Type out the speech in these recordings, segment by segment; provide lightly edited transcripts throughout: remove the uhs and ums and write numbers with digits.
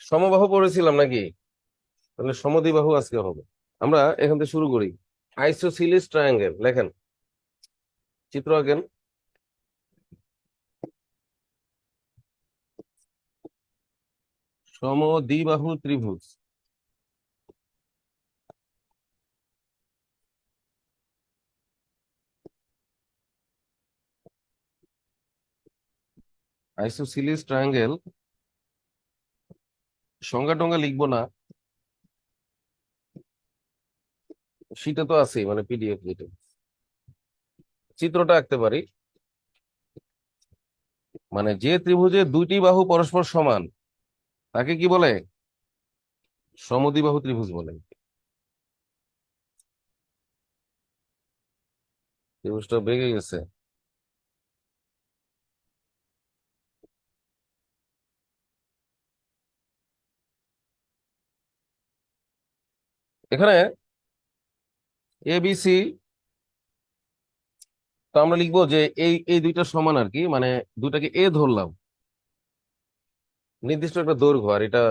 সমবাহু পড়েছিলাম নাকি? তাহলে সমদ্বিবাহু আজকে হবে। আমরা এখান থেকে শুরু করি। আইসোসিলিস ট্রায়াঙ্গেল লেখেন, চিত্র আঁকেন। সমদ্বিবাহু ত্রিভুজ। আইসোসিলিস ট্রায়াঙ্গেল সংজ্ঞা টঙ্গা লিখবো না, সেটা তো আছে মানে পিডিএফ যেটা। চিত্রটা আঁকতে পারি। মানে যে ত্রিভুজে দুইটি বাহু পরস্পর সমান তাকে কি বলে? সমদ্বিবাহু ত্রিভুজ বলে। ত্রিভুজটা বেঁকে গেছে। এখানে ABC, তো আমরা লিখবো যে এই এই দুইটা সমান আর কি, মানে দুটাকে এ ধরলাম, নির্দিষ্ট একটা দৈর্ঘ্য, আর এটা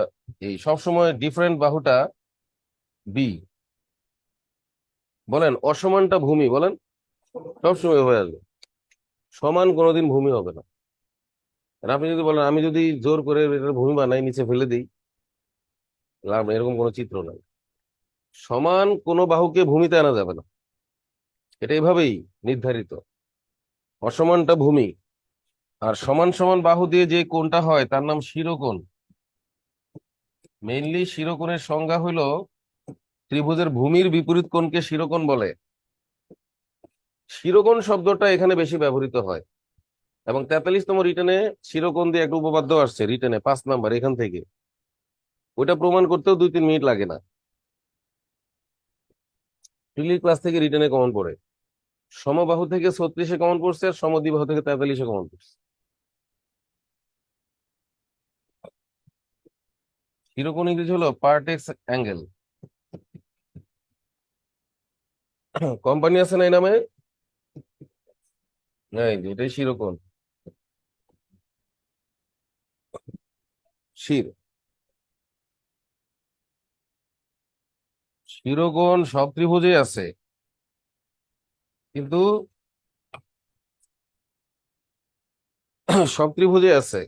এই সবসময় ডিফারেন্ট বাহুটা বি। বলেন অসমানটা ভূমি, বলেন সবসময় হয়ে আসবে, সমান কোনোদিন ভূমি হবে না। আর আপনি যদি বলেন আমি যদি জোর করে এটা ভূমি বানাই নিচে ফেলে দিই, লাভ নেই, এরকম কোনো চিত্র নাই। সমান কোনো বাহুকে ভূমিতে আনা যাবে না, এটা এভাবেই নির্ধারিত। অসমানটা ভূমি। আর সমান সমান বাহু দিয়ে যে কোণটা হয় তার নাম শিরোকোণ। মেইনলি শিরোকোণের সংজ্ঞা হলো ত্রিভুজের ভূমির বিপরীত কোণকে শিরোকোণ বলে। শিরোকোণ শব্দটা এখানে বেশি ব্যবহৃত হয়, এবং 43তম রিটেনে শিরোকোণ দিয়ে একটা উপপাদ্য আসছে, রিটেনে 5 নাম্বার এখান থেকে। ওইটা প্রমাণ করতেও 2-3 মিনিট লাগে না। প্রিলির ক্লাস থেকে রিটেনে কমন পড়ে। সমবাহু থেকে 36-এ কমন পড়ছে, আর সমদ্বিবাহু থেকে 43-এ কমন পড়ছে। শিরোকোণ ইংরেজি হলো পার্টেক্স অ্যাঙ্গেল। কোম্পানি আছে না এই নামে? হ্যাঁ, এটাই শিরোকোণ। শির শিরোকোণ সব ত্রিভুজে আছে, কিন্তু সব ত্রিভুজে আছে,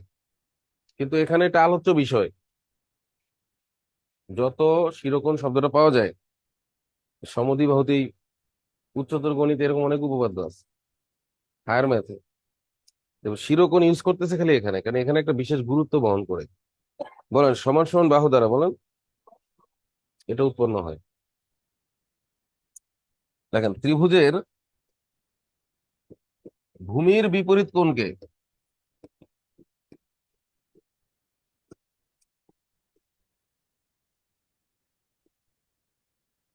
কিন্তু এখানে একটা আলোচ্য বিষয়, যত শিরোকোণ শব্দটা পাওয়া যায় সমদ্বিবাহুতেই, উচ্চতর গণিতে এরকম অনেক উপপাদ্য আছে, হায়ার ম্যাথে। শিরোকোণ ইউজ করতেছে খালি এখানে, কারণ এখানে একটা বিশেষ গুরুত্ব বহন করে। বলেন সমান সমান বাহু দ্বারা, বলেন এটা উৎপন্ন হয়। দেখেন ত্রিভুজের ভূমির বিপরীত কোণকে,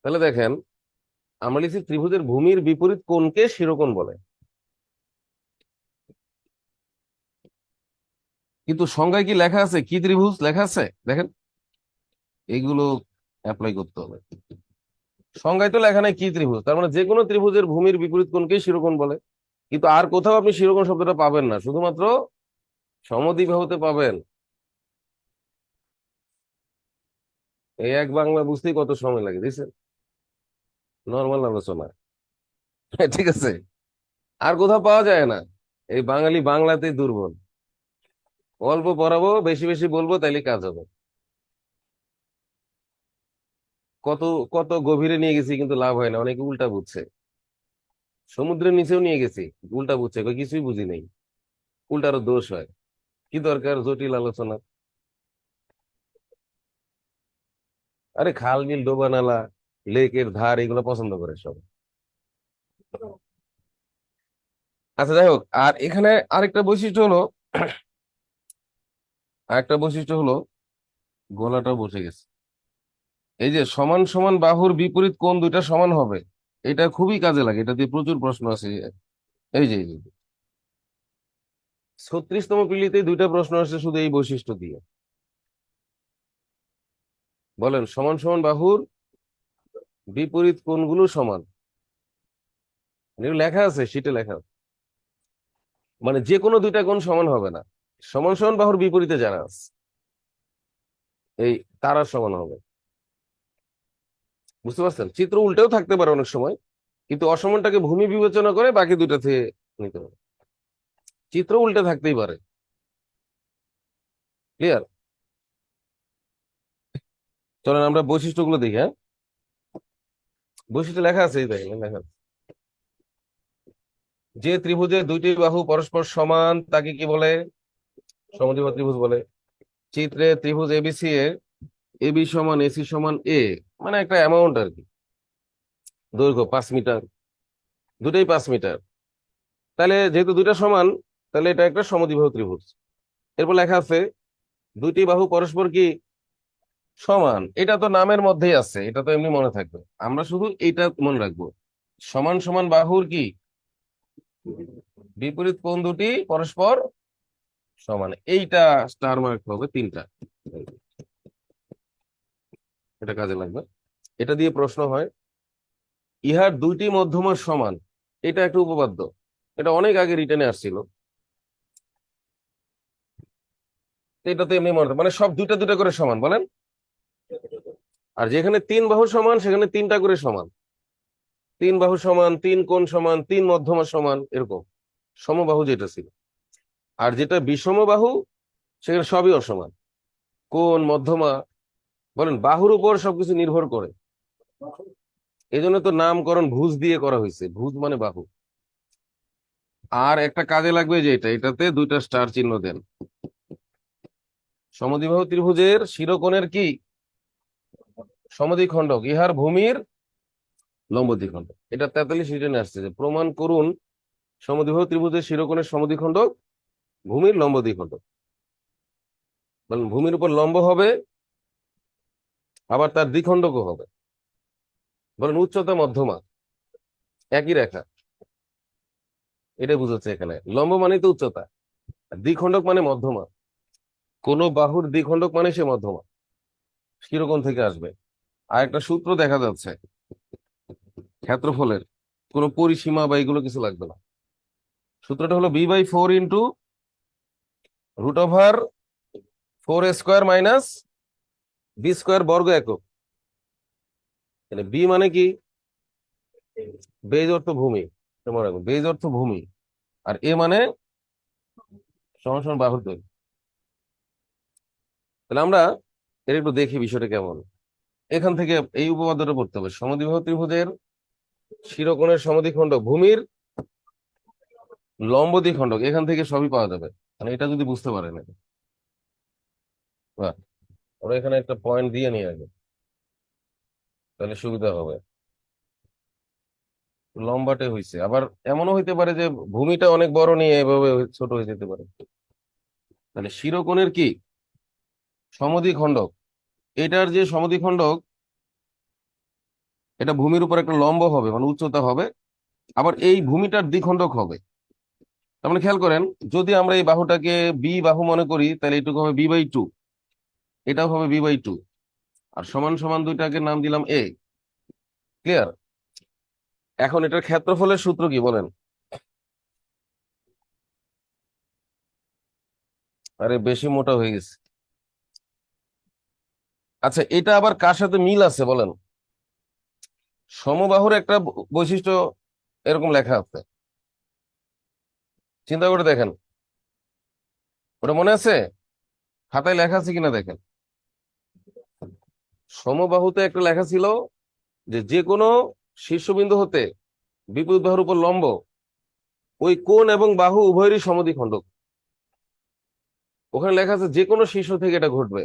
তাহলে দেখেন আমরা লিখছি ত্রিভুজের ভূমির বিপরীত কোণকে শিরোকোণ বলে, কিন্তু সংজ্ঞায় কি লেখা আছে কি ত্রিভুজ লেখা আছে? দেখেন এইগুলো অ্যাপ্লাই করতে হবে। সংজ্ঞায় তো লেখা নাই কি ত্রিভুজ, তার মানে যে কোনো ত্রিভুজের ভূমির বিপরীত কোণকেই শিরোকোণ বলে। কিন্তু আর কোথাও আপনি শিরোকোণ শব্দটা পাবেন না, শুধুমাত্র সমদ্বিবাহুতে পাবেন। এই এক বাংলা বুঝতেই কত সময় লাগে দিচ্ছেন, নর্মাল আলোচনা। ঠিক আছে, আর কোথাও পাওয়া যায় না। এই বাঙালি বাংলাতেই দুর্বল। অল্প পড়াবো, বেশি বেশি বলবো, তাইলে কাজ হবে। কত কত গভীরে নিয়ে গেছি কিন্তু লাভ হয় না, অনেকে উল্টা বুঝছে। সমুদ্রের নিচেও নিয়ে গেছি, উল্টা বুঝছে, কই কিছুই বুঝি নেই। উল্টারও দোষ হয়। কি দরকার জটিল আলোচনা? আরে খাল বিল ডোবা নালা, লেকের ধার এগুলো পছন্দ করে সব। আচ্ছা যাই হোক, আর এখানে আরেকটা বৈশিষ্ট্য হলো, আরেকটা বৈশিষ্ট্য হলো, গলাটাও বসে গেছে। এই যে সমান সমান বাহুর বিপরীত কোণ দুইটা সমান হবে, এটা খুবই কাজে লাগে, এটা দিয়ে প্রচুর প্রশ্ন আছে। এই যে 36তম পিলিতে দুইটা প্রশ্ন আসছে শুধু এই বৈশিষ্ট্য দিয়ে। বলেন সমান সমান বাহুর বিপরীত কোণগুলো সমান। এগুলো লেখা আছে, শীটে লেখা আছে। মানে যে কোনো দুইটা কোণ সমান হবে না, সমান সমান বাহুর বিপরীতে জানা আছে। এই তারার সমান হবে। বুঝতে পারছেন? চিত্র উল্টেও থাকতে পারে অনেক সময়, কিন্তু অসমানটাকে ভূমি বিবেচনা করে বাকি দুইটা থেকে নিতে হবে। চিত্র উল্টে থাকতেই পারে। ক্লিয়ার? চলেন আমরা বৈশিষ্ট্যগুলো দেখি। হ্যাঁ, বৈশিষ্ট্য লেখা আছে, এই দেখেন লেখা আছে। যে ত্রিভুজে দুইটি বাহু পরস্পর সমান তাকে কি বলে? সমদ্বিবাহু ত্রিভুজ বলে। চিত্রে ত্রিভুজ এবিসি এ এবি সমান এসি সমান এ, মানে একটা অ্যামাউন্ট আর কি, দৈর্ঘ্য 5 মিটার, দুটোই 5 মিটার। তাহলে যেহেতু দুইটা সমান, তাহলে এটা একটা সমদ্বিবাহু ত্রিভুজ। এরপর লেখা আছে দুইটি বাহু পরস্পর কি সমান। এটা তো নামের মধ্যেই আছে, এটা তো এমনি মনে থাকবে। আমরা শুধু এইটা মনে রাখবো, সমান সমান বাহুর কি বিপরীত কোণ দুটি পরস্পর সমান। এইটা স্টার মার্ক হবে 3টা, এটা কাজে লাগবে। এটা দিয়ে প্রশ্ন হয় ইহার দুইটি মধ্যমা সমান, এটা একটা উপপাদ্য, এটা অনেক আগে রিটেনে আসছিল। এটা তো এমনি মনে মানে সব দুইটা দুইটা করে সমান বলেন। আর যেখানে 3 বাহু সমান সেখানে 3টা করে সমান, 3 বাহু সমান, 3 কোণ সমান, 3 মধ্যমা সমান, এরকম সমবাহু যেটা ছিল। আর যেটা বিষম বাহু সেখানে সবই অসমান, কোণ মধ্যমা। বলেন বাহুর উপর সবকিছু নির্ভর করে, এই জন্য তো নামকরণ ভুজ দিয়ে করা হয়েছে, ভুজ মানে বাহু। আর একটা কাজে লাগবে যে এটাতে দুইটা স্টার চিহ্ন দেন। সমদ্বিবাহু ত্রিভুজের শিরোকোণের কি সমদ্বিখণ্ডক ইহার ভূমির লম্ব দ্বিখণ্ডক। এটা 43 রিটেনে আসছে যে প্রমাণ করুন সমদ্বিবাহু ত্রিভুজের শিরোকোণের সমদ্বিখণ্ডক ভূমির লম্ব দ্বিখণ্ডক। বলেন ভূমির উপর লম্ব হবে, আবার তার দ্বিখণ্ডকও হবে। বলেন উচ্চতা মধ্যমা, একই রেখা, এটা বুঝাচ্ছে এখানে। লম্ব মানে তো উচ্চতা, আর দ্বিখণ্ডক মানে মধ্যমা। কোন বাহুর দ্বিখণ্ডক মানে সে মধ্যমা, শিরোকোণ থেকে আসবে। আর একটা সূত্র দেখা যাচ্ছে ক্ষেত্রফলের, কোনো পরিসীমা বা এগুলো কিছু লাগবে না। সূত্রটা হলো b/4 √4 a² মাইনাস b² বর্গ একক। বি মানে কি? বেজ অর্থ ভূমি, মনে রাখবেন বেজ অর্থ ভূমি। আর এ মানে সমান সমান বাহুর দৈর্ঘ্য। তাহলে আমরা এর একটু দেখি বিষয়টা কেমন। এখান থেকে এই উপপাদ্যটা পড়তে হবে, সমদ্বিবাহু ত্রিভুজের শিরোকোণের সমদ্বিখণ্ডক ভূমির লম্ব দ্বিখণ্ডক, এখান থেকে সবই পাওয়া যাবে। মানে এটা যদি বুঝতে পারেন, বাহ, ওরা এখানে একটা পয়েন্ট দিয়ে নিয়ে আগে, তাহলে সুবিধা হবে। লম্বাটে হয়েছে, আবার এমনও হইতে পারে যে ভূমিটা অনেক বড় নিয়ে এভাবে ছোট হয়ে যেতে পারে। তাহলে শিরোকোণের কি সমদ্বিখণ্ডক, এটার যে সমদ্বিখণ্ডক, এটা ভূমির উপর একটা লম্ব হবে, মানে উচ্চতা হবে, আবার এই ভূমিটার দ্বিখণ্ডক হবে। তার মানে খেয়াল করেন, যদি আমরা এই বাহুটাকে বি বাহু মনে করি, তাহলে এটুকু হবে b/2, এটাও হবে b/2। আর সমান সমান দুইটাকে নাম দিলাম এ। ক্লিয়ার? এখন এটার ক্ষেত্রফলের সূত্র কি বলেন? আরে বেশি মোটা হয়ে গেছে। আচ্ছা, এটা আবার কার সাথে মিল আছে বলেন? সমবাহুর একটা বৈশিষ্ট্য এরকম লেখা আছে, চিন্তা করে দেখেন। ওটা মনে আছে? খাতায় লেখা আছে কিনা দেখেন। সমবাহুতে একটা লেখা ছিল যে যে কোনো শীর্ষবিন্দু হতে বিপরীত বাহুর উপর লম্ব, ওই কোণ এবং বাহু উভয়েরই সমদ্বিখণ্ডক। ওখানে লেখা আছে যে কোনো শীর্ষ থেকে এটা ঘটবে।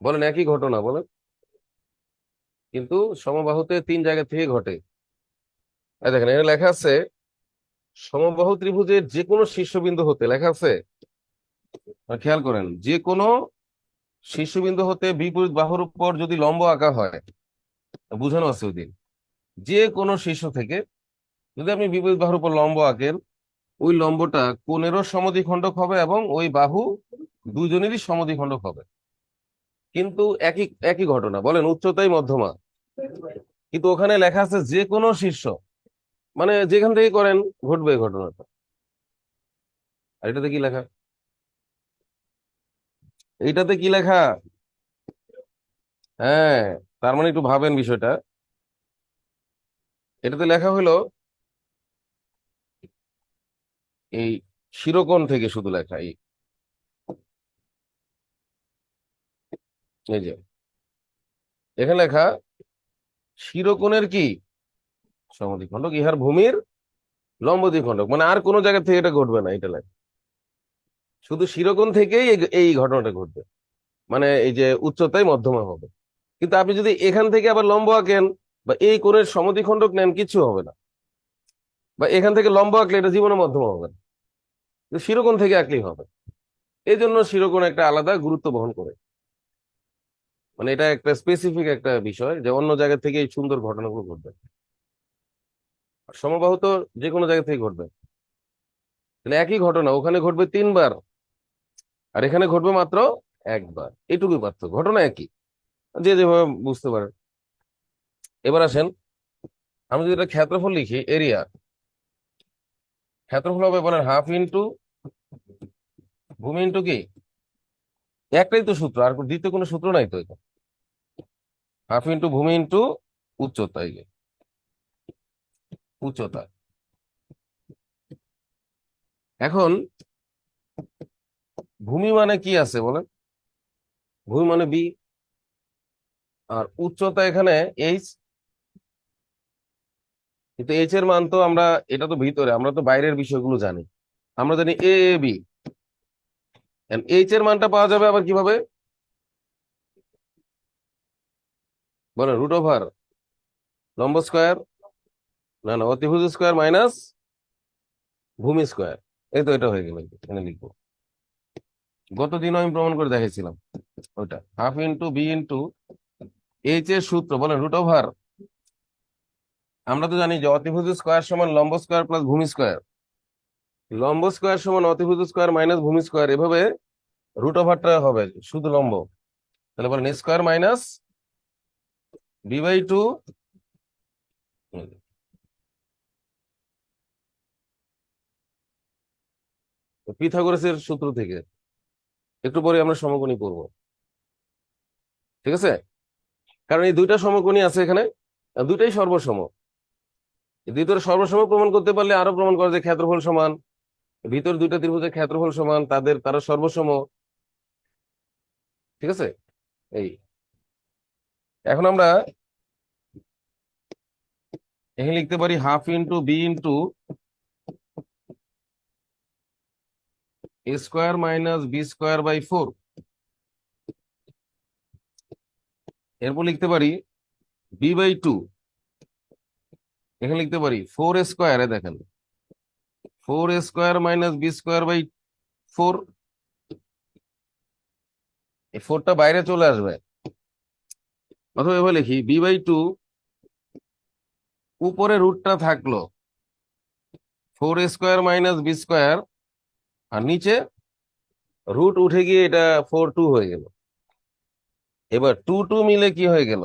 বলেন একই ঘটনা বলেন, কিন্তু সমবাহুতে 3 জায়গা থেকে ঘটে। এই দেখেন এখানে লেখা আছে সমবাহু ত্রিভুজের যে কোনো শীর্ষবিন্দু হতে, লেখা আছে, খেয়াল করেন, যে কোনো শীর্ষবিন্দু হতে বিপরীত বাহুর উপর যদি লম্ব আঁকা হয়, বুঝানো আছে ওই দিন, যে কোনো শীর্ষ থেকে যদি আপনি বিপরীত বাহুর উপর লম্ব আঁকেন, ওই লম্বটা কোণেরও সমদ্বিখণ্ডক হবে এবং ওই বাহু দুজনেরই সমদ্বিখণ্ডক হবে। কিন্তু একই একই ঘটনা, বলেন উচ্চতাই মধ্যমা, কিন্তু ওখানে লেখা আছে যে কোনো শীর্ষ, মানে যেখান থেকে করেন ঘটবে এই ঘটনাটা। আর এটাতে কি লেখা? এইটাতে কি লেখা? হ্যাঁ, তার মানে একটু ভাবেন বিষয়টা। এটাতে লেখা হলো এই শিরোকোণ থেকে শুধু লেখা এই যে এখানে লেখা শিরোকোণের কি সমদ্বিখণ্ডক ইহার ভূমির লম্ব দ্বিখণ্ডক, মানে আর কোনো জায়গা থেকে এটা ঘটবে না, এটা লেখা শুধু শিরোকোণ থেকেই এই ঘটনাটা ঘটবে, মানে এই যে উচ্চতায় মধ্যমা হবে। কিন্তু আপনি যদি এখান থেকে আবার লম্ব আঁকেন বা এই কোণের সমদ্বিখণ্ডক নেন, কিছু হবে না। বা এখান থেকে লম্ব আঁকলে এটা জীবনে মধ্যমা হবে না, কিন্তু শিরোকোণ থেকে আঁকলেই হবে। এই জন্য শিরোকোণ একটা আলাদা গুরুত্ব বহন করে, মানে এটা একটা স্পেসিফিক একটা বিষয় যে অন্য জায়গা থেকে এই সুন্দর ঘটনাগুলো ঘটবে। আর সমবাহু তো যে কোনো জায়গা থেকে ঘটবে। তাহলে একই ঘটনা ওখানে ঘটবে 3 বার, আর এখানে ঘটবে মাত্র একবার, এটুকুই পার্থক্য, ঘটনা একই, যে যেভাবে বুঝতে পারেন। এবার আসেন, আমি যদি এটা ক্ষেত্রফল লিখি, এরিয়া, ক্ষেত্রফল হবে বলেন হাফ ইন্টু ভূমি ইন্টু কি, একটাই তো সূত্র, আর দ্বিতীয় কোনো সূত্র নাই তো। এটা হাফ ইন্টু ভূমি ইন্টু উচ্চতা, এই যে উচ্চতা। এখন ভূমি মানে কি আছে বলেন? ভূমি মানে বি, আর উচ্চতা এখানে এইচ। কিন্তু এইচ এর মান তো আমরা, এটা তো ভিতরে, আমরা তো বাইরের বিষয়গুলো জানি। আমরা জানি এ এ বি, এইচ এর মানটা পাওয়া যাবে আবার কিভাবে বলেন? রুট ওভার লম্ব স্কোয়ার, না না, অতিভুজ স্কোয়ার মাইনাস ভূমি স্কোয়ার। এই তো এটা হয়ে গেল, এখানে লিখবো। গত দিন আমি প্রমাণ করে দেখাইছিলাম ওইটা, half into B into H এর সূত্র বলেন রুট ওভার, আমরা তো জানি যে অতিভুজ স্কোয়ার সমান লম্ব স্কোয়ার প্লাস ভূমি স্কোয়ার, লম্ব স্কোয়ার সমান অতিভুজ স্কোয়ার মাইনাস ভূমি স্কোয়ার, এভাবে রুট ওভারটা হবে শুধু লম্ব। তাহলে বলেন স্কোয়ার মাইনাস বি/2, পিথাগোরাসের সূত্র থেকে। একটু পরে আমরা সমকোণী করব, ঠিক আছে? কারণ এই দুইটা সমকোণী আছে এখানে, দুইটাই সর্বসম। এই দুইটার সর্বসম প্রমাণ করতে পারলে আরো প্রমাণ করা যায় ক্ষেত্রফল সমান, ভিতর দুইটা ত্রিভুজের ক্ষেত্রফল সমান, তারা সর্বসম, ঠিক আছে? এই এখন আমরা এখানে লিখতে পারি half into B into A square minus B square by 4। এরপর লিখতে পারি বি/2, এখানে লিখতে পারি 4 স্কোয়ার, দেখেন 4 square minus B square by 4। এই 4টা বাইরে চলে আসবে, অথবা এভাবে লিখি বি/2, উপরে রুটটা থাকলো 4 স্কোয়ার মাইনাস বি স্কোয়ার, আর নিচে রুট উঠে গিয়ে এটা 4/2 হয়ে গেল। এবার 2 2 মিলে কি হয়ে গেল,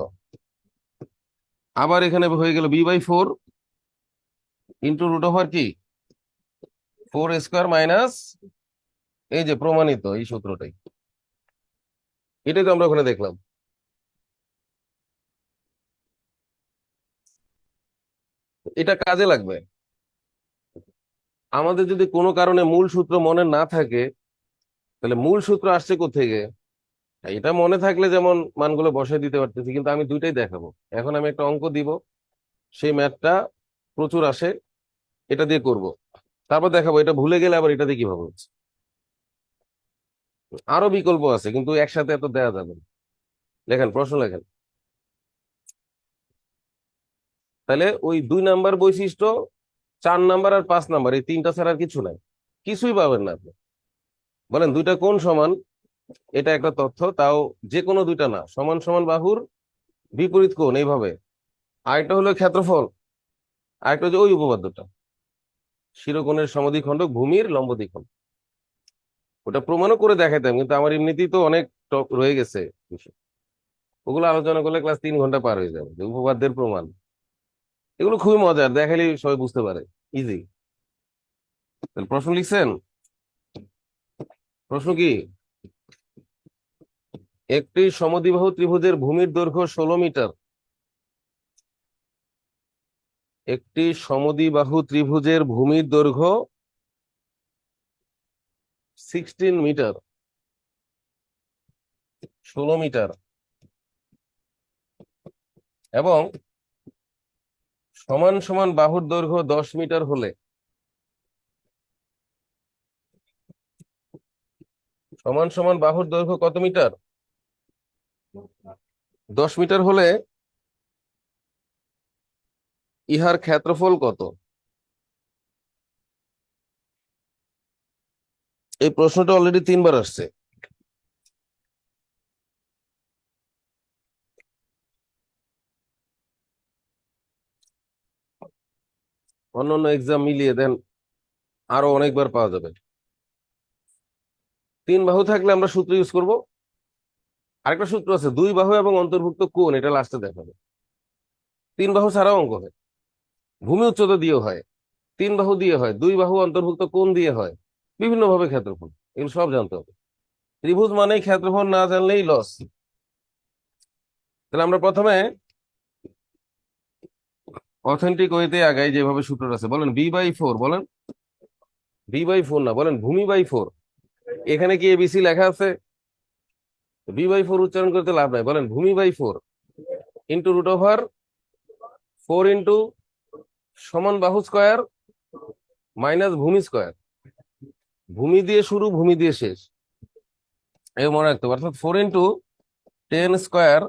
আবার এখানে হয়ে গেল বি/4 ইন্টু রুট ওভার কি 4 স্কোয়ার মাইনাস, এই যে প্রমাণিত এই সূত্রটাই, এটাই তো আমরা ওখানে দেখলাম। এটা কাজে লাগবে আমাদের, যদি কোনো কারণে মূল সূত্র মনে না থাকে, তাহলে মূল সূত্র আসছে কোত্থেকে, এটা মনে থাকলে যেমন মানগুলো বসাই দিতে পারতেছি, কিন্তু আমি দুইটাই দেখাবো। এখন আমি একটা অঙ্ক দিব, সেই ম্যাথটা প্রচুর আসে, এটা দিয়ে করব, তারপর দেখাবো এটা ভুলে গেলে আবার এটা দিয়ে কিভাবে হচ্ছে। আরো বিকল্প আছে, কিন্তু একসাথে এত দেওয়া যাবে না। লেখেন, প্রশ্ন লেখেন। তাহলে ওই 2 নাম্বার বৈশিষ্ট্য, 4 নাম্বার আর 5 নাম্বার, এই তিনটা ছাড়া আর কিছু নাই, কিছুই পাবেন না আপনি। বলেন দুইটা কোণ সমান, এটা একটা তথ্য, তাও যে কোনো দুইটা না, সমান সমান বাহুর বিপরীত কোণ এইভাবে। আরেকটা হলো ক্ষেত্রফল, আরেকটা হচ্ছে ওই উপপাদ্যটা, শিরোকোণের সমদ্বিখণ্ডক ভূমির লম্ব দ্বিখণ্ডক। ওটা প্রমাণও করে দেখাইতাম, কিন্তু আমার এমনিতেই তো অনেক টপ রয়ে গেছে বিষয়। ওগুলো আলোচনা করলে ক্লাস 3 ঘন্টা পার হয়ে যাবে, যে উপপাদ্যের প্রমাণ, এগুলো খুবই মজার, দেখালেই সবাই বুঝতে পারে, ইজি। তাহলে প্রশ্ন লিখছেন? প্রশ্ন কি? একটি সমদ্বিবাহু ত্রিভুজের ভূমির দৈর্ঘ্য 16 মিটার। একটি সমদ্বিবাহু ত্রিভুজের ভূমির দৈর্ঘ্য 16 মিটার, 16 মিটার, এবং সমান সমান বাহুর দৈর্ঘ্য 10 মিটার হলে, সমান সমান বাহুর দৈর্ঘ্য কত মিটার? 10 মিটার হলে ইহার ক্ষেত্রফল কত? এই প্রশ্নটা অলরেডি 3বার আসছে। অন্যান্য এক্সাম মিলিয়ে দেন, আরো অনেকবার পাওয়া যাবে। 3 বাহু থাকলে আমরা সূত্র ইউজ করব। আরেকটা সূত্র আছে, 2 বাহু এবং অন্তর্ভুক্ত কোণ, এটা লাস্টে দেখাবে। 3 বাহু ছাড়াও অঙ্ক হয়, ভূমি উচ্চতা দিয়ে হয়, 3 বাহু দিয়ে হয়, 2 বাহু অন্তর্ভুক্ত কোণ দিয়ে হয়, বিভিন্ন ভাবে ক্ষেত্রফল, এগুলো সব জানতে হবে। ত্রিভুজ মানেই ক্ষেত্রফল না জানলেই লস। তাহলে আমরা প্রথমে অথেন্টিক ওয়েতে আগাই, যেভাবে সূত্র আছে। বলেন b/4, বলেন b/4 না, বলেন ভূমি/4। এখানে কি এবিসি লেখা আছে? b/4 উচ্চারণ করতে লাভ নাই, বলেন ভূমি/4 ইন্টু √4 ইন্টু সমান বাহু স্কয়ার মাইনাস ভূমি স্কয়ার। ভূমি দিয়ে শুরু, ভূমি দিয়ে শেষ, এই মনে রাখতে হবে। অর্থাৎ 4 ইন্টু 10 স্কয়ার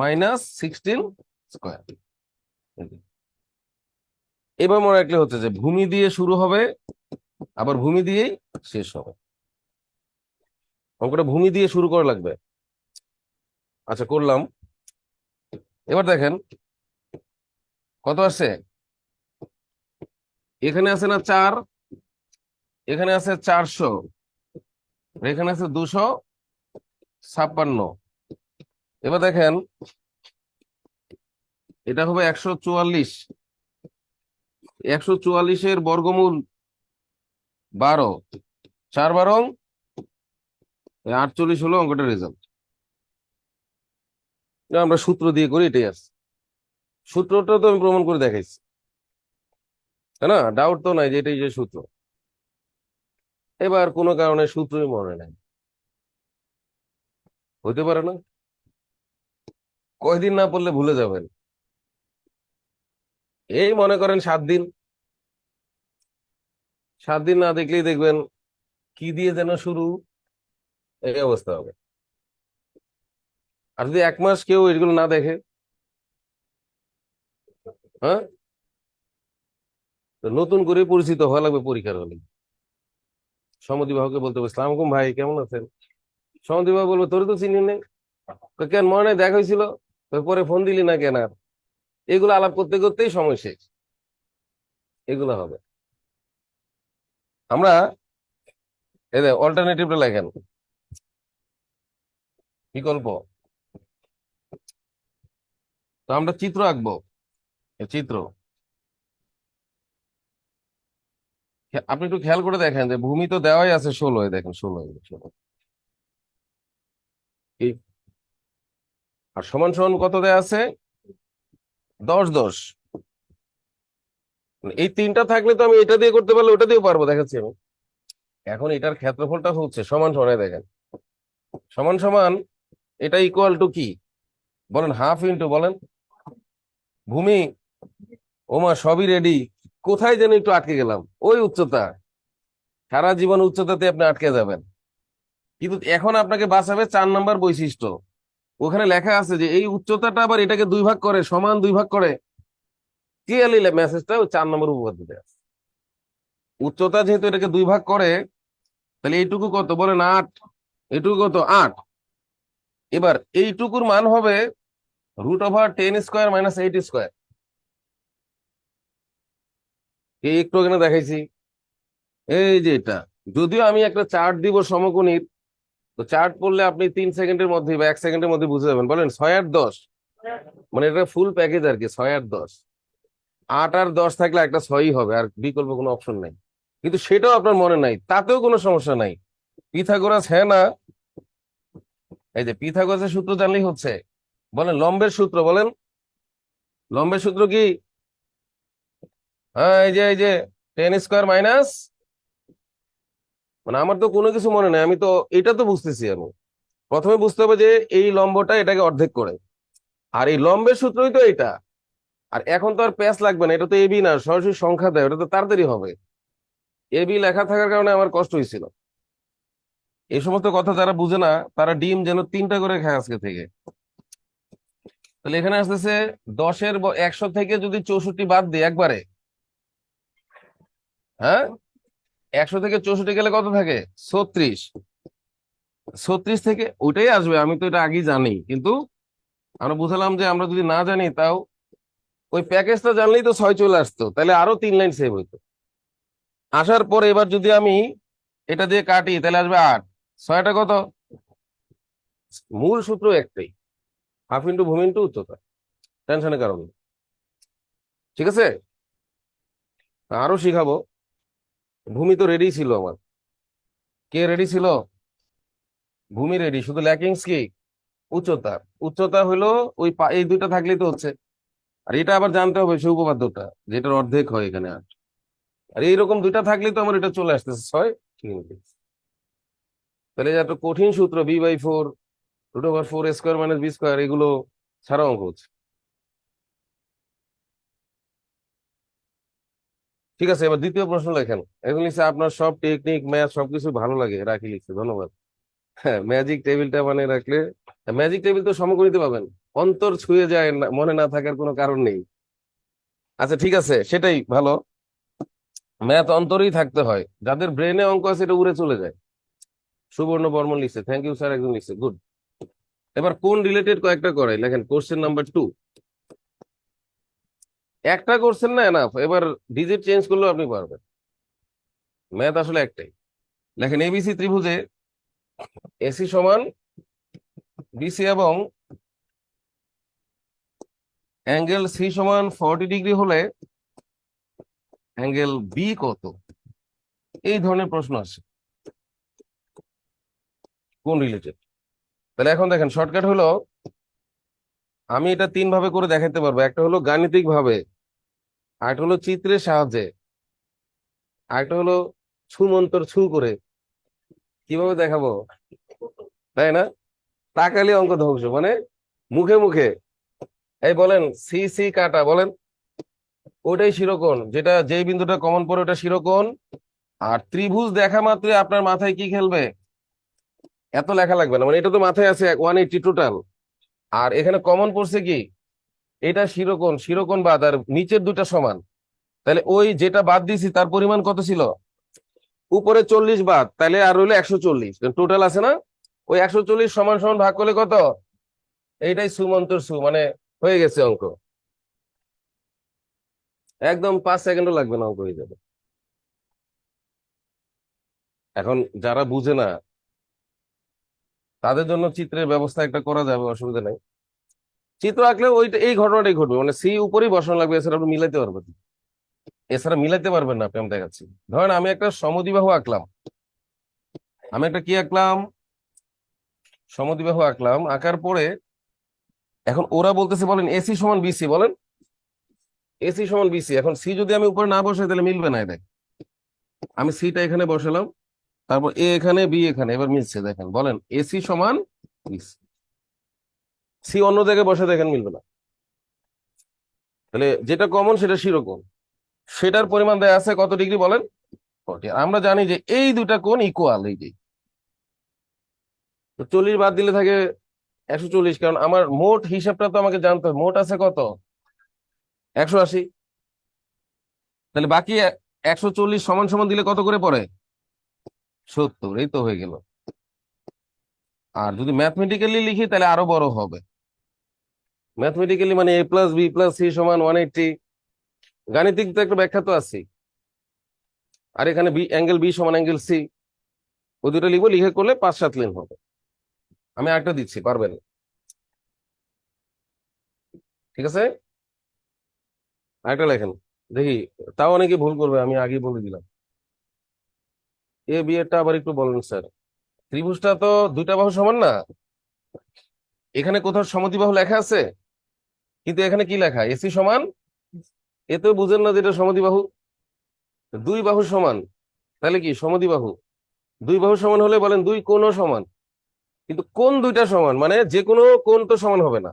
মাইনাস 16 স্কয়ার। এবার মনে রাখলে হচ্ছে যে ভূমি দিয়ে শুরু হবে, আবার ভূমি দিয়েই শেষ হবে। অঙ্কটা ভূমি দিয়ে শুরু করা লাগবে। আচ্ছা, করলাম। এবার দেখেন কত আসছে। এখানে আছে না 4, এখানে আছে 400, এখানে আছে 256। এবার দেখেন এটা হবে 144। 144-এর বর্গমূল 12, 4 12 48 হলো অঙ্কটার রেজাল্ট। আমরা সূত্র দিয়ে করি, এটাই আছে। সূত্রটা তো আমি প্রমাণ করে দেখাইছি, তাই না? ডাউট তো নাই যে এটাই যে সূত্র। এবার কোনো কারণে সূত্রই মনে নাই, হইতে পারে না? কয়দিন না পড়লে ভুলে যাবেন। এই মনে করেন 7 দিন, 7 দিন না দেখলেই দেখবেন কি দিয়ে যেন শুরু, এই অবস্থা হবে। আর যদি 1 মাস কেউ এগুলো না দেখে, হ্যাঁ, তো নতুন করে পরিচিত হওয়া লাগবে পরীক্ষার হলে। সমদ্বিবাহুকে বলতে হবে, সালাম আলাইকুম ভাই, কেমন আছেন? সমদ্বিবাহু বলবো, তোর তো চিনি নেই। তো কেন, মনে নেই দেখা হয়েছিল? তো পরে ফোন দিলি না কেন? আর এগুলো আলাপ করতে করতেই সময় শেষ। এগুলো হবে। আমরা এদের অল্টারনেটিভটা লেখেন, বিকল্প। তো আমরা চিত্র আঁকবো, এই চিত্র আপনি একটু খেয়াল করে দেখেন যে ভূমি তো দেওয়াই আছে 16, দেখেন 16, 16 এই। আর সমান সমান কত দেয়া আছে? 10 10। এই 3টা থাকলে তো আমি এটা দিয়ে করতে পারলে ওটা দিয়েও পারবো, দেখাচ্ছি আমি। এখন এটার ক্ষেত্রফলটা হচ্ছে সমান সমান, দেখেন সমান সমান, এটা ইকুয়াল টু কি? বলেন হাফ ইন্টু, বলেন ভূমি। ওমা সবই রেডি, কোথায় যেন একটু আটকে গেলাম, ওই উচ্চতা। সারা জীবন উচ্চতাতে আপনি আটকে যাবেন, কিন্তু এখন আপনাকে বাঁচাবে 4 নম্বর বৈশিষ্ট্য। ওখানে লেখা আছে যে এই উচ্চতাটা আবার এটাকে 2 ভাগ করে, সমান 2 ভাগ করে। ক্লিয়ারলি মেসেজটা ওই 4 নম্বর উপপাদ্য দেয়া আছে। উচ্চতা যেহেতু এটাকে 2 ভাগ করে, তাহলে এইটুকু কত বলেন? 8। এইটুকু কত? 8। এবার এইটুকুর মান হবে √10 স্কয়ার মাইনাস 8 স্কয়ার। এই একটু এখানে দেখাইছি, এই যে এটা। যদিও আমি একটা চার্ট দিব সমকোণীর, তো চার্ট পড়লে আপনি 3 সেকেন্ডের মধ্যে বা 1 সেকেন্ডের মধ্যে বুঝে যাবেন। বলেন 6 আর 10, মানে এটা ফুল প্যাকেজ আর কি। 6 আর 10, 8 আর 10 থাকলে একটা 6ই হবে, আর বিকল্প কোনো অপশন নাই। কিন্তু সেটাও আপনার মনে নাই, তাতেও কোনো সমস্যা নাই। পিথাগোরাস হ্যাঁ না? এই যে পিথাগোরাসের সূত্র জানলেই হচ্ছে। বলেন লম্বের সূত্র বলেন। লম্বের সূত্র কি? হ্যাঁ, এই যে 10 স্কোয়ার মাইনাস, মানে আমার তো কোনো কিছু মনে নাই, আমি তো এটা তো বুঝতেছি। আমি প্রথমে বুঝতে হবে যে এই লম্বটা এটাকে অর্ধেক করে, আর এই লম্বের সূত্রই তো এটা। আর এখন তো আর প্যাচ লাগবে না, এটা তো এবি না, সরাসরি সংখ্যা দেয়, ওটা তো তাড়াতাড়ি হবে। এবি লেখা থাকার কারণে আমার কষ্ট হয়েছিল। এই সমস্ত কথা যারা বুঝে না, তারা ডিম যেন 3টা করে খায় আজকে থেকে। তাহলে এখানে আসতেছে 100 থেকে যদি 64 বাদ দিই একবারে, হ্যাঁ, 100 থেকে 64 গেলে কত থাকে? 36। 36 থেকে ওইটাই আসবে, আমি তো এটা আগেই জানি, কিন্তু আমরা বুঝালাম যে আমরা যদি না জানি তাও ওই প্যাকেজটা জানলেই তো 6 চলে আসতো, তাহলে আরো 3 লাইন সেভ হইতো। আসার পরে এবার যদি আমি এটা দিয়ে কাটি তাহলে আসবে 8। 6টা কত? মূল সূত্র একটাই, হাফ ইন্টু ভূমি ইন্টু উচ্চতা। টেনশনের কারণ নেই। ঠিক আছে, আরো শিখাবো। ভূমি তো রেডি ছিল আমার। কে রেডি ছিল? ভূমি রেডি, শুধু ল্যাকিংস কি? উচ্চতা। উচ্চতা হলো ওই এই দুইটা থাকলেই তো হচ্ছে। আর এটা আবার জানতে হবে সেই উপপাদ্যটা, যেটার অর্ধেক হয় এখানে 8। আর এইরকম দুইটা থাকলেই তো আমার এটা চলে আসতেছে 6। ঠিক আছে, তাহলে যে একটা কঠিন সূত্র b/4 √4 square minus B square, এগুলো ছাড়া অঙ্ক হচ্ছে। ঠিক আছে, এবার দ্বিতীয় প্রশ্ন লেখেন। এখন লিখছে আপনার সব টেকনিক ম্যাথ সবকিছু ভালো লাগে, রাখি লিখছে, ধন্যবাদ। হ্যাঁ, ম্যাজিক টেবিলটা মানে রাখলে, ম্যাজিক টেবিল তো সমকরিতে পাবেন। অন্তর ছুঁয়ে যায় না, মনে না থাকার কোনো কারণ নেই। আচ্ছা ঠিক আছে, সেটাই ভালো। ম্যাথ অন্তরেই থাকতে হয়, যাদের ব্রেনে অঙ্ক আছে এটা উড়ে চলে যায়। সুবর্ণ বর্মন লিখছে, থ্যাংক ইউ স্যার, একজন লিখছে, গুড। এবার কোন রিলেটেড কয়েকটা করাই, লেখেন কোশ্চেন নাম্বার 2। একটা কোশ্চেন না এনাফ, এবার ডিজিট চেঞ্জ করলেও আপনি পারবেন। ম্যাথ আসলে একটাই। লেখেন এবিসি ত্রিভুজে এসি সমান বিসি এবং অ্যাঙ্গেল সি সমান 40 ডিগ্রি হলে অ্যাঙ্গেল বি কত? এই ধরনের প্রশ্ন আছে। কোন রিলেটেড? তাহলে এখন দেখেন, শর্টকাট হলো আমি এটা 3 ভাবে করে দেখাতে পারবো। একটা হলো গাণিতিক ভাবে, আরেকটা হলো চিত্রের সাহায্যে, আরেকটা হলো ছুমন্তর ছু করে। কিভাবে দেখাবো, তাই না? তাকালি অঙ্ক ধ্বংস, মানে মুখে মুখে। এই বলেন সি সি কাটা, বলেন ওটাই শিরোকোণ, যেটা যেই বিন্দুটা কমন পড়ে ওটা শিরোকোণ। আর ত্রিভুজ দেখা মাত্রই আপনার মাথায় কি খেলবে? এত লেখা লাগবে না, মানে এটা তো মাথায় আছে 180 টোটাল। আর এখানে কমন পড়ছে কি? এটা শিরোকোণ, শিরোকোণ বাদ আর নিচের দুটা সমান। তাহলে ওই যেটা বাদ দিছি তার পরিমাণ কত ছিল? উপরে 40 বাদ, তাহলে আর রইলো 140, টোটাল আছে না? ওই 140 সমান সমান ভাগ করলে কত? এইটাই সুমন্তর সু, মানে হয়ে গেছে অঙ্ক। একদম 5 সেকেন্ডও লাগবে না, অঙ্ক হয়ে যাবে। এখন যারা বুঝে না তাদের জন্য চিত্রের ব্যবস্থা একটা করা যাবে, অসুবিধা নাই। চিত্র আঁকলে ওইটা এই ঘটনাটাই ঘটবে, মানে সি উপরেই বসানো লাগবে, এছাড়া আপনি মিলাইতে পারবেন না। এছাড়া মিলাইতে পারবেন না আপনি, আমি দেখাচ্ছি। ধরেন আমি একটা সমদ্বিবাহু আঁকলাম। আমি একটা কি আঁকলাম? সমদ্বিবাহু আঁকলাম, আঁকার পরে এখন ওরা বলতেছে, বলেন এসি সমান বিসি, বলেন এসি সমান বিসি। এখন সি যদি আমি উপরে না বসাই তাহলে মিলবে না, দেখ আমি সিটা এখানে বসালাম, তারপর এ এখানে বি এখানে, এবার মিলছে, দেখেন বলেন এসি সমান বিসি। সি অন্য জায়গায় বসে দেখেন মিলবে না। তাহলে যেটা কমন সেটা শিরোকোণ, সেটার পরিমাণ দেয়া আছে কত ডিগ্রি বলেন? 40। আমরা জানি যে এই দুটা কোণ ইকুয়াল, এই যে তো 40 বাদ দিলে থাকে 140, কারণ আমার মোট হিসাবটা তো আমাকে জানতে হবে, মোট আছে কত? 180। তাহলে বাকি 140 সমান সমান দিলে কত করে পড়ে? 70। এই তো হয়ে গেল। আর যদি ম্যাথমেটিক্যালি লিখি তাহলে আরো বড় হবে। ম্যাথমেটিক্যালি মানে a+b+c সমান 180। গাণিতিক তো একটা ব্যাখ্যা তো আছে। আর এখানে বি অ্যাঙ্গেল বি সমান অ্যাঙ্গেল সি, ওই দুটো লিখবো, লিখে করলে 5-7 লাইন হবে। আমি একটা দিচ্ছি, পারবেন? ঠিক আছে, আরেকটা লেখেন দেখি। তাও অনেকে ভুল করবে, আমি আগে বলে দিলাম। এ বি এরটা আবার একটু বলেন স্যার। ত্রিভুজটা তো দুইটা বাহু সমান না? এখানে কোথাও সমদ্বিবাহু লেখা আছে, কিন্তু এখানে কি লেখা, এসি সমান, এতেও বুঝেন না যে এটা সমদ্বিবাহু। দুই বাহু সমান, তাহলে কি সমদ্বিবাহু। দুই বাহু সমান হলে বলেন দুই কোণও সমান, কিন্তু কোণ দুইটা সমান মানে যে কোনো কোণ তো সমান হবে না,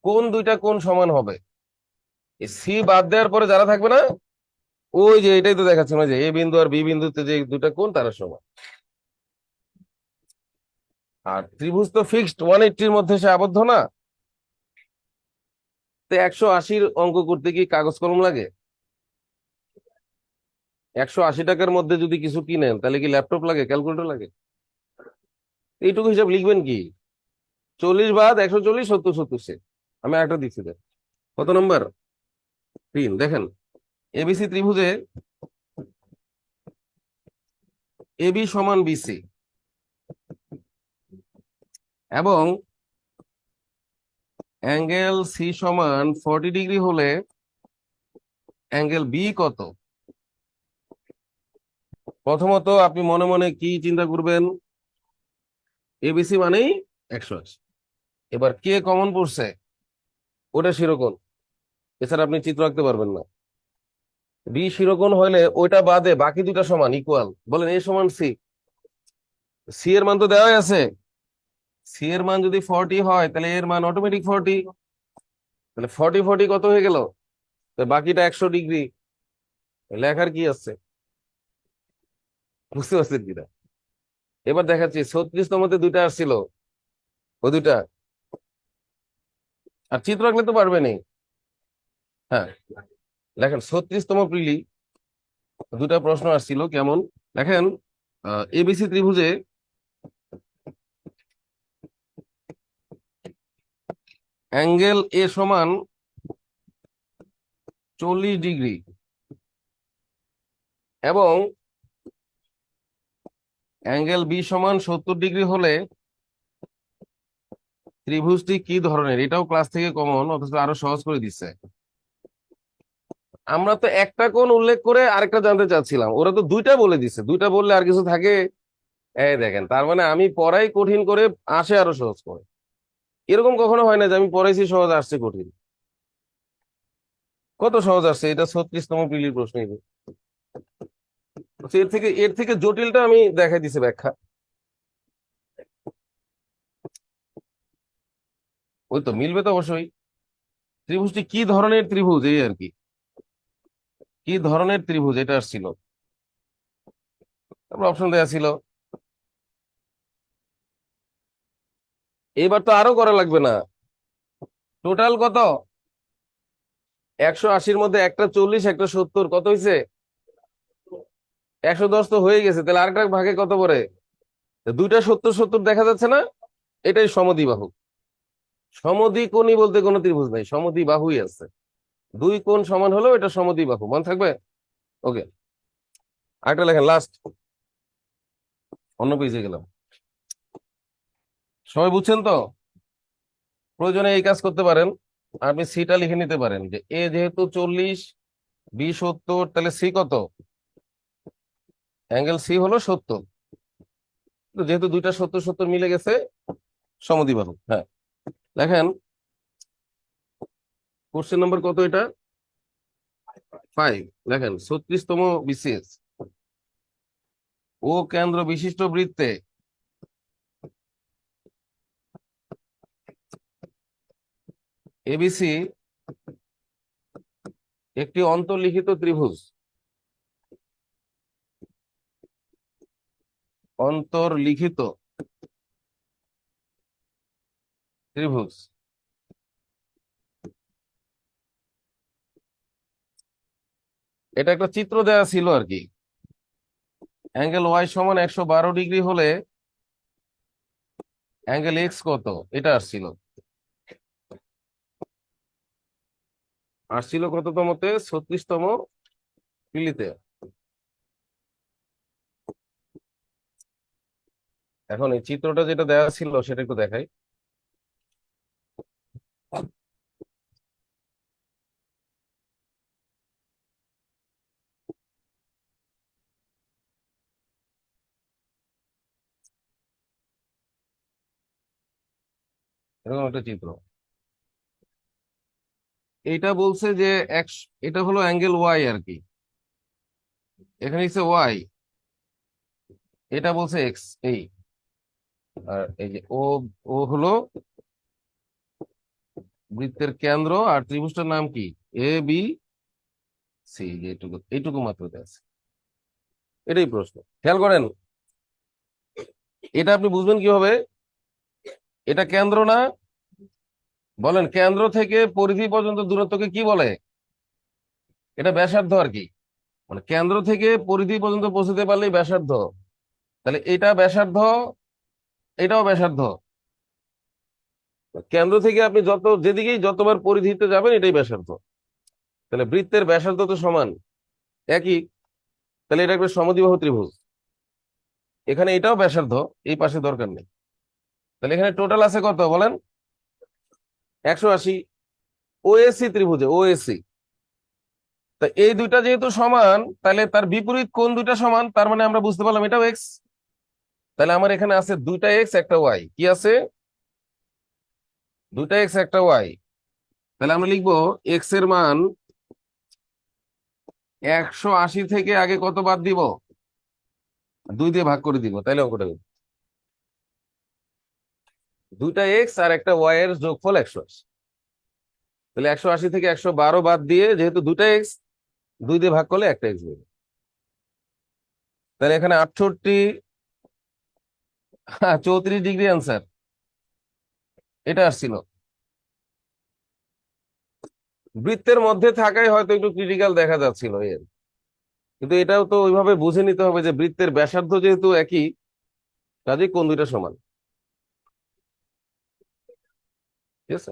কোণ দুইটা কোণ সমান হবে। সি বাদ দেওয়ার পরে যারা থাকবে না, ওই যে এটাই তো দেখাচ্ছে না যে এ বিন্দু আর বি বিন্দুতে যে দুটা কোণ তারা সমান। আর ত্রিভুজ তো ফিক্সড 180-র মধ্যে সে আবদ্ধ না। তো 180-র অঙ্ক করতে কি কাগজ কলম লাগে? 180 টাকার মধ্যে যদি কিছু কিনেন তাহলে কি ল্যাপটপ লাগে, ক্যালকুলেটর লাগে? এইটুকু হিসাব লিখবেন কি, 40 বাদ 140, 70, 70 সে। আমি একটা দিচ্ছি দেখ, কত নম্বর, 3। দেখেন, এবিসি ত্রিভুজে এবি সমান বিসি এবং অ্যাঙ্গেল সি সমান 40 ডিগ্রি হলে অ্যাঙ্গেল বি কত? প্রথমত আপনি মনে মনে কি চিন্তা করবেন, এবিসি মানেই 180। এবার কে কমন পড়ছে, ওটা শিরোকোণ, এছাড়া আপনি চিত্র আঁকতে পারবেন না। বি শিরোকোণ হলে ওইটা বাদে বাকি দুটা সমান ইকুয়াল, বলেন এ সমান সি। সি এর মান তো দেওয়াই আছে, সি এর মান যদি 40 হয় তাহলে এর মান অটোমেটিক 40, তাহলে 40 কত হয়ে গেল, তো বাকিটা 100 ডিগ্রি, লেখার কি আছে, বুঝতে পারছেন কিনা? এবার দেখাচ্ছি 36তমতে দুইটা আসছিল, ওই দুইটা, আর চিত্র আঁকলে তো পারবেনই। হ্যাঁ, দেখেন 36তম প্রিলি দুটা প্রশ্ন আসছিল কেমন, দেখেন এবিসি ত্রিভুজে অ্যাঙ্গেল এ সমান 40 ডিগ্রি এবং অ্যাঙ্গেল বি সমান 70 ডিগ্রি হলে ত্রিভুজটি কি ধরনের, এটাও ক্লাস থেকে কমন, অথচ আরো সহজ করে দিচ্ছে। আমরা তো একটা কোণ উল্লেখ করে আরেকটা জানতে চাচ্ছিলাম, ওরা তো দুইটা বলে দিচ্ছে, দুইটা বললে আর কিছু থাকে? এই দেখেন, তার মানে আমি পড়াই কঠিন করে আসে আরো সহজ করে। এরকম কখনো হয় না যে আমি পড়াইছি সহজ আসছে কঠিন, কত সহজ আসছে, এটা 36তম পিলির প্রশ্ন এটা। এর থেকে জটিলটা আমি দেখাই দিছি ব্যাখ্যা। ওই তো মিলবে তো অবশ্যই। ত্রিভুজটি কি ধরনের ত্রিভুজ, এই আর কি, কি ধরনের ত্রিভুজ এটা আসছিল, তারপর অপশন দেওয়া ছিল। এবার তো আরো করা লাগবে না, টোটাল কত, 180-র মধ্যে একটা 40 একটা 70, কত হয়েছে, 110 তো হয়ে গেছে, তাহলে আরেকটা ভাগে কত পড়ে, দুইটা 70-70 দেখা যাচ্ছে না, এটাই সমদ্বিবাহু। সমদ্বিকোণী বলতে কোনো ত্রিভুজ নাই, সমদ্বিবাহুই আছে, দুই কোণ সমান হলেও এটা সমদ্বিবাহু, মনে থাকবে। ওকে, আরেকটা লেখেন লাস্ট, অন্য পেজে গেলাম। সবাই বুঝছেন তো? প্রয়োজনে এই কাজ করতে পারেন, আপনি সিটা লিখে নিতে পারেন যে এ যেহেতু 40, বি 70, তাহলে সি কত, অ্যাঙ্গেল সি হলো 70, তো যেহেতু দুইটা 70-70 মিলে গেছে, সমদ্বিবাহু। হ্যাঁ, দেখেন কোশ্চেন নম্বর কত এটা, 5। দেখেন 36তম বিসিএস, ও কেন্দ্র বিশিষ্ট বৃত্তে এবিসি একটি অন্তর্লিখিত ত্রিভুজ, অন্তর্লিখিত ত্রিভুজ। এটা একটা চিত্র দেওয়া ছিল আর কি, অ্যাঙ্গেল ওয়াই সমান 112 ডিগ্রি হলে অ্যাঙ্গেল এক্স কত, এটা আসছিল। আসছিল কততমতে, 36তম পিলিতে। এখন এই চিত্রটা যেটা দেওয়া ছিল সেটা একটু দেখাই। এরকম একটা চিত্র। এইটা বলছে যে এক্স, এটা হলো অ্যাঙ্গেল ওয়াই আর কি, এখানে হচ্ছে ওয়াই, এটা বলছে এক্স এই, আর এই যে ও, ও হলো বৃত্তের কেন্দ্র, আর ত্রিভুজটার নাম কি, এ বি সি, এইটুকু এইটুকু মাত্র দেয়া আছে। এটাই প্রশ্ন, খেয়াল করেন। এটা আপনি বুঝবেন কিভাবে, এটা কেন্দ্র না, বলেন কেন্দ্র থেকে পরিধি পর্যন্ত দূরত্বকে কি বলে, এটা ব্যাসার্ধ আর কি, মানে কেন্দ্র থেকে পরিধি পর্যন্ত পৌঁছতে পারলেই ব্যাসার্ধ। তাহলে এটা ব্যাসার্ধ, এটাও ব্যাসার্ধ। কেন্দ্র থেকে আপনি যত যেদিকেই যতবার পরিধিতে যাবেন এটাই ব্যাসার্ধ। তাহলে বৃত্তের ব্যাসার্ধ তো সমান, একই। তাহলে এটা একটা সমদ্বিবাহু ত্রিভুজ, এখানে এটাও ব্যাসার্ধ, এই পাশে দরকার নেই। তাহলে এখানে টোটাল আছে কত বলেন, 180। ওএসি ত্রিভুজে ওএসি, তা এই দুইটা যেহেতু সমান, তাহলে তার বিপরীত কোণ দুইটা সমান, তার মানে আমরা বুঝতে পারলাম এটাও এক্স। তাহলে আমার এখানে আছে দুইটা এক্স একটা ওয়াই, কি আছে, দুইটা এক্স একটা ওয়াই। তাহলে আমরা লিখবো এক্স এর মান 180 থেকে আগে কত বাদ দিব, 2 দিয়ে ভাগ করে দিব, তাইলে অঙ্কটা হবে। দুইটা এক্স আর একটা ওয়াই এর যোগফল 180। তাহলে 180 থেকে 112 বাদ দিয়ে, যেহেতু দুইটা এক্স, 2 দিয়ে ভাগ করলে একটা এক্স বেরোবে। তাহলে এখানে 68, 34 ডিগ্রি অ্যান্সার, এটা আসছিল। বৃত্তের মধ্যে থাকাই হয়তো একটু ক্রিটিক্যাল দেখা যাচ্ছিল এর, কিন্তু এটাও তো ওইভাবে বুঝে নিতে হবে যে বৃত্তের ব্যাসার্ধ যেহেতু একই, কাজেই কোণ দুইটা সমান। ঠিক আছে,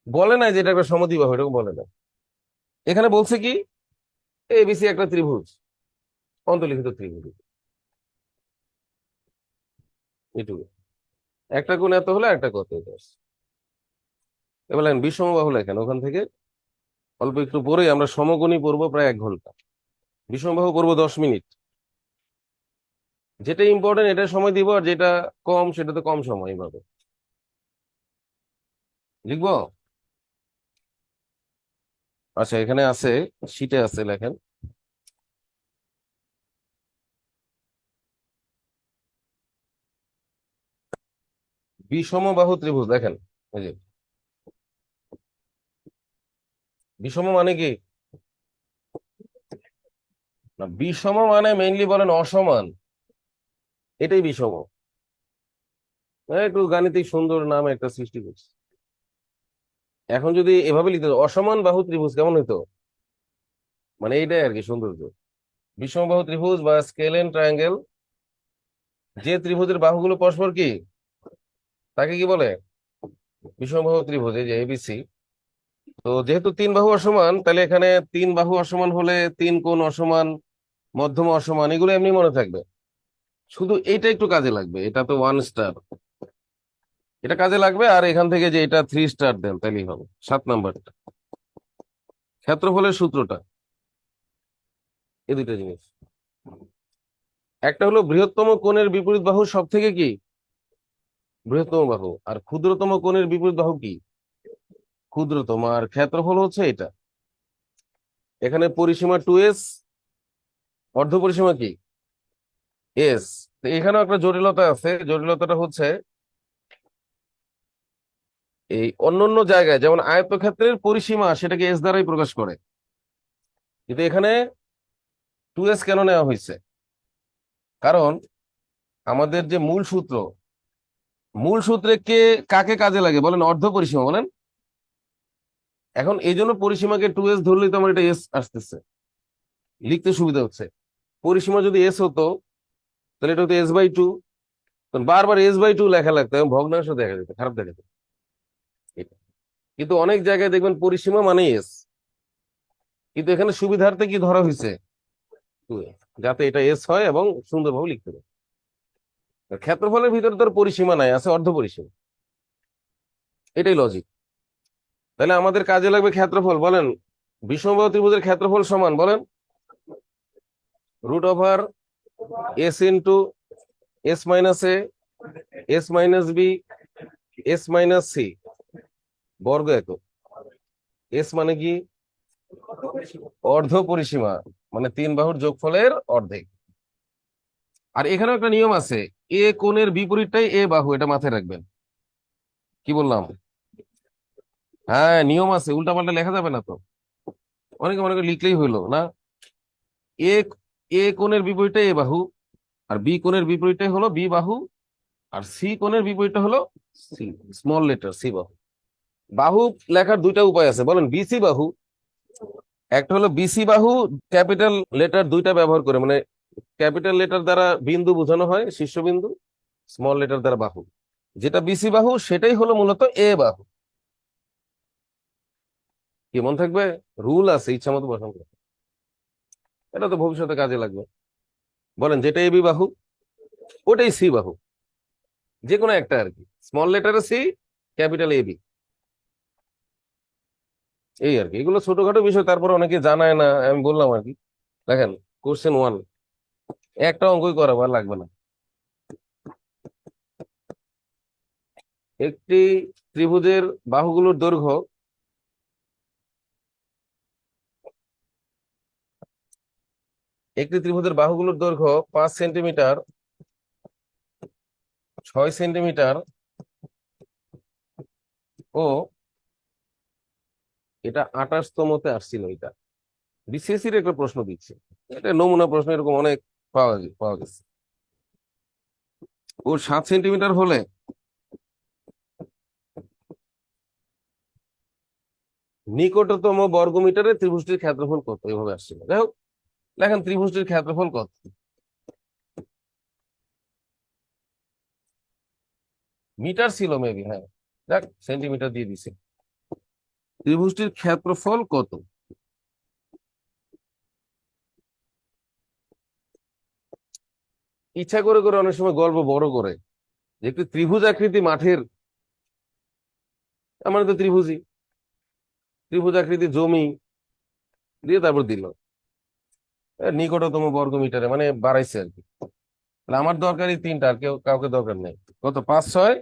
বলে নাই যে এটা একটা সমদ্বিবাহু, এরকম বলে না। এখানে বলছে কি, এবিসি একটা ত্রিভুজ, অন্তর্লিখিত ত্রিভুজ, এটুকু। একটা কোণ এত হলে একটা কত, এটা আসছে। এবার লেখেন বিষমবাহু, লেখেন ওখান থেকে অল্প একটু পরেই আমরা সমকোণী পড়বো প্রায় 1 ঘন্টা, বিষমবাহু পড়বো 10 মিনিট। যেটা ইম্পর্টেন্ট এটা সময় দিব, আর যেটা কম সেটা তো কম সময়, এইভাবে লিখবো। আচ্ছা এখানে আছে, শীটে আছে, লেখেন বিষমবাহু ত্রিভুজ, দেখেন এই যে বিষম মানে কি, না বিষম মানে মেইনলি বলেন অসমান, এটাই বিষম। একটু গাণিতিক সুন্দর নাম একটা সৃষ্টি করছে। এখন যদি এভাবে লিখতে হতো, অসমান বাহু ত্রিভুজ কেমন হইতো, মানে এইটাই আর কি সৌন্দর্য। বিষমবাহু ত্রিভুজ বা স্কেলেন ট্রায়াঙ্গেল, যে ত্রিভুজের বাহুগুলো পরস্পর কি, তাকে কি বলে, বিষমবাহু ত্রিভুজ, এই যে এবিসি। তো যেহেতু 3 বাহু অসমান, তাহলে এখানে 3 বাহু অসমান হলে 3 কোণ অসমান, মধ্যমা অসমান, এগুলো এমনি মনে থাকবে। শুধু এইটা একটু কাজে লাগবে, এটা তো 1 স্টার, এটা কাজে লাগবে। আর এখান থেকে যে এটা 3 স্টার দেন, তাহলেই হবে। 7 নাম্বারটা, ক্ষেত্রফলের সূত্রটা, এই দুইটা জিনিস। একটা হলো বৃহত্তম কোণের বিপরীত বাহু সব থেকে কি, বৃহত্তম বাহু, আর ক্ষুদ্রতম কোণের বিপরীত বাহু কি, ক্ষুদ্রতম। আর ক্ষেত্রফল হচ্ছে এটা, এখানে পরিসীমা 2s, অর্ধ পরিসীমা কি, এস। এখানেও একটা জটিলতা আছে, জটিলতাটা হচ্ছে এই অন্যান্য জায়গায় যেমন আয়তক্ষেত্রের পরিসীমা সেটাকে এস দ্বারাই প্রকাশ করে, কিন্তু এখানে 2s কেন নেওয়া হয়েছে, কারণ আমাদের যে মূল সূত্র, মূল সূত্রে কে কাকে কাজে লাগে বলেন, অর্ধ পরিসীমা বলেন। এখন এই জন্য পরিসীমাকে 2s ধরলেই তো আমার এটা এস আসতেছে, লিখতে সুবিধা হচ্ছে। পরিসীমা যদি এস হতো, তাহলে এটা হতো s/2, বারবার s/2 লেখা লাগতো এবং ভগ্নাংশ দেখা যেত, খারাপ দেখা যেত এটা। কিন্তু অনেক জায়গায় দেখবেন পরিসীমা মানে এস, কিন্তু এখানে সুবিধার্থে কি ধরা হয়েছে, 2s, যাতে এটা এস হয় এবং সুন্দরভাবে লিখতে পারে। ক্ষেত্রফলের ভিতরে তোর পরিসীমা নাই, আছে অর্ধ পরিসীমা, এটাই লজিক। তাহলে আমাদের কাজে লাগবে ক্ষেত্রফল, বলেন বিষমবাহু ত্রিভুজের ক্ষেত্রফল সমান বলেন √s ইন্টু s - a, s - b, S minus C বর্গ একক। এস মানে কি? অর্ধ পরিসীমা, মানে তিন বাহুর যোগফলের অর্ধেক। আর এখানে একটা নিয়ম আছে, এ কোণের বিপরীতটাই এ বাহু, এটা মাথায় রাখবেন। কি বললাম? হ্যাঁ নিয়ম আছে, উল্টাপাল্টা লেখা যাবে না তো। অনেকে মনে করে লিখলেই হইলো না। এ এ কোণের বিপরীতটা এ বাহু, আর বি কোণের বিপরীতটাই হলো বি বাহু, আর সি কোণের বিপরীতটা হলো সি, স্মল লেটার সি বাহু। বাহু লেখার দুইটা উপায় আছে, বলেন বিসি বাহু। একটা হলো বিসি বাহু, ক্যাপিটাল লেটার দুইটা ব্যবহার করে, মানে ক্যাপিটাল লেটার দ্বারা বিন্দু বোঝানো হয় শীর্ষবিন্দু, স্মল লেটার দ্বারা বাহু। যেটা বিসি বাহু সেটাই হলো মূলত এ বাহু। কি মনে থাকবে? রুল আছে, ইচ্ছা মতো বসান করে। এটা তো ভবিষ্যতে কাজে লাগবে। বলেন যেটা এবি বাহু ওটাই সি বাহু, যে কোনো একটা আর কি, স্মল লেটারে সি, ক্যাপিটাল এবি। এই আর কি, এগুলো ছোটখাটো বিষয়, তারপর অনেকে জানায় না, আমি বললাম আর কি। দেখেন, কোশ্চেন ওয়ান, একটা অঙ্কই করাবো, আর লাগবে না। একটি ত্রিভুজের বাহুগুলোর দৈর্ঘ্য, একটি ত্রিভুজের বাহুগুলোর দৈর্ঘ্য 5 সেন্টিমিটার, 6 সেন্টিমিটার ও এটা 28তমতে আসছিল। এটা বিসিএসসির একটা প্রশ্ন দিচ্ছে, এটা নমুনা প্রশ্ন, এরকম অনেক পাওয়া গেছে। ও 7 সেন্টিমিটার হলে নিকটতম বর্গমিটারে ত্রিভুজটির ক্ষেত্রফল কত, এভাবে আসছিল। যাই হোক, দেখেন ত্রিভুজটির ক্ষেত্রফল কত। মিটার ছিল মেবি, হ্যাঁ, দেখ সেন্টিমিটার দিয়ে দিছে। ত্রিভুজটির ক্ষেত্রফল কত? ইচ্ছা করে করে অনেক সময় গল্প বড় করে, যে একটি ত্রিভুজ আকৃতি মাঠের, আমার তো ত্রিভুজই, ত্রিভুজ আকৃতি জমি দিয়ে তারপর দিল নিকটতম বর্গমিটারে, মানে বাড়াইছে আর কি। তাহলে আমার দরকারই তিনটা, আর কেউ কাউকে দরকার নেই। কত? 5, 6,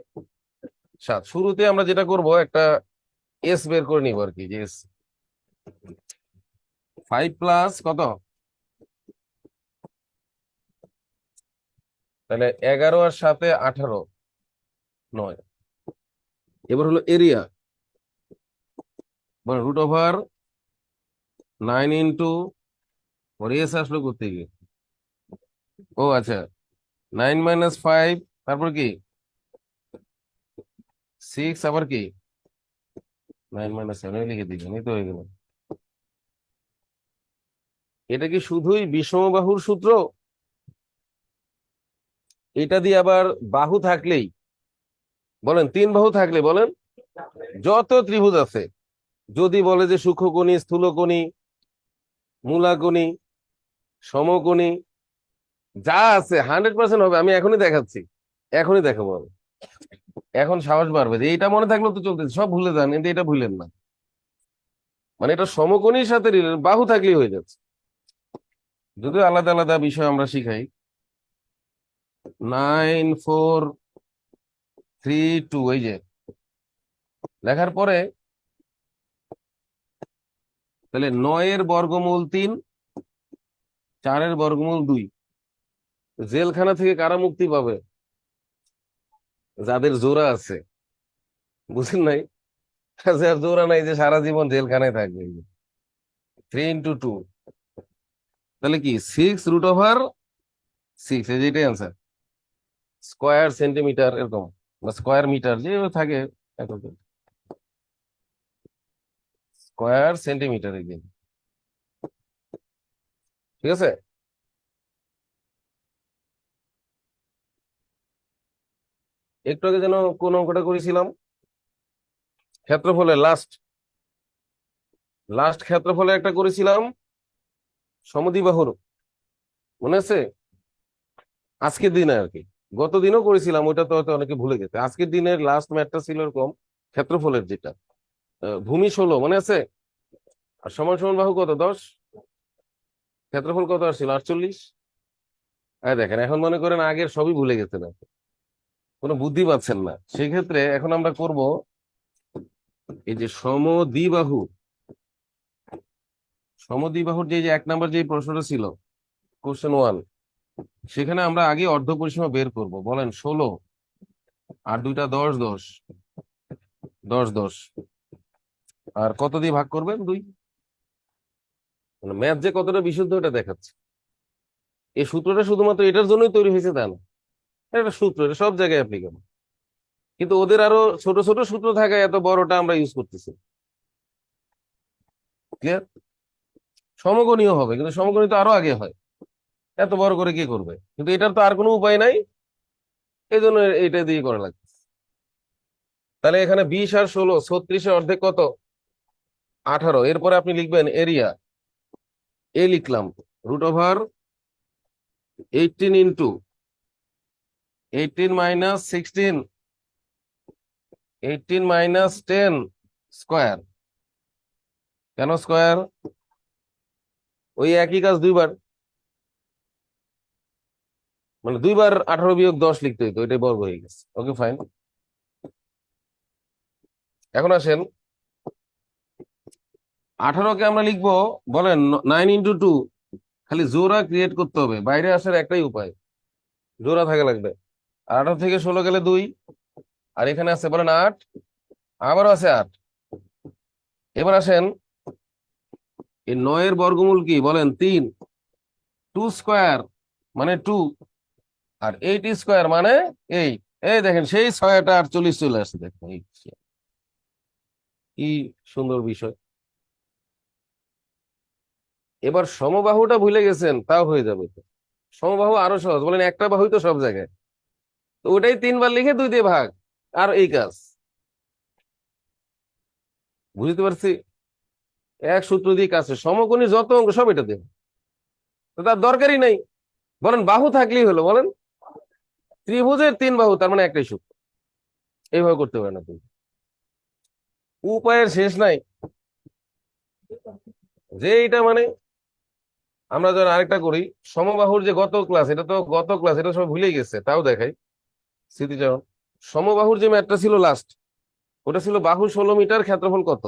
7। শুরুতে আমরা যেটা করব, একটা এস বের করে নিব আর কি, যে এস 5 প্লাস কত, তাহলে 11 আর 7-এ 18, 9। এবার হলো এরিয়া, মানে √9 ওর এস আসলো করতে গিয়ে। ও আচ্ছা, 9 - 5, তারপর কি 6, আবার কি 9 - 7 লিখে দিবেন, এই তো হয়ে গেল। এটা কি শুধুই বিষমবাহুর সূত্র? এটা দিয়ে আবার বাহু থাকলেই, বলেন তিন বাহু থাকলে, বলেন যত ত্রিভুজ আছে, যদি বলে যে সূক্ষ্মকোণী, স্থূলকোণী, মূলাকোণী, সমকোণী, যা আছে 100% হবে। আমি এখনই দেখাচ্ছি, এখনই দেখাবো আমি। এখন সাহস বাড়বে, যে এইটা মনে থাকলেও তো চলতেছে, সব ভুলে যান, কিন্তু এটা ভুলেন না। মানে এটা সমকোণীর সাথে বাহু থাকলেই হয়ে যাচ্ছে, যদিও আলাদা আলাদা বিষয় আমরা শিখাই। 9, 4, 3, 2, এই যে লেখার পরে, তাহলে 9 এর বর্গমূল 3, 4 এর বর্গমূল 2। জেলখানা থেকে কারা মুক্তি পাবে? যাদের জোড়া আছে, বুঝেন নাই? যার জোড়া নাই, যে সারা জীবন জেলখানায় থাকবে। 3 × 2, তাহলে কি 6 √6, এই যেটাই আনসার। স্কোয়ার সেন্টিমিটার এরকম, বা স্কোয়ার মিটার যে থাকে, স্কোয়ার সেন্টিমিটার এগিয়ে। ঠিক আছে। একটু আগে যেন কোন অঙ্কটা করেছিলাম, ক্ষেত্রফলের লাস্ট লাস্ট ক্ষেত্রফলে একটা করেছিলাম, সমদ্বিবাহুর, মনে আছে? আজকের দিনে আর কি, গত দিনও করেছিলাম, ওইটা তো হয়তো অনেকে ভুলে গেছে। আজকের দিনের লাস্ট ম্যাথটা ছিল এরকম, ক্ষেত্রফলের যেটা, ভূমি 16, মনে আছে? আর সমান সমান বাহু কত, 10। ক্ষেত্রফল কত আসছিল, 48। দেখেন, এখন মনে করেন আগের সবই ভুলে গেছেন আপনি। কোনো বুদ্ধি পাচ্ছেন না, সেই ক্ষেত্রে এখন আমরা করব এই যে সমদ্বিবাহু, সমদ্বিবাহুর যে 1 নম্বর যে প্রশ্নটা ছিল, কোশ্চেন 1, সেখানে আমরা আগে অর্ধ পরিসীমা বের করব। বলেন 16 আর দুইটা 10 10, 10 10, আর কত দিয়ে ভাগ করবেন? 2। মানে ম্যাথ যে কতটা বিশুদ্ধ এটা দেখাচ্ছে। এই সূত্রটা শুধুমাত্র এটার জন্যই তৈরি হয়েছে তা না, এটা একটা সূত্র, এটা সব জায়গায় অ্যাপ্লিকেবল। কিন্তু ওদের আরো ছোট ছোট সূত্র থাকে, এত বড়টা আমরা ইউজ করতেছি। ক্লিয়ার? সমগণীয় হবে, কিন্তু সমগণিত আরো আগে হয়, এত বড় করে কি করবে? কিন্তু এটার তো আর কোনো উপায় নাই, এই জন্য এটা দিয়ে করা লাগবে। তাহলে এখানে 20 আর 16, 36 এর অর্ধেক কত? 18। এরপরে আপনি লিখবেন এরিয়া, এ লিখলাম, √18 ইন্টু 18 মাইনাস 16, 18 মাইনাস 10 স্কোয়ার। কেন স্কোয়ার? ওই একই কাজ দুইবার, মানে দুইবার 18 - 10 লিখতে হইতো, এটাই বর্গ হয়ে গেছে। Okay fine. এখন আসেন 18কে আমরা লিখবো, বলেন 9 × 2। খালি জোড়া ক্রিয়েট করতে হবে, বাইরে আসার একটাই উপায়, জোড়া থাকা লাগবে। 18 থেকে 16 গেলে 2, আর এখানে আছে বলেন 8, আবারও আছে 8। এবার আসেন এই 9-এর বর্গমূল কি বলেন? 3। 2 স্কোয়ার মানে 2, আর 8 স্কোয়ার মানে 8। এই দেখেন সেই 6টা 48 চলে আসছে, দেখেন কি সুন্দর বিষয়। এবার সমবাহুটা ভুলে গেছেন, তাও হয়ে যাবে তো। সমবাহু আরো সহজ, বলেন একটা বাহুই তো সব জায়গায়, তো ওটাই 3বার লিখে 2 দিয়ে ভাগ, আর এই কাজ। বুঝতে পারছি? এক সূত্র দিয়ে কাজ শেষ। সমকোণী যত অঙ্ক সব এটা দেবে, তো তার দরকারই নাই। বলেন বাহু থাকলেই হলো, বলেন ত্রিভুজের 3 বাহু, তার মানে একটাই সূত্র। এইভাবে করতে পারেন আপনি, উপায়ের শেষ নাই। যে এটা মানে আমরা যখন আরেকটা করি, সমবাহুর যে গত ক্লাস, এটা তো গত ক্লাস, এটা সব ভুলেই গেছে, তাও দেখাই স্মৃতিচারণ। সমবাহুর যে ম্যাথটা ছিল লাস্ট, ওটা ছিল বাহু 16 মিটার, ক্ষেত্রফল কত?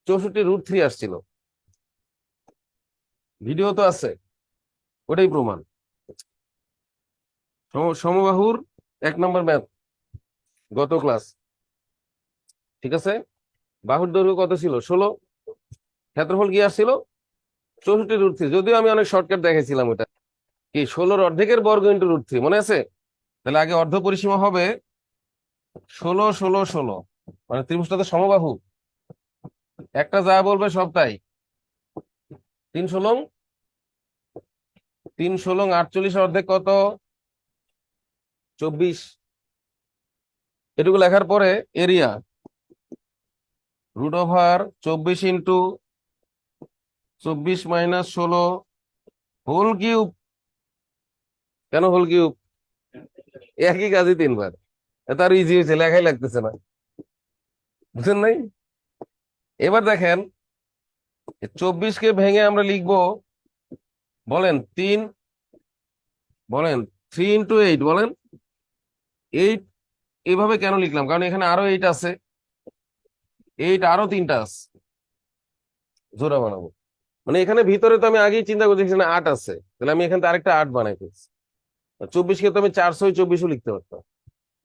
64 √3 আসছিল, ভিডিও তো আছে, ওটাই প্রমাণ। সমবাহুর 1 নম্বর ম্যাথ, গত ক্লাস। ঠিক আছে? বাহুর দৈর্ঘ্য কত ছিল? 16, ক্ষেত্রফল কি আসছিল? 64 √3। যদিও আমি অনেক শর্টকাট দেখেছিলাম, ওটা কি 16-র অর্ধেকের বর্গ ইন্টু √3, মনে আছে? তাহলে আগে অর্ধ পরিসীমা হবে 16 16 16, মানে ত্রিভুজটা তো সমবাহু, একটা যা বলবে সব তাই। 3 ষোলং 3 ষোলং 48 অর্ধেক কত? 24। এটুকু লেখার পরে area √24 into 24 minus 16 whole cube. কেন হোল কিউব? একই কাজই 3বার, তার ইজি হয়েছে, লেখাই লাগতেছে না। বুঝছেন নাই? এবার দেখেন 24কে ভেঙে আমরা লিখবো, বলেন 3, বলেন 3 × 8, বলেন 8। এইভাবে কেন লিখলাম? কারণ এখানে আরো 8 আছে, 8 আরো 3টা আছে, জোড়া বানাবো। মানে এখানে ভিতরে তো আমি আগেই চিন্তা করে দেখছি না 8 আছে, তাহলে আমি এখানে আরেকটা 8 বানাই ফেলছি। 24কে তো আমি 4 × 6 = 24 লিখতে পারতাম,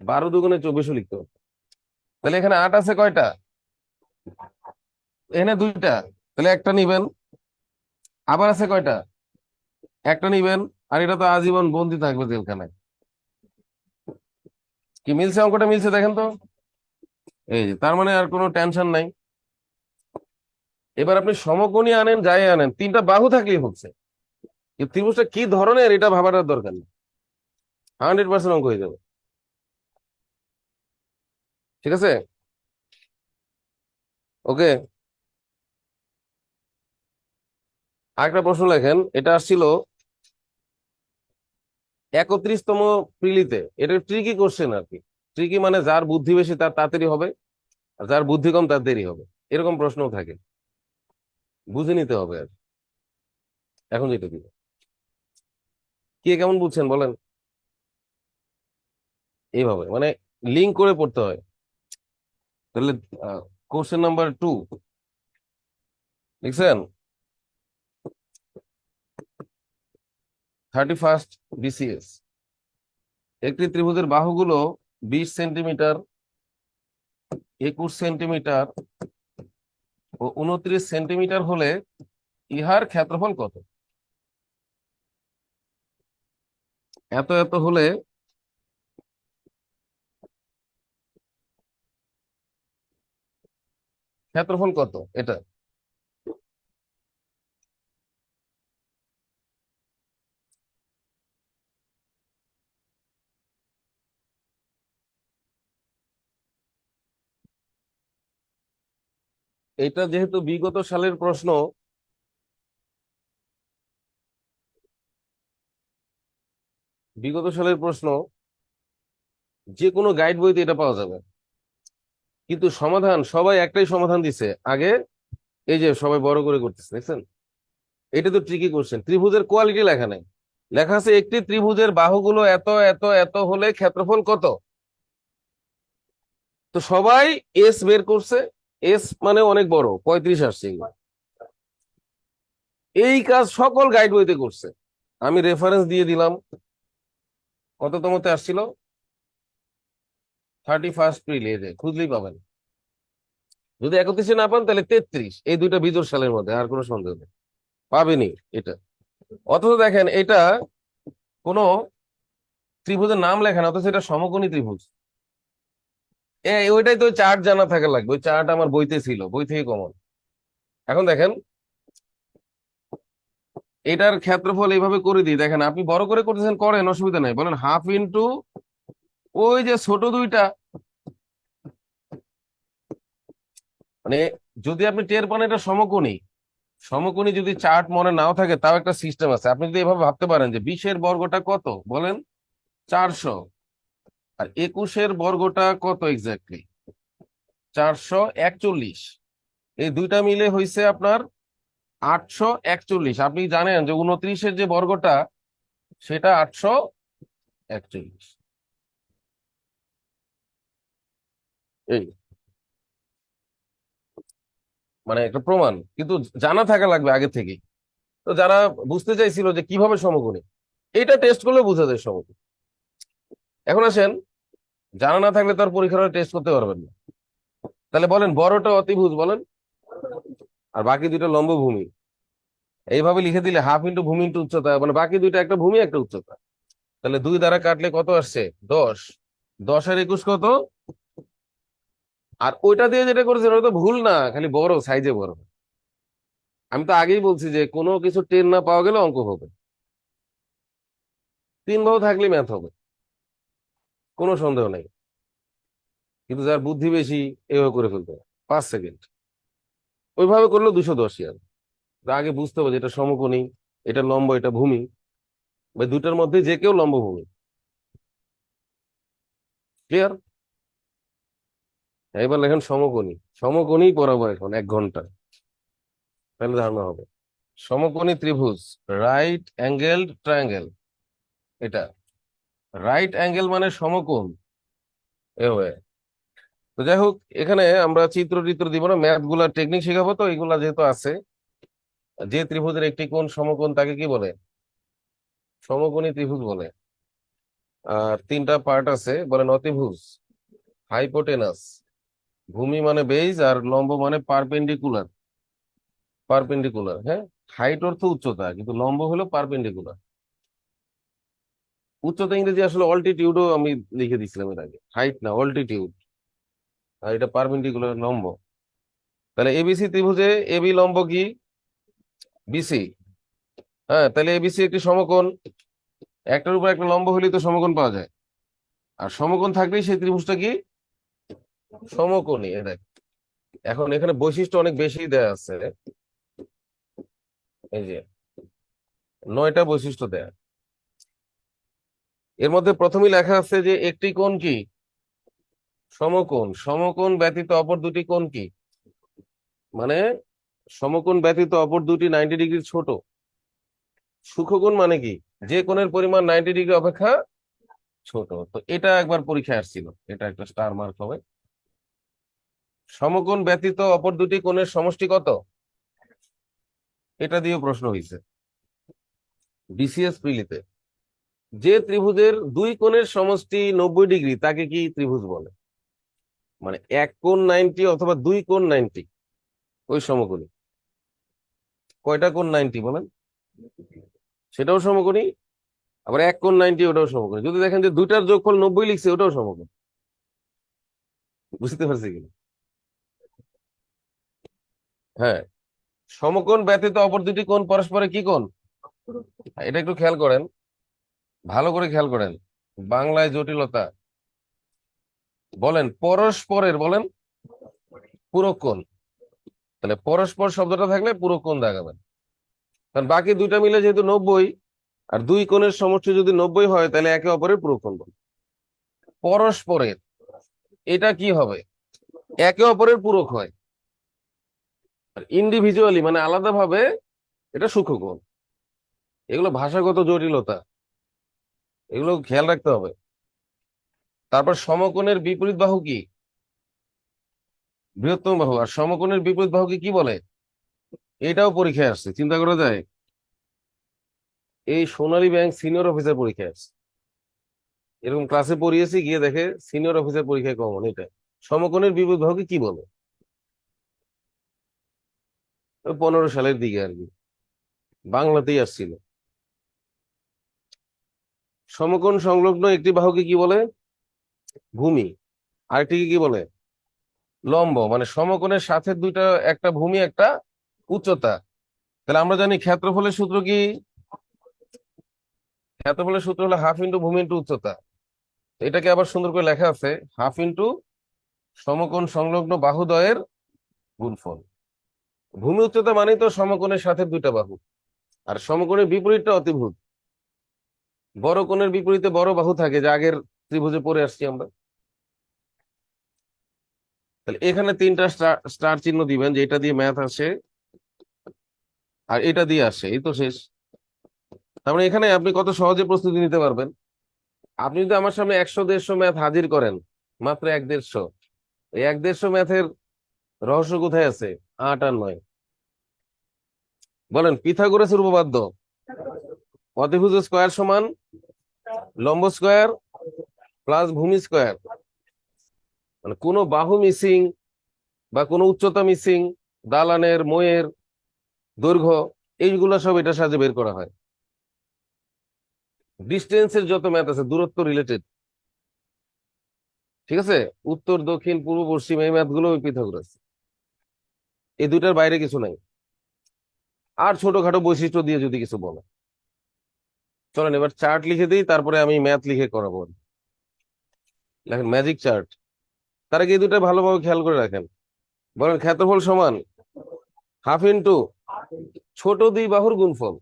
12 × 2 = 24 লিখতে পারতাম। তাহলে এখানে 8 আছে কয়টা? এখানে 2টা, তাহলে একটা নিবেন। আবার আছে কয়টা? একটা নিবেন। আর এটা তো আজীবন বন্দি থাকবে জেলখানায়। কি মিলছে? অঙ্কটা মিলছে, দেখেন তো। এই যে, তার মানে আর কোনো টেনশন নাই। এবার আপনি সমকোণী আনেন, যাই আনেন, 3টা বাহু থাকলেই হচ্ছে। এই ত্রিভুজটা কি ধরনের এটা ভাবার আর দরকার নেই, 100% অঙ্ক হয়ে যাবে। ঠিক আছে? ওকে। আরেকটা প্রশ্ন লেখেন, এটা আসছিল 31তম প্রিলিতে। এটা ট্রিকি কোশ্চেন আর কি। ট্রিকি মানে যার বুদ্ধি বেশি তার তাড়াতাড়ি হবে, আর যার বুদ্ধি কম তার দেরি হবে, এরকম প্রশ্নও থাকে, বুঝে নিতে হবে আর। এখন যেটা দিব, কি কেমন বুঝছেন বলেন? এইভাবে মানে লিঙ্ক করে পড়তে হয়। তাহলে কোশ্চেন নাম্বার 2 লিখছেন, 31st BCS। একটি ত্রিভুজের বাহুগুলো 20 সেন্টিমিটার, 21 সেন্টিমিটার ও 29 সেন্টিমিটার হলে ইহার ক্ষেত্রফল কত? এত এত হলে ক্ষেত্রফল কত এটা? এটা যেহেতু বিগত সালের প্রশ্ন, বিগত সালের প্রশ্ন, যে কোনো গাইড বইতে এটা পাওয়া যাবে। কিন্তু সমাধান সবাই একটাই সমাধান দিছে আগে, এই যে সবাই বড় করে করতেছে দেখছেন। এটা তো ট্রিকি কোশ্চেন, ত্রিভুজের কোয়ালিটি লেখা নাই, লেখা আছে একটি ত্রিভুজের বাহুগুলো এত এত এত হলে ক্ষেত্রফল কত। তো সবাই এস বের করছে, এস মানে অনেক বড় 35 আসছে এগুলো। এই কাজ সকল গাইড বইতে করছে, আমি রেফারেন্স দিয়ে দিলাম। কততমতে আসছিল? 31 প্রিলি, খুঁজলেই পাবেন। যদি 31-এ না পান তাহলে 33, এই দুইটা বিজোড় সালের মধ্যে, আর কোনো সন্দেহ নেই, পাবেনি এটা। অথচ দেখেন এটা কোনো ত্রিভুজের নাম লেখা না, অথচ এটা সমকোণী ত্রিভুজ। ওইটাই তো চার্ট জানা থাকা লাগবে, ওই চার্ট আমার বইতে ছিল, বই থেকে কমন। এখন দেখেন এটার ক্ষেত্রফল এইভাবে করে দিই, দেখেন আপনি বড় করে করতেছেন, করেন, অসুবিধা নাই, বলেন হাফ ইন্টু ওই যে ছোট দুইটা। মানে যদি আপনি টের পান এটা সমকোণী, সমকোণী যদি চার্ট মনে নাও থাকে তাও একটা সিস্টেম আছে। আপনি যদি এভাবে ভাবতে পারেন যে 20-এর বর্গটা কত বলেন, 400, আর 21-এর বর্গটা কত এক্স্যাক্টলি, 441। এই দুইটা মিলে হয়েছে আপনার 841। আপনি জানেন যে 29-এর যে বর্গটা সেটা 841। এই মানে একটা প্রমাণ, কিন্তু জানা থাকা লাগবে আগে থেকে। তো যারা বুঝতে চাইছিল যে কিভাবে সমকোণী, এটা টেস্ট করলে বোঝা যায় সমকোণী। এখন আসেন, জানা না থাকলে তো আর পরীক্ষার টেস্ট করতে পারবেন না। তাহলে বলেন বড়টা অতিভুজ বলেন, আর বাকি দুইটা লম্বভূমি। এইভাবে লিখে দিলে হাফ ইন্টু ভূমি ইন্টু উচ্চতা, মানে বাকি দুইটা একটা ভূমি একটা উচ্চতা। তাহলে 2 দ্বারা কাটলে কত আসছে, 10। 10 আর 21 কত? আর ওইটা দিয়ে যেটা করেছেন ওটা তো ভুল না, খালি বড় সাইজে বড়। আমি তো আগেই বলছি যে কোনো কিছু টেন না পাওয়া গেলে অঙ্ক হবে, 3 বাহু থাকলে ম্যাথ হবে, কোনো সন্দেহ নেই। কিন্তু যার বুদ্ধি বেশি এভাবে করে ফেলতে হবে 5 সেকেন্ড, ওইভাবে করলে 210 আর। আগে বুঝতে হবে যে এটা সমকোণী, এটা লম্ব, এটা ভূমি, বা দুটার মধ্যে যে কেউ লম্ব ভূমি। ক্লিয়ার? এবার লেখেন সমকোণী, সমকোণী পড়াবো এখন 1 ঘন্টা, তাহলে ধারণা হবে। সমকোণী ত্রিভুজ, রাইট অ্যাঙ্গেলড ট্রায়াঙ্গেল, এটা রাইট অ্যাঙ্গেল মানে সমকোণ এভাবে। তো যাই হোক, এখানে আমরা চিত্র টিত্র দিব না, ম্যাথ গুলা টেকনিক শেখাবো, তো এগুলা যেহেতু আছে। যে ত্রিভুজের একটি কোণ সমকোণ তাকে কি বলে? সমকোণী ত্রিভুজ বলে। আর 3টা পার্ট আছে, বলেন অতিভুজ, হাইপোটেনাস, ভূমি মানে বেজ, আর লম্ব মানে পারপেন্ডিকুলার। পারপেন্ডিকুলার, হ্যাঁ। হাইট অর্থ উচ্চতা, কিন্তু লম্ব হলো পারপেন্ডিকুলার। উচ্চতা ইংরেজি আসলে অল্টিটিউডও আমি লিখে দিছিলাম এর আগে, হাইট না অল্টিটিউড। আর এটা পারপেন্ডিকুলার, লম্ব। তাহলে এবিসি ত্রিভুজে এবি লম্ব কি? বিসি। হ্যাঁ, তাহলে এবিসি একটি সমকোণ, একটার উপর একটা লম্ব হলেই তো সমকোণ পাওয়া যায়। আর সমকোণ থাকলেই সেই ত্রিভুজটা কি? সমকোণী। এটা এখন এখানে বৈশিষ্ট্য অনেক বেশি দেয়া আছে, এই যে 9টা বৈশিষ্ট্য দেয়া। এর মধ্যে প্রথমেই লেখা আছে যে একটি কোণ কি? সমকোণ। সমকোণ ব্যতীত অপর দুটি কোণ কি? মানে সমকোণ ব্যতীত অপর দুটি 90 ডিগ্রি ছোট। সূক্ষ্মকোণ মানে কি? যে কোণের পরিমাণ 90 ডিগ্রি অপেক্ষা ছোট। তো এটা একবার পরীক্ষায় আসছিল, এটা একটা স্টার মার্ক হবে। সমকোণ ব্যতীত অপর দুটি কোণের সমষ্টি কত? এটা দিয়ে প্রশ্ন হয়েছে বিসিএস প্রিলিতে। যে ত্রিভুজের দুই কোণের সমষ্টি 90 ডিগ্রি তাকে কি ত্রিভুজ বলে? মানে এক কোণ 90 অথবা দুই কোণ 90, ওই সমকোণী। কয়টা কোণ 90 বলেন? সেটাও সমকোণী। আবার এক কোণ 90, ওটাও সমকোণী। যদি দেখেন যে দুইটার যোগফল 90 লিখছে, ওটাও সমকোণ। বুঝতে পারছি কিনা? হ্যাঁ, সমকোণ ব্যতীত অপর দুটি কোণ পরস্পরে কি কোণ? এটা একটু খেয়াল করেন, ভালো করে খেয়াল করেন। বাংলায় জটিলতা। বলেন পরস্পরের, বলেন পূরক কোণ। তাহলে পরস্পর শব্দটা থাকলে পূরক কোণ দেখাবেন। কারণ বাকি দুইটা মিলে যেহেতু 90, আর দুই কোণের সমষ্টি যদি 90 হয়, তাহলে একে অপরের পূরক কোণ বলে। পরস্পরের, এটা কি হবে? একে অপরের পূরক হয়। আর ইন্ডিভিজুয়ালি মানে আলাদাভাবে, এটা সূক্ষ্মকোণ। এগুলো ভাষাগত জটিলতা, এগুলো খেয়াল রাখতে হবে। তারপর সমকোণের বিপরীত বাহু কি? বৃহত্তম বাহু। আর সমকোণের বিপরীত বাহুকে কি বলে? এটাও পরীক্ষায় আসছে, চিন্তা করা যায়। এই সোনালী ব্যাংক সিনিয়র অফিসার পরীক্ষায় আসছে। এরকম ক্লাসে পড়িয়েছি, গিয়ে দেখে সিনিয়র অফিসার পরীক্ষায় কমন এটা। সমকোণের বিপরীত বাহুকে কি বলে? 15 সালের দিকে আর কি, বাংলাতেই আসছিল। সমকোণ সংলগ্ন একটি বাহুকে কি বলে? ভূমি। আরেকটিকে কি বলে? লম্ব। মানে সমকোণের সাথে দুইটা, একটা ভূমি একটা উচ্চতা। তাহলে আমরা জানি ক্ষেত্রফলের সূত্র কি? ক্ষেত্রফলের সূত্র হলো হাফ ইন্টু ভূমি ইন্টু উচ্চতা। তো এটাকে আবার সুন্দর করে লেখা আছে, হাফ ইন্টু সমকোণ সংলগ্ন বাহুদ্বয়ের গুণফল। ভূমি উচ্চতা মানে তো সমকোণের সাথে দুইটা বাহু। আর সমকোণের বিপরীতটা অতিভুজ। বড় কোণের বিপরীতে বড় বাহু থাকে, যা আগের ত্রিভুজে পড়ে আসছি আমরা। তাহলে এখানে তিনটা স্টার স্টার চিহ্ন দিবেন, যে এটা দিয়ে ম্যাথ আসে আর এটা দিয়ে আসে, এই তো শেষ। তার মানে এখানে আপনি কত সহজে প্রস্তুতি নিতে পারবেন। আপনি যদি আমার সামনে 100-150 ম্যাথ হাজির করেন, মাত্র 1-150, এই 1-150 ম্যাথের রহস্য কোথায় আছে? 8 আর 9। বলেন পিথাগোরাসের উপপাদ্য, অতিভুজ স্কয়ার সমান লম্ব স্কয়ার প্লাস ভূমি স্কয়ার। মানে কোনো বাহু মিসিং বা কোনো উচ্চতা মিসিং, দালানের ময়ের দৈর্ঘ্য, এইগুলো সব এটার সাহায্যে বের করা হয়। ডিস্টেন্সের যত ম্যাথ আছে, দূরত্ব রিলেটেড, ঠিক আছে, উত্তর দক্ষিণ পূর্ব পশ্চিম, এই ম্যাথ গুলো ওই পিথাগোরাস। এই দুইটার বাইরে কিছু নাই। আর ছোটখাটো বৈশিষ্ট্য দিয়ে যদি কিছু বলে। চলেন এবার চার্ট লিখে দিই, তারপরে আমি ম্যাথ লিখে করাবো। দেখেন ম্যাজিক চার্ট। তার আগে এই দুটা ভালোভাবে খেয়াল করে রাখেন। বলেন ক্ষেত্রফল সমান হাফ ইন্টু ছোট দুই বাহুর গুণফল।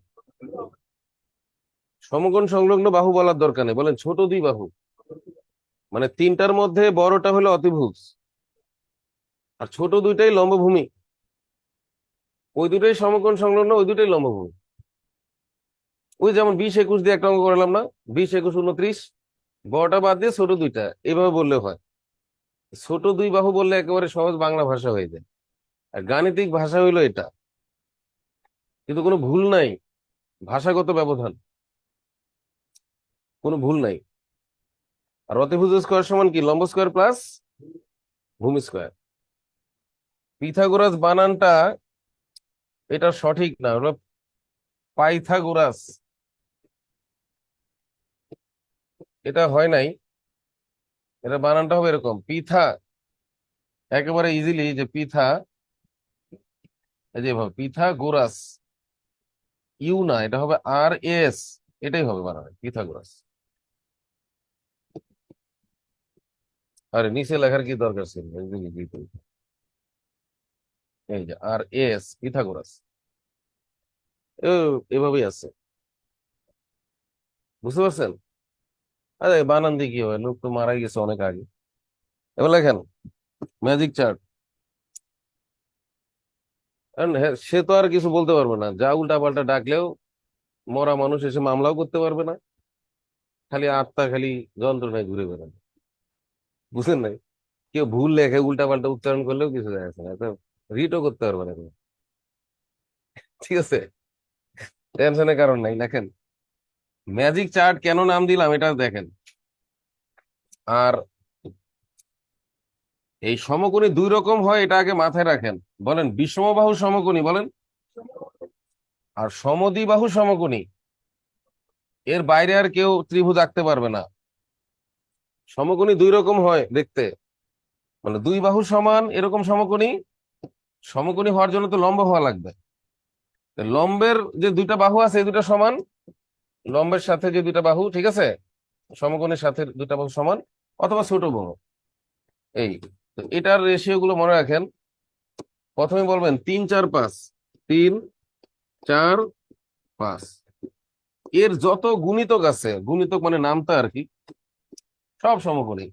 সমকোণ সংলগ্ন বাহু বলার দরকার নেই, বলেন ছোট দুই বাহু। মানে তিনটার মধ্যে বড়টা হলো অতিভুজ, আর ছোট দুইটাই লম্বভূমি। ওই দুটাই সমকোণ সংলগ্ন, ওই দুটাই লম্বভূমি। ওই যেমন 20-21 দিয়ে একটা অঙ্ক করলাম না, 20-21-29, বড়টা বাদ দিয়ে ছোট দুইটা, এইভাবে বললে হয়। ছোট দুই বাহু বললে একেবারে সহজ বাংলা ভাষা হয়ে যায়। আর গাণিতিক ভাষা হইলো এটা, কিন্তু কোনো ভুল নাই, ভাষাগত ব্যবধান, কোনো ভুল নাই। আর অতিভুজ স্কয়ার সমান কি? লম্ব স্কয়ার প্লাস ভূমি স্কয়ার। পিথাগোরাস বানানটা এটা সঠিক না, হলো পাইথাগোরাস। এটা হয় নাই, এটা বানানটা হবে এরকম পিথা, একেবারে ইজিলি, যে পিথা, এই যে ভাবে পিথাগোরাস। ইউ না, এটা হবে RS, এটাই হবে বানান পিথাগোরাস। আরে নিচে লেখার কি দরকার ছিল? এই যে RS পিথাগোরাস, এভাবেই আছে। বুঝতে পারছেন? আরে বানান দিয়ে কি হবে, লোক তো মারা গেছে অনেক আগে। এবার লেখেন ম্যাজিক চার্ট। কারণ হ্যাঁ, সে তো আর কিছু বলতে পারবে না, যা উল্টা পাল্টা ডাকলেও মরা মানুষ এসে মামলাও করতে পারবে না। খালি আত্মা খালি যন্ত্রণায় ঘুরে বেড়াবে, বুঝলেন নাই? কেউ ভুল লেখে উল্টা পাল্টা উচ্চারণ করলেও কিছু যায় আসে না, তো রিটও করতে পারবে না তুমি। ঠিক আছে, টেনশনের কারণ নাই। দেখেন ম্যাজিক চার্ট কেন নাম দিলাম এটা দেখেন। আর এই সমকোণী দুই রকম হয়, এটা আগে মাথায় রাখেন। বলেন বিষমবাহু সমকোণী বলেন, আর সমদ্বিবাহু সমকোণী। এর বাইরে আর কেউ ত্রিভুজ আঁকতে পারবে না। সমকোণী দুই রকম হয় দেখতে, মানে দুই বাহু সমান এরকম সমকোণী। সমকোণী হওয়ার জন্য তো লম্ব হওয়া লাগবে। তো লম্বের যে দুইটা বাহু আছে এই দুটা সমান, লম্বের সাথে যে দুইটা বাহু, ঠিক আছে, সমকোণের সাথে দুইটা বাহু সমান অথবা ছোট বাহু। এই, তো এটার রেশিও গুলো মনে রাখেন। প্রথমে বলবেন 3 4 5, 3 4 5। এর যত গুণিতক আছে, গুণিতক মানে নামতা আর কি, সব সমকোণী।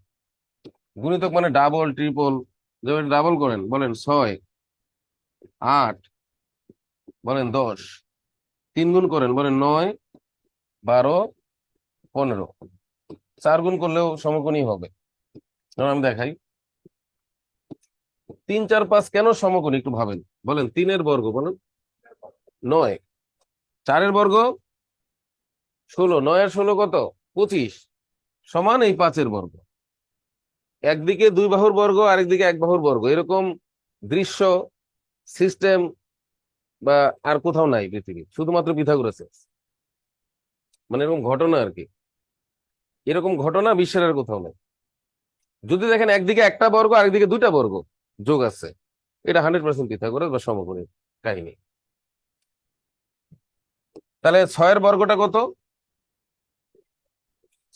গুণিতক মানে ডাবল ট্রিপল। যেমন ডাবল করেন বলেন 6, 8, বলেন 10। 3 গুণ করেন বলেন 9, 12, 15। 4 গুণ করলেও সমকোণী হবে। যেমন আমি দেখাই, 3 4 5 কেন সমকোণী একটু ভাবেন। বলেন 3-এর বর্গ বলেন 9, 4-এর বর্গ 16, 9 আর 16 কত? 25, সমান এই 5-এর বর্গ। একদিকে দুই বাহুর বর্গ, আরেকদিকে এক বাহুর বর্গ, এরকম দৃশ্য সিস্টেম বা আর কোথাও নাই পৃথিবী, শুধুমাত্র পিথাগোরাসে আছে। মানে এরকম ঘটনা আর কি, এরকম ঘটনা বিশ্বের আর কোথাও নেই। যদি দেখেন একদিকে একটা বর্গ আরেকদিকে দুইটা বর্গ যোগ আছে, এটা 100% পিথাগোরাস বা সমকোণী কাহিনী। তাহলে 6-এর বর্গটা কত?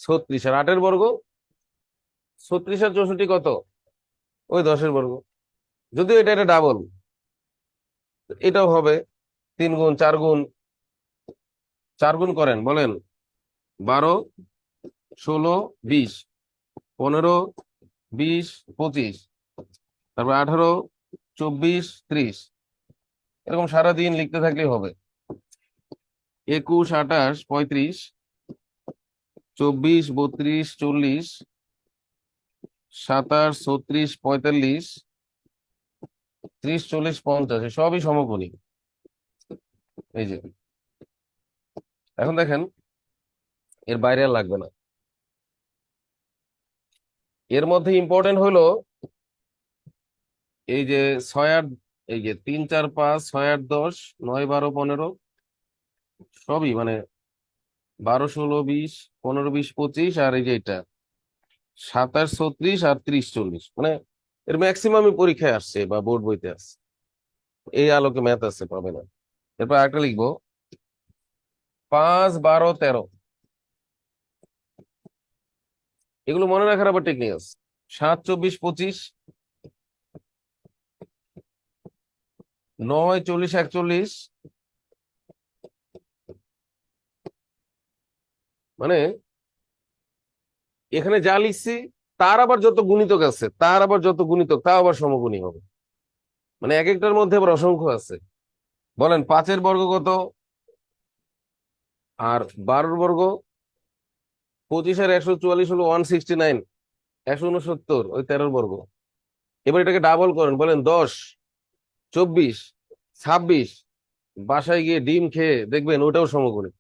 36। আর 8-এর বর্গ 36 আর 64 কত? ওই 10-এর বর্গ। যদিও এটা এটা ডাবল, এটাও হবে 3 গুণ 4 গুণ। 4 গুণ করেন বলেন 12, 16, 20, 15, 20, 25, তারপর 18, 24, 30। এরকম সারাদিন লিখতে থাকলেই হবে। 21, 28, 35, 24, 32, 40, 27, 36, 45, 30, 40, 50, সবই সমকোণী। এই যে, এখন দেখেন এর বাইরে আর লাগবে না। এর মধ্যে ইম্পর্টেন্ট হলো এই যে 6 আর, এই যে 3 4 5, 6 8 10, 9 12 15, সবই মানে 12 16 20, 15 20 25, আর এই যে এটা 27 36 আর 30 40, মানে এর ম্যাক্সিমামই পরীক্ষায় আসছে বা বোর্ড বইতে আসছে। এই আলোকে ম্যাথ আছে, পাবে না। এরপর একটা লিখবো 5 12 13। এগুলো মনে রাখার আবার টেকনিক আছে। 7 24 25, 9 40 41। মানে এখানে যা লিখছি তার আবার যত গুণিতক আছে, তার আবার যত গুণিতক তা আবার সমগুণী হবে। মানে এক একটার মধ্যে আবার অসংখ্য আছে। বলেন 5-এর বর্গ কত? আর 12-র বর্গ 25 আর 144 হলো 169, 169 ওই 13-র বর্গ। এবার এটাকে ডাবল করেন বলেন 10, 24, 26। বাসায় গিয়ে ডিম খেয়ে দেখবেন ওটাও সমকোণী।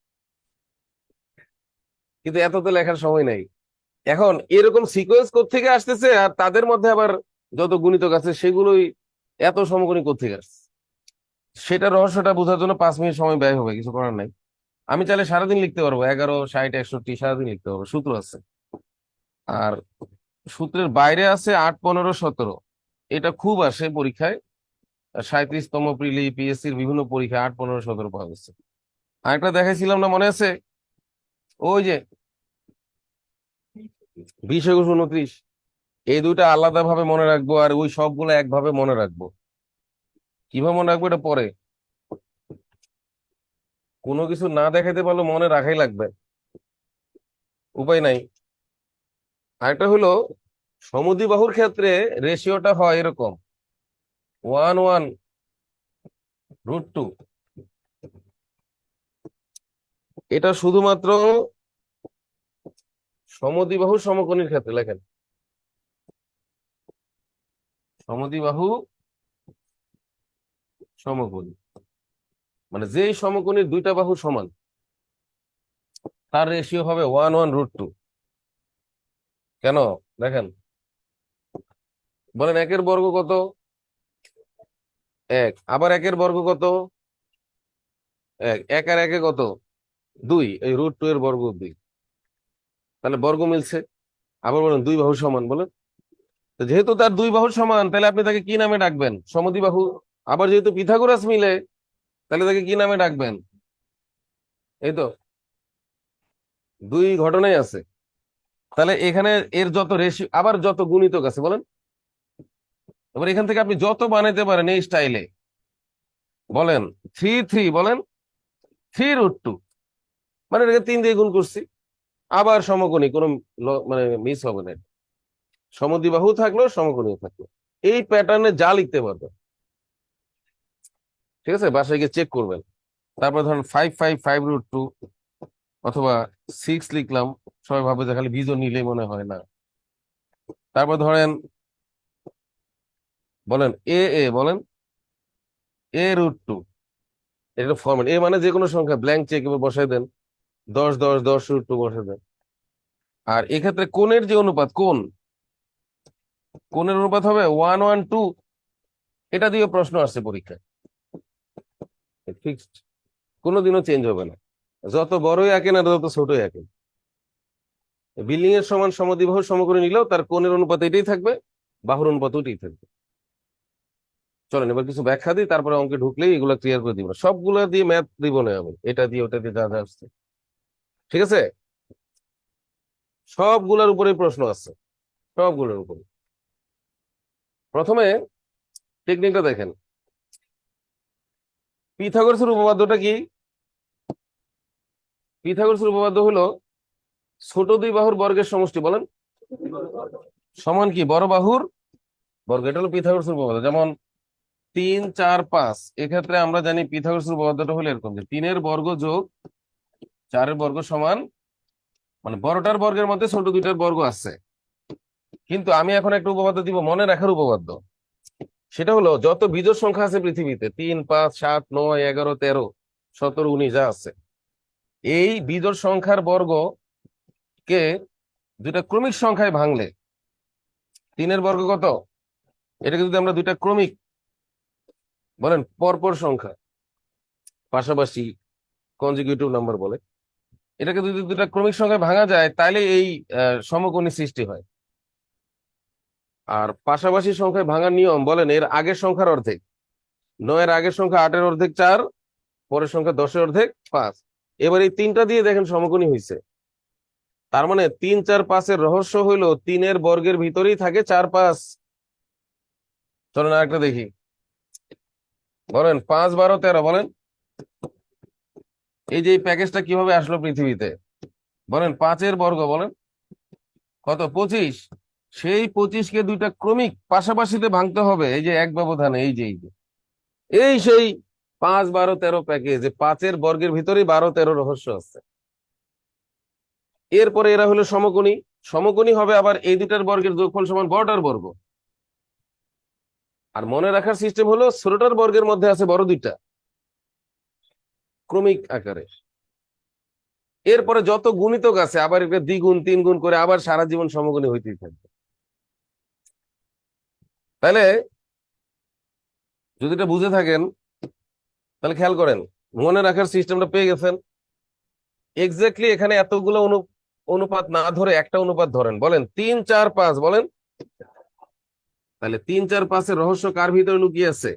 কিন্তু এত তো লেখার সময় নাই। এখন এরকম সিকোয়েন্স কোত্থেকে আসতেছে, আর তাদের মধ্যে আবার যত গুণিতক আছে সেগুলোই এত সমকোণী কোত্থেকে আসছে, সেটা রহস্যটা বোঝার জন্য 5 মিনিট সময় ব্যয় হবে, কিছু করার নাই। আমি চাইলে সারাদিন লিখতে পারবো, 11 60 61 সারাদিন লিখতে পারবো, সূত্র আছে। আর সূত্রের বাইরে আছে 8 15 17। এটা খুব আসে পরীক্ষায়, 37তম প্রিলি পিএসসির বিভিন্ন পরীক্ষায় 8 15 17 পাওয়া গেছে। আরেকটা দেখাইছিলাম না, মনে আছে? ওই যে 20 21 29। এই দুইটা আলাদা ভাবে মনে রাখবো, আর ওই সবগুলো একভাবে মনে রাখবো। কিভাবে মনে রাখবো এটা পরে, কোনো কিছু না দেখাইতে পারলে মনে রাখাই লাগবে, উপায় নাই। আরেকটা হলো সমদ্বিবাহুর ক্ষেত্রে রেশিওটা হয় এরকম 1 1 √2। এটা শুধুমাত্র সমদ্বিবাহু সমকোণীর ক্ষেত্রে লেখেন, সমদ্বিবাহু সমকোণী মানে যেই সমকোণীর দুইটা বাহু সমান তার রেশিও হবে 1/√2। কেন? দেখেন, বলেন একের বর্গ কত? 1। আবার একের বর্গ কত? 1। 1 আর 1 কত? 2। এই √2 এর বর্গ 2, তাহলে বর্গ মিলছে। আবার বলেন দুই বাহু সমান, বলেন। তো যেহেতু তার দুই বাহু সমান, তাহলে আপনি তাকে কি নামে ডাকবেন? সমদ্বিবাহু। আবার যেহেতু পিথাগোরাস মিলে, তাহলে তাকে কি নামে ডাকবেন? এই তো দুই ঘটনাই আছে। তাহলে এখানে এর যত রেশিও, আবার যত গুণিতক আছে বলেন, এবার এখান থেকে আপনি যত বানাইতে পারেন এই স্টাইলে, বলেন 3 বলেন 3√2, মানে এটাকে 3 দিয়ে গুণ করছি। আবার সমকোণী, কোনো মানে মিস হবে না। সমদ্বিবাহু থাকলো, সমকোণী থাকলো, এই প্যাটার্নে যা লিখতে পারবে। ঠিক আছে, বাসায় গিয়ে চেক করবেন। তারপর ধরেন 5 5 5√2 অথবা 6 লিখলাম, সবাই ভাবে যে খালি বীজও নিলেই মনে হয় না। তারপর ধরেন বলেন বলেন a√2, এটা ফরম্যাট। মানে যে কোনো সংখ্যা ব্ল্যাঙ্ক চেক এবার বসাই দেন, 10 10 10 √2 বসাই দেন। আর এক্ষেত্রে কোণের যে অনুপাত, কোণের অনুপাত হবে 1:1:2। এটা দিয়ে প্রশ্ন আসছে পরীক্ষায়, ফিক্সড, কোনোদিনও চেঞ্জ হবে না। যত বড়ই আঁকেন আর যত ছোটই আঁকেন, বিল্ডিং এর সমান সমদ্বিবাহু সমকোণী নিলেও তার কোণের অনুপাত এটাই থাকবে, বাহুর অনুপাত ওইটাই থাকবে। চলেন এবার কিছু ব্যাখ্যা দিই, তারপরে অঙ্কে ঢুকলেই এগুলো ক্লিয়ার করে দিব। সবগুলো দিয়ে ম্যাথ দিব না আমি, এটা দিয়ে ওটা দিয়ে যা যা আসছে। ঠিক আছে, সবগুলোর উপরে প্রশ্ন আছে, সবগুলোর উপরে। প্রথমে টেকনিকটা দেখেন, পিথাগোরাসের উপপাদ্যটা কি? পিথাগোরাসের উপপাদ্য হলো ছোট দুই বাহুর বর্গের সমষ্টি, বলেন, সমান কি বড় বাহুর বর্গ। এটা হলো পিথাগোরাসের উপপাদ্য। যেমন 3 4 5, এক্ষেত্রে আমরা জানি পিথাগোরাসের উপপাদ্যটা হলো এরকম যে 3-এর বর্গ যোগ 4-এর বর্গ সমান, মানে বড়টার বর্গের মধ্যে ছোট দুইটার বর্গ আছে। কিন্তু আমি এখন একটা উপপাদ্য দিব, মনে রাখার উপপাদ্য। সেটা হলো যত বিজোড় সংখ্যা আছে পৃথিবীতে, 3 5 7 9 11 13 17 19 যা আছে, এই বিজোড় সংখ্যার বর্গকে দুইটা ক্রমিক সংখ্যায় ভাঙলে, 3-এর বর্গ কত, এটাকে যদি আমরা দুইটা ক্রমিক, বলেন পরপর সংখ্যা, পাশাপাশি কনজিকিউটিভ নাম্বার বলে, এটাকে যদি দুইটা ক্রমিক সংখ্যায় ভাঙা যায়, তাহলে এই সমকোণী সৃষ্টি হয়। আর পাশাপাশি সংখ্যায় ভাঙার নিয়ম, বলেন এর আগের সংখ্যার অর্ধেক, 9-এর আগের সংখ্যা 8-এর অর্ধেক 4, পরের সংখ্যা 10-এর অর্ধেক 5। এবার এই তিনটা দিয়ে দেখেন সমকোণী হয়েছে। তার মানে 3 4 5-এর রহস্য হইলো 3-এর বর্গের ভিতরেই থাকে 4 5। চলেন আরেকটা দেখি, বলেন 5 12 13, বলেন এই যে এই প্যাকেজটা কিভাবে আসলো পৃথিবীতে? বলেন 5-এর বর্গ, বলেন কত, 25। সেই 25-কে দুইটা ক্রমিক পাশাপাশিতে ভাঙতে হবে, এই যে এক ব্যবধানে, এই সেই 5 12 13 প্যাকেজ, যে 5-এর বর্গের ভিতরেই 12 13 রহস্য আছে। এরপরে এরা হলো সমকোণী, সমকোণী হবে আবার এই দুটার বর্গের যোগফল সমান বড়টার বর্গ। আর মনে রাখার সিস্টেম হলো ছোটটার বর্গের মধ্যে আছে বড় দুইটা, ক্রমিক আকারে। এরপরে যত গুণিতক আছে আবার এটা 2 গুণ 3 গুণ করে আবার সারা জীবন সমকোণী হইতেই থাকবে। তাহলে যদি এটা বুঝে থাকেন, তাহলে খেয়াল করেন, মনে রাখার সিস্টেমটা পেয়ে গেছেন। এক্স্যাক্টলি এখানে এতগুলো অনুপাত না ধরে একটা অনুপাত ধরেন, বলেন 3 4 5, বলেন। তাহলে 3 4 5-এর রহস্য কার ভিতরে লুকিয়ে আছে?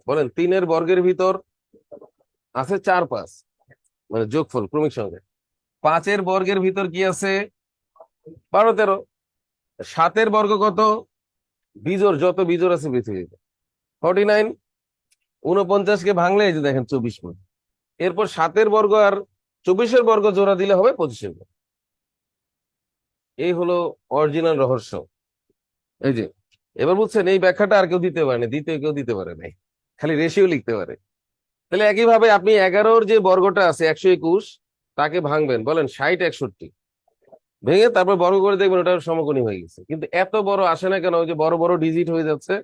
বলেন 3-এর বর্গের ভিতর আছে 4 5, মানে যোগফল ক্রমিক সংখ্যা। 5-এর বর্গের ভিতর কি আছে? 12 13। 7-এর বর্গ কত? বিজোড়, যত বিজোড় আছে পৃথিবীতে 49। 49-কে ভাঙলে এই যে দেখেন 24 পদ। এরপর 7-এর বর্গ আর 24-এর বর্গ জোড়া দিলে হবে 25-এর বর্গ। এই হলো অরিজিনাল রহস্য। এই যে এবার বুঝছেন, এই ব্যাখ্যাটা আর কেউ দিতে পারে না, দ্বিতীয় কেউ দিতে পারে নাই, খালি রেশিও লিখতে পারে। তাহলে একইভাবে আপনি 11-র যে বর্গটা আছে 121, তাকে ভাঙবেন, বলেন 60 61। ভেঙে তারপর বর্গ করে দেখবেন ওটা সমকোণী হয়ে গেছে, কিন্তু এত বড় আসে না কেন? ওই যে বড় বড় ডিজিট হয়ে যাচ্ছে,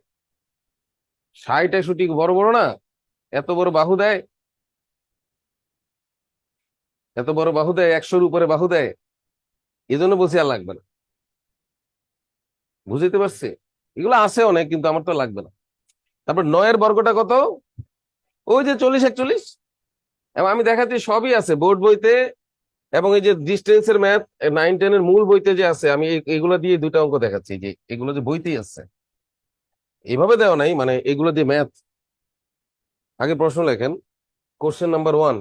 60 61 বড় বড় না, এত বড় বাহু দেয়, এত বড় বাহু দেয়, 100-র উপরে বাহু দেয়। এই জন্য বলছি আর লাগবে না। বুঝতে পারছি? এগুলো আছে অনেক, কিন্তু আমার তো লাগবে না। তারপর 9-এর বর্গটা কত? ওই যে 40 41। এবং আমি দেখাচ্ছি সবই আছে বোর্ড বইতে, এবং এই যে ডিস্টেন্সের ম্যাথ 9 10-এর মূল বইতে যে আছে, আমি এগুলো দিয়ে দুইটা অঙ্ক দেখাচ্ছি, যে এগুলো যে বইতেই আছে, এভাবে দেওয়া নাই, মানে এগুলো দিয়ে ম্যাথ। আগে প্রশ্ন লেখেন, কোশ্চেন নাম্বার 1।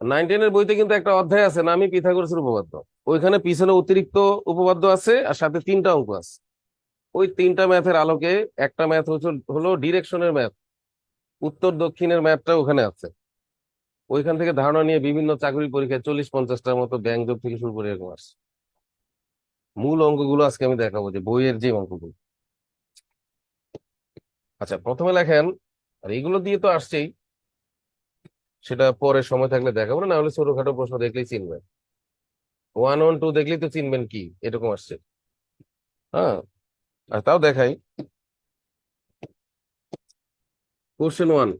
9 10-এর বইতে কিন্তু একটা অধ্যায় আছে, নামই পিথাগোরাসের উপপাদ্য। ওইখানে পিছনে অতিরিক্ত উপপাদ্য আছে, আর সাথে 3টা অঙ্ক আছে। ওই 3টা ম্যাথের আলোকে একটা ম্যাথ হলো ডিরেকশনের ম্যাথ, উত্তর দক্ষিণের ম্যাথটা ওখানে আছে। ওইখান থেকে ধারণা নিয়ে বিভিন্ন চাকরি পরীক্ষায় 40 50টার মতো ব্যাংক থেকে শুরু করে এরকম আসছে। মূল অঙ্কগুলো আজকে আমি দেখাবো, যে বইয়ের যে অঙ্কগুলো। আচ্ছা, প্রথমে লেখেন, আর এগুলো দিয়ে তো আসছেই, সেটা পরে সময় থাকলে দেখাবো, না হলে ছোটখাটো প্রশ্ন দেখলেই চিনবেন। 1 1 2 দেখলেই তো চিনবেন কি, এরকম আসছে। হ্যাঁ, আর তাও দেখাই। কোশ্চেন 1,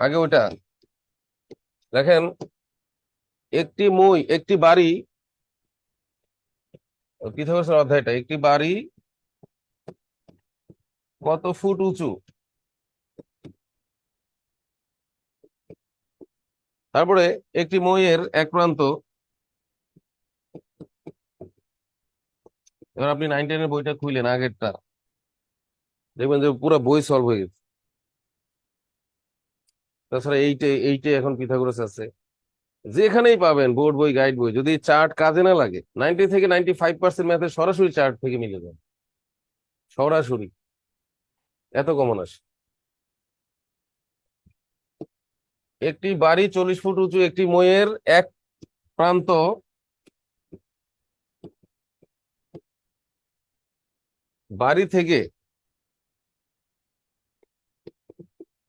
আগে ওটা দেখেন। একটি বাড়ি, পিথাগোরাসের অধ্যায়টা, একটি বাড়ি কত ফুট উঁচু? তারপরে একটি মইয়ের এক প্রান্ত, এবার আপনি 9 10-এর বইটা খুললেন আগেরটা, দেখবেন যে পুরো বই সলভ হয়ে গেছে। তাছাড়া এইটে এইটে এখন পিথাগোরাস আছে, যেখানেই পাবেন বোর্ড বই গাইড বই, যদি চার্ট কাজে না লাগে, 90 থেকে 95% ম্যাথে সরাসরি চার্ট থেকে মিলে যায়, সরাসরি, এত কমন আসে। একটি বাড়ি 40 ফুট উঁচু, একটি মইয়ের এক প্রান্ত বাড়ি থেকে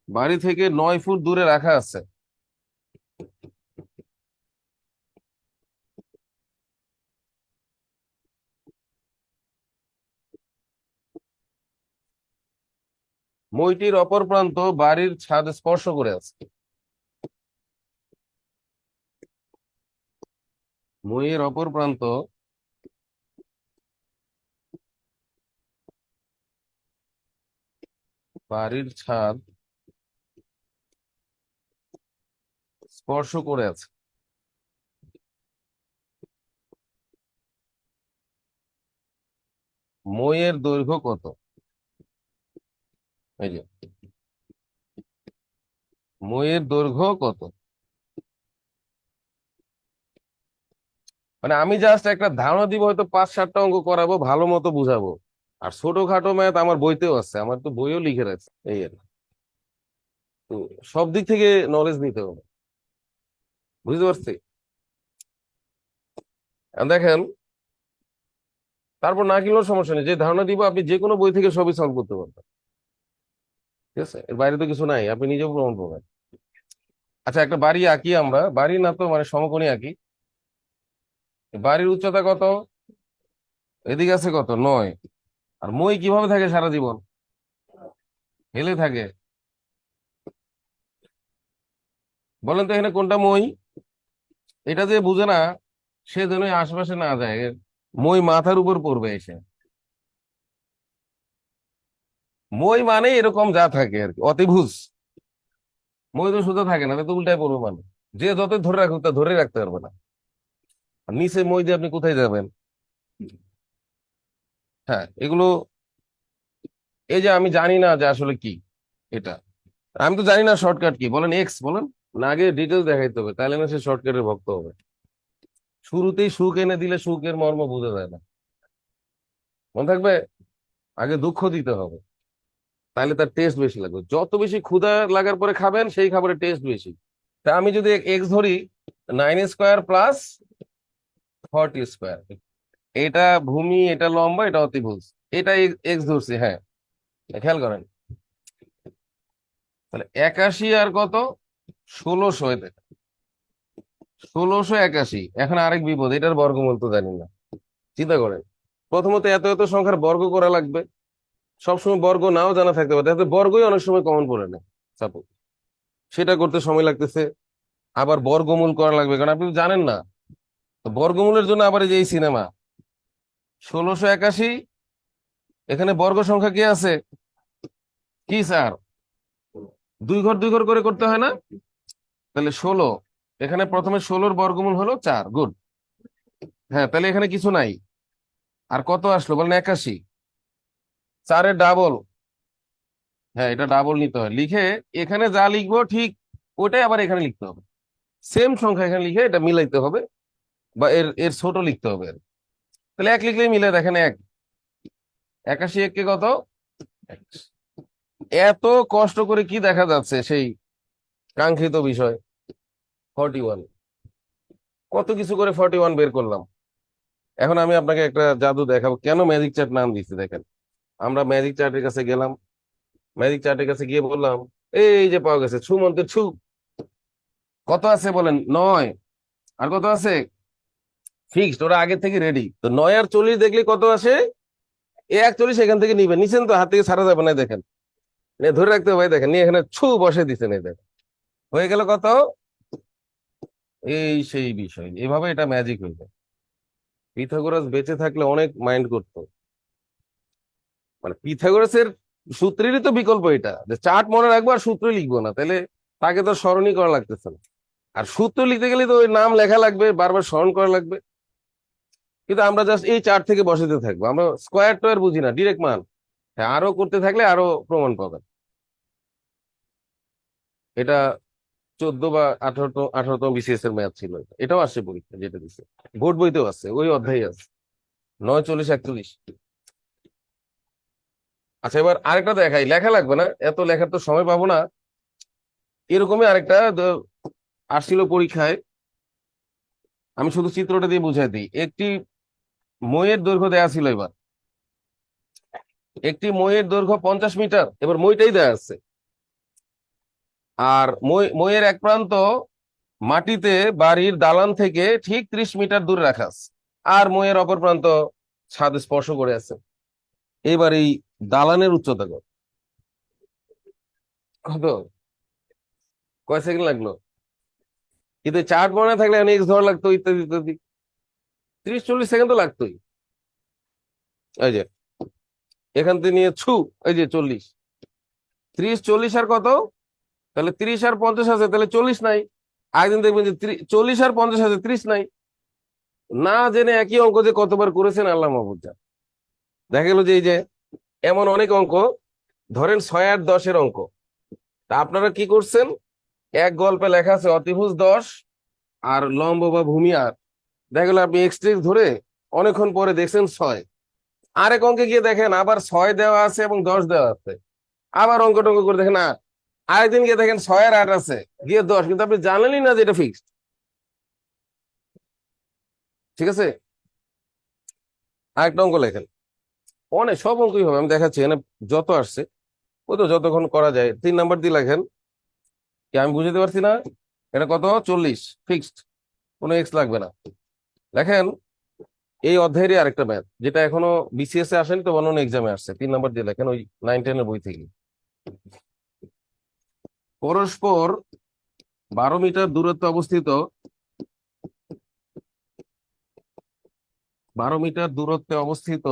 বাড়ি থেকে 9 ফুট দূরে রাখা আছে। মইটির অপর প্রান্ত বাড়ির ছাদ স্পর্শ করে আছে। মইয়ের অপর প্রান্ত বাড়ির ছাদ স্পর্শ করে আছে। মইয়ের দৈর্ঘ্য কত? এই যে, মইয়ের দৈর্ঘ্য কত? মানে আমি জাস্ট একটা ধারণা দিব, হয়তো 5 7টা অঙ্ক করাবো, ভালো মতো বুঝাবো। আর ছোটখাটো ম্যাথ আমার বইতেও আছে, আমার তো বইও লিখে রাখছে, এই আর কি। তো সব দিক থেকে নলেজ নিতে হবে, বুঝতে পারছি? আর দেখেন, তারপর না কিনলেও সমস্যা নেই, যে ধারণা দিব আপনি যে কোনো বই থেকে সবই সলভ করতে পারবেন। ঠিক আছে, এর বাইরে তো কিছু নাই, আপনি নিজেও প্রমাণ পাবেন। আচ্ছা, একটা বাড়ি আঁকি আমরা, বাড়ি না তো মানে সমকোণী আঁকি। বাড়ির উচ্চতা কত? এদিকে আছে কত, 9। আর মই কিভাবে থাকে সারা জীবন? হেলে থাকে। বলেন তো এখানে কোনটা মই? এটা যে বুঝে না, সে যেন এই আশেপাশে না যায়, মই মাথার উপর পড়বে এসে। মই মানে এরকম যা থাকে আর কি, অতিভুজ। মই তো সোজা থাকে না, তা তো উল্টায় পড়বে মানে। যে যত ধরে রাখুক, তা ধরে রাখতে পারবে না। আর নিচে মই দিয়ে আপনি কোথায় যাবেন? হ্যাঁ, এগুলো, এই যে আমি জানি না যে আসলে কি এটা, আমি তো জানি না শর্টকাট কি, বলেন এক্স বলেন। না, আগে ডিটেলস দেখাইতে হবে, তাহলে না সে শর্টকাটের ভক্ত হবে। শুরুতেই সুখ এনে দিলে সুখের মর্ম বোঝা যায় না, মনে থাকবে? আগে দুঃখ দিতে হবে, তাহলে তার টেস্ট বেশি লাগবে। যত বেশি ক্ষুধা লাগার পরে খাবেন, সেই খাবারের টেস্ট বেশি। তা আমি যদি এক্স ধরি, 9 স্কোয়ার প্লাস 40 স্কোয়ার, এটা ভূমি, এটা লম্বা, এটা অতিভুজ, এটা এক্স ধরছি, হ্যাঁ। খেয়াল করেন, তাহলে 81 আর কত, 1600, 1681। এখন আরেক বিপদ, এটার বর্গমূল তো জানি না। চিন্তা করেন, প্রথমত এত এত সংখ্যার বর্গ করা লাগবে। সবসময় বর্গ নাও জানা থাকতে পারে, তাতে বর্গই অনেক সময় কমন পড়ে না। সাপোজ সেটা করতে সময় লাগতেছে, আবার বর্গমূল করা লাগবে, কারণ আপনি তো জানেন না। তো বর্গমূলের জন্য আবার এই যে এই সিনেমা 1681, এখানে বর্গ সংখ্যা কি আছে? কি স্যার, দুই ঘর দুই ঘর করে করতে হয় না? তাহলে 16, এখানে প্রথমে 16-র বর্গমূল হলো 4, গুড। হ্যাঁ, তাহলে এখানে কিছু নাই। আর কত আসলো বলেন? 81। 4-এর ডাবল। হ্যাঁ, এটা ডাবল নিতে হয়, লিখে এখানে যা লিখবো ঠিক ওটাই আবার এখানে লিখতে হবে। সেম সংখ্যা এখানে লিখে এটা মিলাইতে হবে, বা এর এর ছোট লিখতে হবে। তাহলে এক লিখলেই মিলে, দেখেন এক। 81 এককে কত? এত কষ্ট করে কি দেখা যাচ্ছে সেই কাঙ্ক্ষিত বিষয় 41। কত কিছু করে 41 বের করলাম। এখন আমি আপনাকে একটা জাদু দেখাবো, কেন ম্যাজিক চার্ট নাম দিচ্ছি দেখেন। আমরা ম্যাজিক চার্টের কাছে গেলাম, ম্যাজিক চার্টের কাছে গিয়ে বললাম, এই যে পাওয়া গেছে, ছু মন্ত্রের ছু। কত আছে বলেন? 9। আর কত আছে? ফিক্সড, ওরা আগে থেকে রেডি। তো 9 আর 40 দেখলে কত আসে? 41 এখান থেকে নিবেন, নিচেন তো, হাত থেকে ছাড়া যাবে না, দেখেন। ধরে রাখতে হবে, দেখেন নিয়ে এখানে ছু বসে দিচ্ছেন, এই দেখেন হয়ে গেল কত। এই সেই বিষয়, এভাবে এটা ম্যাজিক হয়ে যায়। পিথাগোরাস বেঁচে থাকলে অনেক মাইন্ড করতো। মানে পিথাগোরাসের সূত্রেরই তো বিকল্প এটা, যে চার্ট মনে রাখবো আর সূত্র লিখবো না, তাহলে তাকে তো স্মরণই করা লাগতেছে না। আর সূত্র লিখতে গেলে তো ওই নাম লেখা লাগবে, বারবার স্মরণ করা লাগবে। কিন্তু আমরা জাস্ট এই চার্ট থেকে বসাতে থাকবো, আমরা স্কোয়ার টোয়ার বুঝি না, ডিরেক্ট মান। হ্যাঁ, আরো করতে থাকলে আরো প্রমাণ পাবেন। এটা 14 বা 18তম বিসিএস এর ম্যাথ ছিল এটা। এটাও আসছে পরীক্ষা, যেটা দিচ্ছে বোর্ড বইতেও আছে, ওই অধ্যায় আছে। 9, 40, 41। আচ্ছা, এবার আরেকটা দেখাই, লেখা লাগবে না, এত লেখার তো সময় পাবো না। এরকমই আরেকটা আসছিল পরীক্ষায়, আমি শুধু চিত্রটা দিয়ে বুঝাই দিই। একটি মইয়ের দৈর্ঘ্য দেয়া ছিল এবার। একটি মইয়ের দৈর্ঘ্য 50 মিটার, এবার মইটাই দেয়া আছে। আর মইয়ের এক প্রান্ত মাটিতে বাড়ির দালান থেকে ঠিক 30 মিটার দূরে রাখা আছে, আর মইয়ের অপর প্রান্ত ছাদ স্পর্শ করে আছে। এবার এই দালানের উচ্চতা কত? কত? কয় সেকেন্ড লাগলো? কিন্তু চার্ট মনে থাকলে এক্স ধরা লাগতো, ইত্যাদি ইত্যাদি। 30-40 সেকেন্ড তো লাগতোই। এই যে এখান থেকে নিয়ে ছু, এই যে 40। 30, 40 আর কত? তাহলে 30 আর 50 আছে, তাহলে 40 নাই। একদিন দেখবেন যে 40 আর 50 আছে, 30 নাই। না জেনে একই অঙ্ক যে কতবার করেছেন আল্লাহ মাহফুজ জানে। দেখা গেল যে এই যে এমন অনেক অঙ্ক, ধরেন 6 আর 10-এর অঙ্ক, তা আপনারা কি করছেন? এক গল্পে লেখা আছে অতিভুজ 10 আর লম্ব বা ভূমি 8। দেখা গেল আপনি এক্স ধরে অনেকক্ষণ পরে দেখছেন 6। আরেক অঙ্কে গিয়ে দেখেন আবার 6 দেওয়া আছে এবং 10 দেওয়া আছে, আবার অঙ্ক টঙ্ক করে দেখেন 8। আরেকদিন গিয়ে দেখেন 6 আর 8 আছে, গিয়ে 10, কিন্তু আপনি জানেনই না যে এটা ফিক্সড। ঠিক আছে, আরেকটা অঙ্ক লেখেন, অনেক সব অঙ্কই হবে, আমি দেখাচ্ছি এখানে যত আসছে। ওই তো যতক্ষণ করা যায়, 3 নাম্বার দিয়ে লেখেন। কি আমি বুঝতে পারছি না? এটা কত? 40 ফিক্সড, কোনো এক্স লাগবে না। লেখেন এই অধ্যায়েরই আরেকটা ম্যাথ, যেটা এখনো বিসিএস এ আসেনি, তো অন্য এক্সামে আসছে। 3 নাম্বার দিয়ে লেখেন, ওই 9-10-এর বই থেকে। পরস্পর 12 মিটার দূরত্বে অবস্থিত, 12 মিটার দূরত্বে অবস্থিত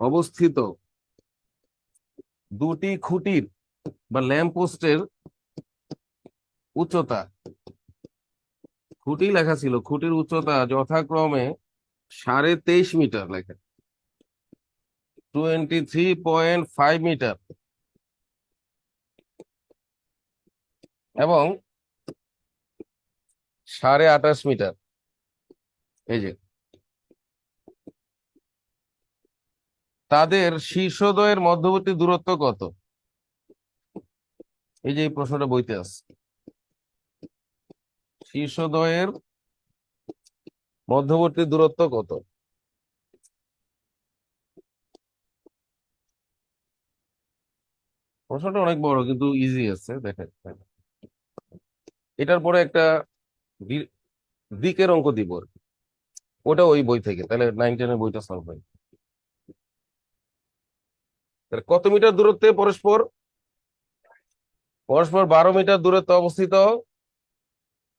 অবস্থিত দুটি খুঁটির বা ল্যাম্প পোস্টের উচ্চতা। খুঁটি লেখা ছিল, খুঁটির উচ্চতা যথাক্রমে 23.5 মিটার লেখা, 23.5 মিটার, এবং 28.5 মিটার। এই যে তাদের শীর্ষদ্বয়ের মধ্যবর্তী দূরত্ব কত? এই যে এই প্রশ্নটা বইতে আছে, শীর্ষদ্বয়ের মধ্যবর্তী দূরত্ব কত? প্রশ্নটা অনেক বড় কিন্তু ইজি আছে, দেখেন। এটার পরে একটা দি- দিকের অঙ্ক দিব আর কি। ওটা ওই বই থেকে, তাহলে 9-10 বইটা সলভ হয়। তাহলে কত মিটার দূরত্বে পরস্পর পরস্পর 12 মিটার দূরত্বে অবস্থিত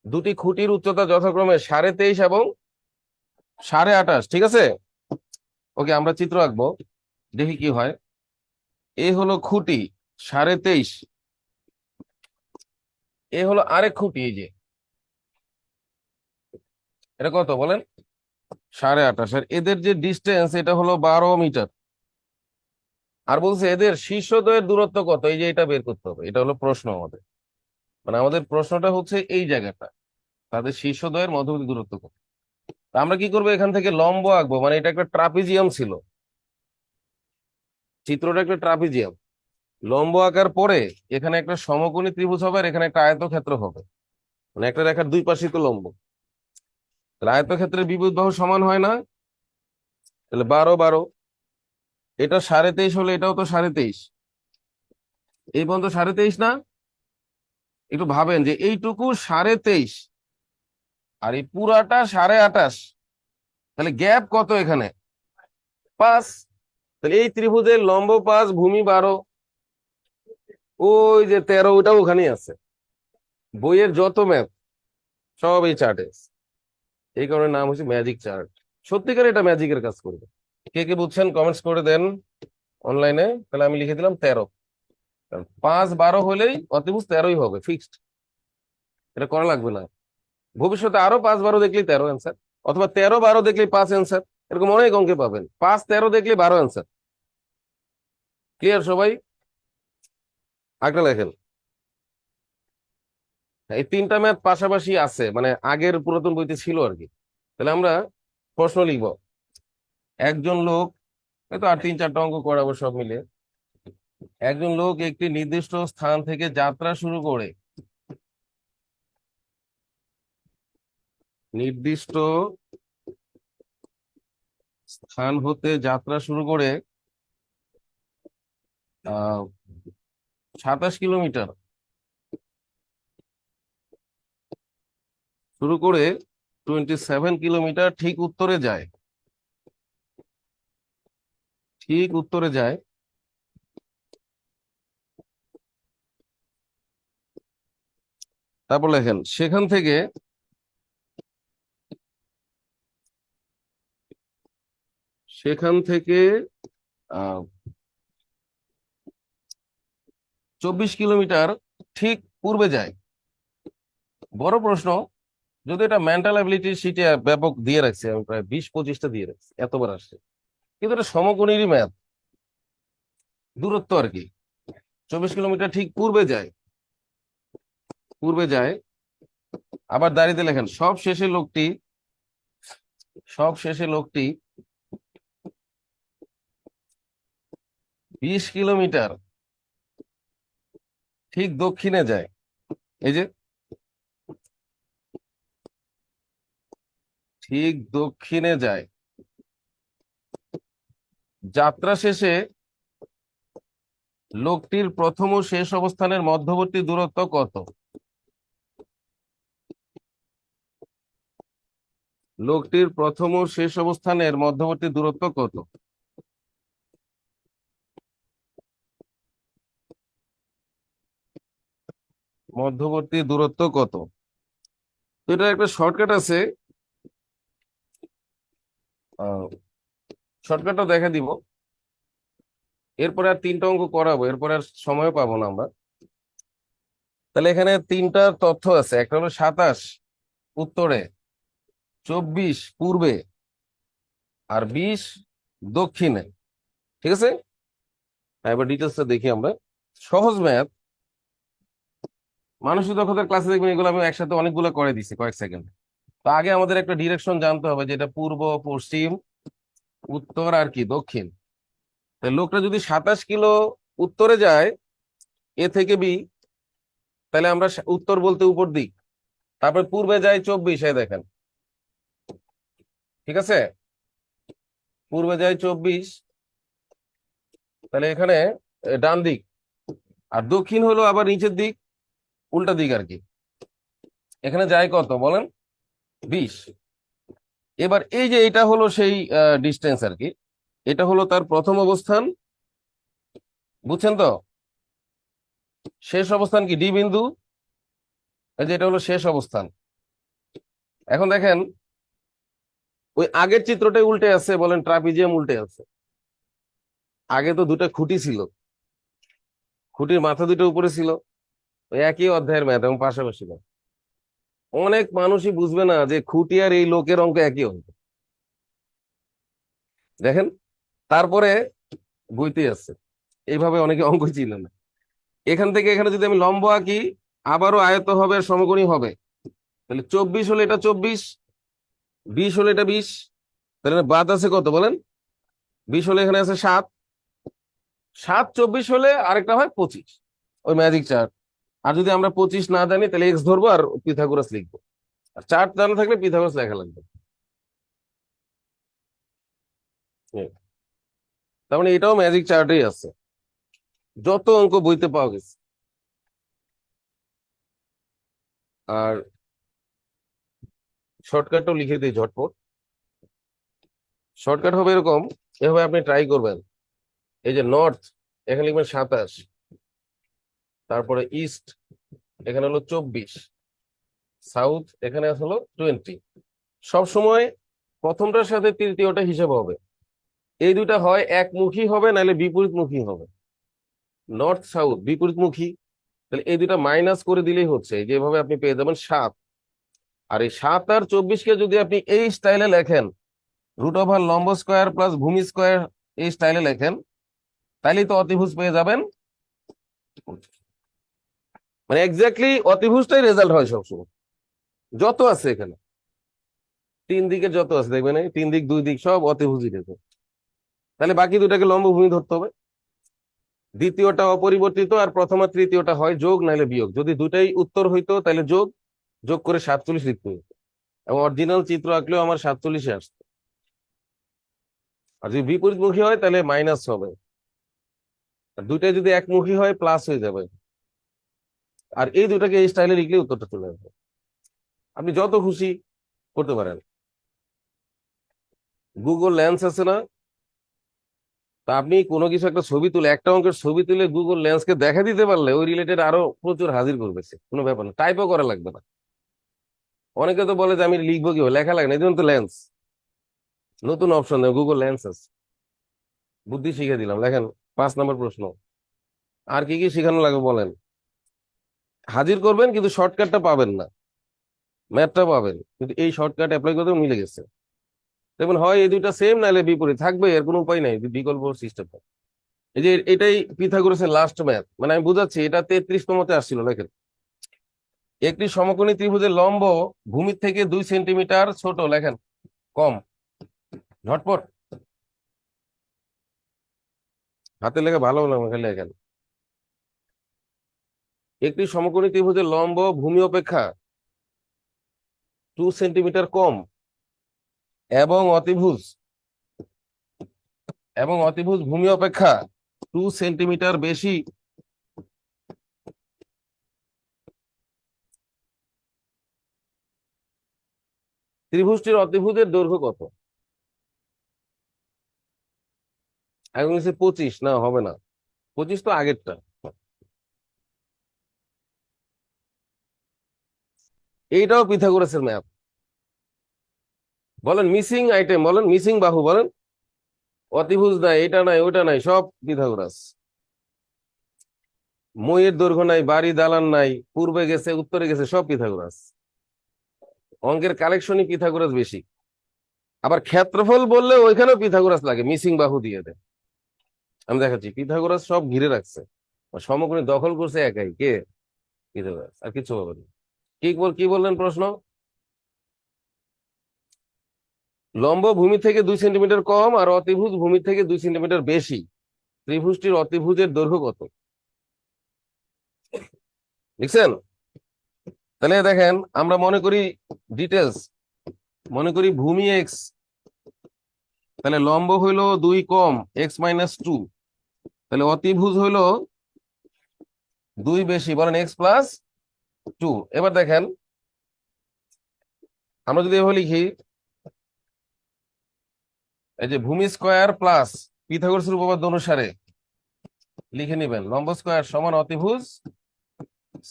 দুটি খুঁটির উচ্চতা যথাক্রমে 23.5 এবং 28.5, ঠিক আছে? ওকে, আমরা চিত্র আঁকবো, দেখি কি হয়। এ হলো খুঁটি 23.5, এ হলো আরেক খুঁটি, এই যে এটা কত বলেন? 28.5। আর এদের যে ডিস্টেন্স এটা হলো 12 মিটার। আর বলছে এদের শীর্ষদ্বয়ের দূরত্ব কত, এই যে এটা বের করতে হবে, এটা হলো প্রশ্ন আমাদের। মানে আমাদের প্রশ্নটা হচ্ছে এই জায়গাটা, তাদের শীর্ষদ্বয়ের মধ্যবর্তী দূরত্ব কত। তা আমরা কি করবো, এখান থেকে লম্ব আঁকবো, মানে এটা একটা ট্রাপিজিয়াম ছিল, চিত্রটা একটা ট্রাপিজিয়াম। লম্ব আঁকার পরে এখানে একটা সমকোণী ত্রিভুজ হবে আর এখানে একটা আয়তক্ষেত্র হবে, মানে একটা রেখার দুই পাশই তো লম্ব। তাহলে আয়তক্ষেত্রের বিপরীত বাহু সমান হয় না? তাহলে 12 12, এটা 23.5 হলে এটাও তো 23.5, এই পর্যন্ত 23.5 না? একটু ভাবেন যে এইটুকু 23.5 আর এই পুরাটা 28.5, তাহলে গ্যাপ কত এখানে? 5। তাহলে এই ত্রিভুজের লম্ব 5, ভূমি 12, ওই যে 13, ওটাও ওখানেই আছে। বইয়ের যত ম্যাপ সব এই চার্টে, এই কারণে নাম হচ্ছে ম্যাজিক চার্ট। সত্যিকার এটা ম্যাজিকের কাজ করবে। কে কে বুঝছেন কমেন্টস করে দেন অনলাইনে। তাহলে আমি লিখে দিলাম 13, কারণ 5 12 হলেই অতিভুজ 13ই হবে, ফিক্সড। এটা করা লাগবে না। ভবিষ্যতে আরো 5 12 দেখলেই 13 অ্যান্সার, অথবা 13 12 দেখলেই 5 অ্যান্সার। এরকম অনেক অঙ্কে পাবেন 5 13 দেখলে 12 অ্যান্সার। ক্লিয়ার সবাই? আঁকড়ে লেখেন। এই তিনটা ম্যাথ পাশাপাশি আছে, মানে আগের পুরাতন বইতে ছিল আর কি। তাহলে আমরা প্রশ্ন লিখব। একজন লোক, তো আর 3-4টা অঙ্ক করাবো সব মিলে। একজন লোক একটি নির্দিষ্ট স্থান থেকে যাত্রা শুরু করে, নির্দিষ্ট স্থান হতে যাত্রা শুরু করে 27 কিলোমিটার শুরু করে 27 কিলোমিটার ঠিক উত্তরে যায়, ঠিক উত্তরে যায়। তারপর লেখেন সেখান থেকে আহ 24 কিলোমিটার ঠিক পূর্বে যায়। বড় প্রশ্ন, যদি এটা মেন্টাল অ্যাবিলিটি শিটে ব্যাপক দিয়ে রাখছে, আমি প্রায় 20-25টা দিয়ে রাখছি, এতবার আসছে। কিন্তু এটা সমকোণীরই ম্যাথ, দূরত্ব আর কি। 24 কিলোমিটার ঠিক পূর্বে যায়, পূর্বে যায়। আবার দাঁড়িয়ে লেখেন সব শেষে লোকটি 20 কিলোমিটার ঠিক দক্ষিণে যায়। এই যে ঠিক দক্ষিণে যায়। যাত্রা শেষে লোকটির প্রথম ও শেষ অবস্থানের মধ্যবর্তী দূরত্ব কত? লোকটির প্রথম ও শেষ অবস্থানের মধ্যবর্তী দূরত্ব কত? মধ্যবর্তী দূরত্ব কত? তো এটা একটা শর্টকাট আছে, শর্টকাটটা দেখা দিব। এরপরে আর 3টা অঙ্ক করাবো, এরপরে আর সময় পাবো না আমরা। তাহলে এখানে 3টা তথ্য আছে, একটা হলো 27 উত্তরে, 24 পূর্বে, আর 20 দক্ষিণে, ঠিক আছে? এবার ডিটেলসটা দেখি আমরা। সহজ ম্যাথ, মানসিক দক্ষতার ক্লাসে দেখবেন এগুলো আমি একসাথে অনেকগুলো করে দিছি কয়েক সেকেন্ড। তো আগে আমাদের একটা ডিরেকশন জানতে হবে, যেটা পূর্ব, পশ্চিম, উত্তর আর কি দক্ষিণ। তাই লোকটা যদি 27 কিলো উত্তরে যায়, এ থেকে বি, তাহলে আমরা উত্তর বলতে উপর দিক। তারপর পূর্বে যায় 24, দেখেন, ঠিক আছে? পূর্বে যায় 24, তাহলে এখানে ডান দিক। আর দক্ষিণ হলো আবার নিচের দিক, উল্টা দিক আর কি। এখানে যায় কত বলেন? 20। এবার এই যে এটা হলো সেই ডিস্টেন্স আর কি, এটা হলো তার প্রথম অবস্থান, বুঝছেন তো? শেষ অবস্থান কি ডি বিন্দু, এই যে এটা হলো শেষ অবস্থান। এখন দেখেন ওই আগের চিত্রটাই উল্টে আছে, বলেন ট্রাপিজিয়াম উল্টে আছে। আগে তো দুটো খুঁটি ছিল, খুঁটির মাথা দুটো উপরে ছিল, ওই একই অধ্যায়ের ম্যাথ এবং পাশাপাশি ম্যাথ। অনেক মানুষই বুঝবে না যে খুঁটি আর এই লোকের অঙ্ক একই অঙ্ক, দেখেন। তারপরে বইতে আছে, এইভাবে অনেকে অঙ্ক চিনে না। এখান থেকে এখানে যদি আমি লম্ব আঁকি, আবারও আয়ত হবে আর সমকোণী হবে, তাহলে 24 হলে এটা 24, 20 হলে এটা 20, তাহলে বাদ আছে কত বলেন? 20 হলে এখানে আছে 7, 7 24 হলে আরেকটা হয় 25, ওই ম্যাজিক চার্ট। আর যদি আমরা 25 না জানি তাহলে এক্স ধরবো আর পিথাগোরাস লিখবো, আর চার্ট জানা থাকলে পিথাগোরাস লেখা লাগবে। তার মানে এটাও ম্যাজিক চার্টেই আছে, যত অঙ্ক বইতে পাওয়া গেছে। আর শর্টকাটও লিখে দিই ঝটপট। শর্টকাট হবে এরকম, এভাবে আপনি ট্রাই করবেন। এই যে নর্থ, এখানে লিখবেন 27, তারপরে ইস্ট এখানে হলো 24, সাউথ এখানে হলো 20। সবসময় প্রথমটার সাথে তৃতীয়টা হিসাব হবে। এই দুটা হয় একমুখী হবে নাহলে বিপরীতমুখী হবে। নর্থ সাউথ বিপরীতমুখী, তাহলে এই দুটা মাইনাস করে দিলেই হচ্ছে, যেভাবে আপনি পেয়ে যাবেন 7। আর এই 7 আর 24কে যদি আপনি এই স্টাইলে লেখেন, √ওভার লম্ব স্কোয়ার প্লাস ভূমি স্কোয়ার, এই স্টাইলে লেখেন, তাইলেই তো অতিভুজ পেয়ে যাবেন। মানে এক্স্যাক্টলি অতিভুজটাই রেজাল্ট হয় সবসময়, যত আছে এখানে তিন দিকের যত আছে দেখবেন, এই তিন দিক দুই দিক সব অতিভুজই রেজাল্ট। তাহলে বাকি দুটাকে লম্ব ভূমি ধরতে হবে। দ্বিতীয়টা অপরিবর্তিত আর প্রথম আর তৃতীয়টা হয় যোগ নাহলে বিয়োগ। যদি দুটাই উত্তর হইতো তাহলে যোগ, যোগ করে 47 লিখতে হতো, এবং অরিজিনাল চিত্র আঁকলেও আমার 47-এ আসতো। আর যদি বিপরীতমুখী হয় তাহলে মাইনাস হবে, আর দুইটাই যদি একমুখী হয় প্লাস হয়ে যাবে। আর এই দুটাকে এই স্টাইলে লিখলে উত্তরটা চলে আসবে। আপনি যত খুশি করতে পারেন। গুগল লেন্স আছে না, তা আপনি কোনো কিছু একটা ছবি তুলে, একটা অঙ্কের ছবি তুলে গুগল লেন্সকে দেখা দিতে পারলে ওই রিলেটেড আরো প্রচুর হাজির করবে, সে কোনো ব্যাপার না, টাইপও করা লাগবে না। অনেকে তো বলে যে আমি লিখবো কি, লেখা লাগে না, এই জন্য তো লেন্স, নতুন অপশন দেয় গুগল লেন্স আছে। বুদ্ধি শিখে দিলাম, লেখেন 5 নম্বর প্রশ্ন। আর কি কি শেখানো লাগবে বলেন? হাজির করবেন কিন্তু শর্টকাটটা পাবেন না, ম্যাথটা পাবেন কিন্তু এই শর্টকাট অ্যাপ্লাই করতে মিলে গেছে। দেখবেন হয় এই দুইটা সেম নাহলে বিপরীত থাকবে, এর কোনো উপায় নাই, বিকল্প সিস্টেম। এই যে এটাই পিথাগোরাসের লাস্ট ম্যাথ, মানে আমি বুঝাচ্ছি, এটা 33তমতে আসছিল। দেখেন, একটি সমকোণী ত্রিভুজের লম্ব ভূমির থেকে 2 সেন্টিমিটার ছোট, লেখেন কম, ঝটপট হাতে লেখা ভালো না, খালি লেখেন। একটি সমকোণী ত্রিভুজের লম্ব ভূমি অপেক্ষা 2 সেন্টিমিটার কম, এবং অতিভুজ ভূমি অপেক্ষা 2 সেন্টিমিটার বেশি। ত্রিভুজটির অতিভুজের দৈর্ঘ্য কত? এখন হচ্ছে 25, না হবে না, 25 তো আগেরটা। এইটাও পিথাগোরাসের ম্যাথ। বলেন মিসিং আইটেম, বলেন মিসিং বাহু, বলেন অতিভুজ নাই, এটা নাই ওটা নাই, সব পিথাগোরাস। মইয়ের দৈর্ঘ্য নাই, বাড়ি দালান নাই, পূর্বে গেছে উত্তরে গেছে, সব পিথাগোরাস। অঙ্কের কালেকশনই পিথাগোরাস বেশি। আবার ক্ষেত্রফল বললে ওইখানেও পিথাগোরাস লাগে, মিসিং বাহু দিয়ে দেয়। আমি দেখাচ্ছি, পিথাগোরাস সব ঘিরে রাখছে, সমকোণী দখল করছে একাই, কে? পিথাগোরাস, আর কিছু হবে না। কি বললেন প্রশ্ন? লম্ব ভূমি থেকে 2 সেন্টিমিটার কম আর অতিভুজ ভূমি থেকে 2 সেন্টিমিটার বেশি, ত্রিভুজটির অতিভুজের দৈর্ঘ্য কত? লিখছেন? তাহলে দেখেন, আমরা মনে করি ডিটেলস, মনে করি ভূমি এক্স, তাহলে লম্ব হইলো 2 কম, x-2, তাহলে অতিভুজ হইলো দুই বেশি, বলেন এক্স প্লাস টু। এবার দেখেন আমরা যদি এভাবে লিখি, এই যে ভূমি স্কোয়ার প্লাস পিথাগোরাসের উপপাদ্য অনুসারে লিখে নিবেন লম্ব স্কোয়ার সমান অতিভুজ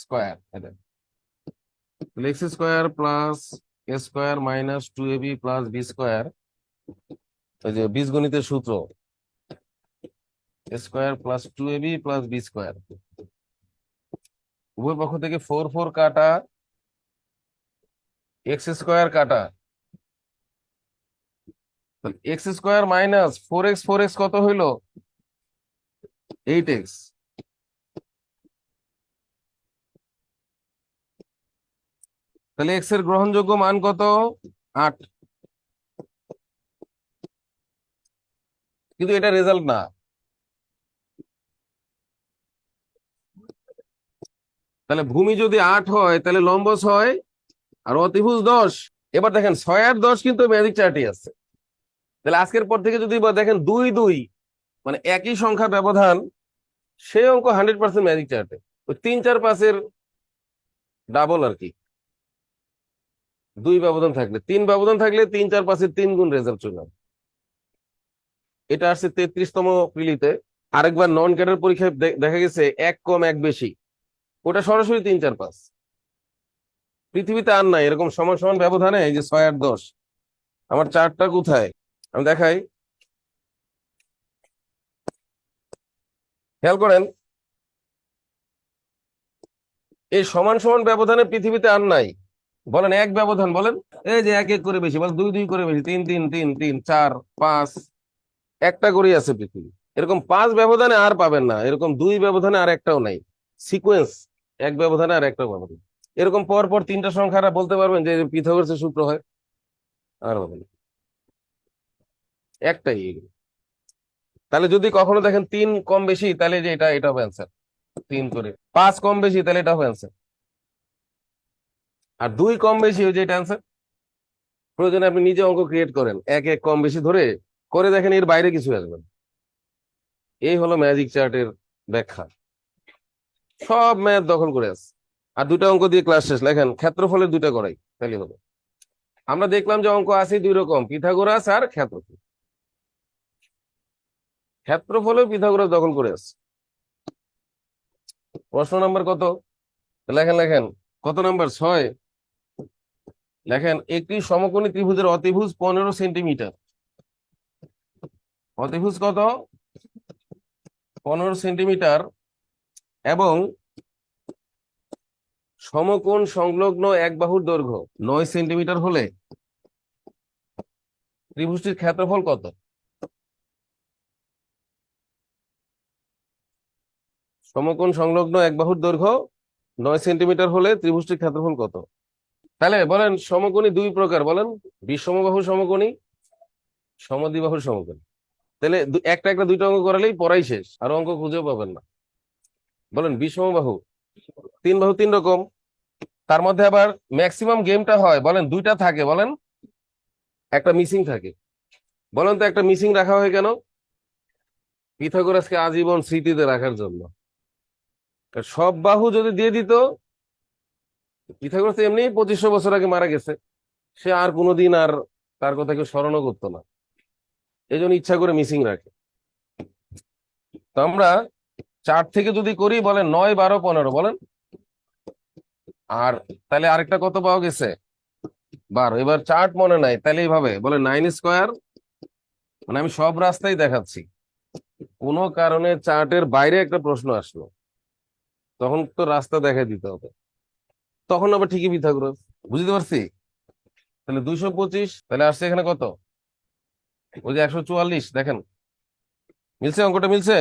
square. X square plus A square minus two A B plus B square, ওই যে বীজগণিতের সূত্র, এ square plus two A B plus B square, উভয় পক্ষ থেকে ফোর ফোর কাটা, এক্স স্কোয়ার কাটা, x square minus four x কত হইলো, 8x। তাহলে এক্স এর গ্রহণযোগ্য মান কত, 8। কিন্তু এটা রেজাল্ট না। তাহলে ভূমি যদি 8 হয় তাহলে লম্ব 6 আর অতিভুজ 10। এবার দেখেন 6 আর 10 কিন্তু ম্যাজিক চার্টে আছে। তাহলে আজকের পর থেকে যদি দেখেন 2 2 মানে একই সংখ্যা ব্যবধান, সেই অঙ্ক 100% ম্যাজিক চার্টে। ওই 3 4 5 এর ডাবল আর কি। 2 ব্যবধান থাকলে, 3 ব্যবধান থাকলে 3 4 5 এর 3 গুণ রেজাল্ট চলে আসে। এটা আসছে 33তম প্রিলিতে। আরেকবার নন ক্যাডার পরীক্ষায় দেখা গেছে 1 কম 1 বেশি, ওটা সরাসরি 3 4 5। পৃথিবীতে আর নাই এরকম সমান সমান ব্যবধানে এই যে 6 আর 10। আমার চারটা কোথায় আমি দেখাই, খেয়াল করেন। এই সমান সমান ব্যবধানে পৃথিবীতে আর নাই। বলেন এক ব্যবধান, বলেন এই যে এক এক করে বেশি, বলেন দুই দুই করে বেশি, তিন তিন তিন তিন, চার পাঁচ, একটা করেই আছে পৃথিবী। এরকম 5 ব্যবধানে আর পাবেন না, এরকম 2 ব্যবধানে আর একটাও নাই। সিকোয়েন্স এক ব্যবধানে আর একটা ব্যবধান, এরকম পর পর 3টা সংখ্যারা বলতে পারবেন যে পিথাগোরাসের সূত্র হয়? আর হবে না, একটাই এগুলো। তাহলে যদি কখনো দেখেন 3 কম বেশি, তাহলে যে এটা হবে অ্যান্সার। 3 করে 5 কম বেশি, তাহলে এটা হবে অ্যান্সার। আর 2 কম বেশি, ওই যে এটা অ্যান্সার। প্রয়োজনে আপনি নিজে অঙ্ক ক্রিয়েট করেন, এক এক কম বেশি ধরে করে দেখেন, এর বাইরে কিছু আসবে না। এই হলো ম্যাজিক চার্টের ব্যাখ্যা। সব ম্যাথ দখল করে আছে। আর 2টা অঙ্ক দিয়ে ক্লাস শেষ। লেখেন ক্ষেত্রফলের 2টা করাই, তাহলে হবে। আমরা দেখলাম যে অঙ্ক আছে 2 রকম, পিথাগোরাস আর ক্ষেত্রফল। ক্ষেত্রফলেও পিথাগোরাস দখল করে আছে। প্রশ্ন নাম্বার কত, লেখেন লেখেন, কত নাম্বার, 6। লেখেন একটি সমকোণী ত্রিভুজের অতিভুজ 15 সেন্টিমিটার। অতিভুজ কত, 15 সেন্টিমিটার, এবং সমকোণ সংলগ্ন এক বাহুর দৈর্ঘ্য 9 সেন্টিমিটার হলে ত্রিভুজটির ক্ষেত্রফল কত? সমকোণ সংলগ্ন এক বাহুর দৈর্ঘ্য 9 সেন্টিমিটার হলে ত্রিভুজটির ক্ষেত্রফল কত? তাহলে বলেন সমকোণী 2 প্রকার, বলেন বিষমবাহু সমকোণী, সমদ্বিবাহু সমকোণী। তাহলে একটা একটা 2টা অঙ্ক করালেই পড়াই শেষ, আর অঙ্ক খুঁজেও পাবেন না। বলেন বিষমবাহু 3 বাহু 3 রকম, তার মধ্যে আবার ম্যাক্সিমাম গেমটা হয়, বলেন 2টা থাকে, বলেন একটা মিসিং থাকে। বলেন তো একটা মিসিং রাখা হয় কেন? পিথাগোরাসকে আজীবন স্মৃতিতে রাখার জন্য। সব বাহু যদি দিয়ে দিত, পিথাগোরাস এমনি 2500 বছর আগে মারা গেছে, সে আর কোনোদিন আর তার কথা কেউ স্মরণও করতো না। এই জন্য ইচ্ছা করে মিসিং রাখে। তো আমরা 4 থেকে যদি করি, বলেন 9 12 15, বলেন। আর তাহলে আরেকটা কত পাওয়া গেছে, 12। এবার চার্ট মনে নাই, তাহলে এইভাবে বলে 9 স্কোয়ার, মানে আমি সব রাস্তায় দেখাচ্ছি। কোনো কারণে চার্টের বাইরে একটা প্রশ্ন আসলো, তখন তো রাস্তা দেখাই দিতে হবে, তখন আবার ঠিকই পিথাগোরাস। বুঝতে পারছি? তাহলে 225, তাহলে আসছে এখানে কত, ওই যে 144। দেখেন মিলছে, অঙ্কটা মিলছে।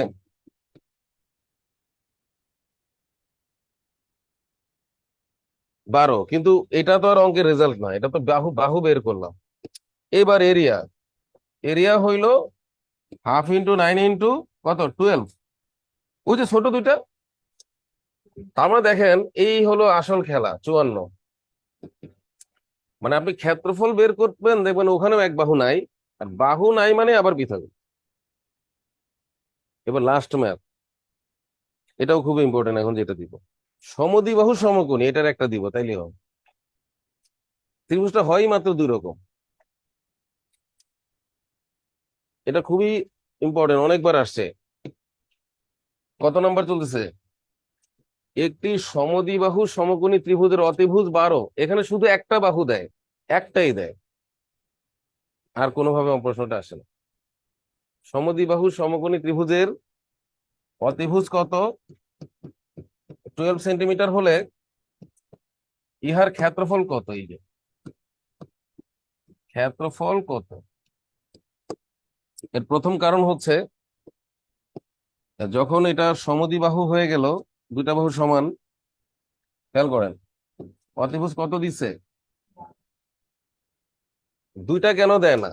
বারো, কিন্তু এটা তো আর অঙ্কের রেজাল্ট না, এটা তো বাহু বাহু বের করলাম। এবার এরিয়া, এরিয়া হইলো 1/2 × 9 × কত, 12। ওই যে ছোট 2টা। তার মানে দেখেন এই হলো আসল খেলা, 54। মানে আপনি ক্ষেত্রফল বের করবেন, দেখবেন ওখানেও এক বাহু নাই, আর বাহু নাই মানে আবার পৃথক। এবার লাস্ট ম্যাথ, এটাও খুব ইম্পর্টেন্ট এখন যেটা দিব। সমদ্বিবাহু সমকোণী এটার একটা দিব, তাইলে হবে। ত্রিভুজটা হয় মাত্র দুই রকম, এটা খুবই ইম্পর্টেন্ট, অনেকবার আসছে। কত নাম্বার চলতেছে? একটি সমদ্বিবাহু সমকোণী ত্রিভুজের অতিভুজ 12, এখানে শুধু একটা বাহু দেয়, একটাই দেয়, আর কোনোভাবে আমার প্রশ্নটা আসে না। সমদ্বিবাহু সমকোণী ত্রিভুজের অতিভুজ কত? 12 সেন্টিমিটার হলে ইহার ক্ষেত্রফল কত? এই যে ক্ষেত্রফল কত, এর প্রথম কারণ হচ্ছে যখন এটা সমদ্বিবাহু হয়ে গেল, দুইটা বাহু সমান, খেয়াল করেন অতিভুজ কত দিচ্ছে? দুইটা কেন দেয় না?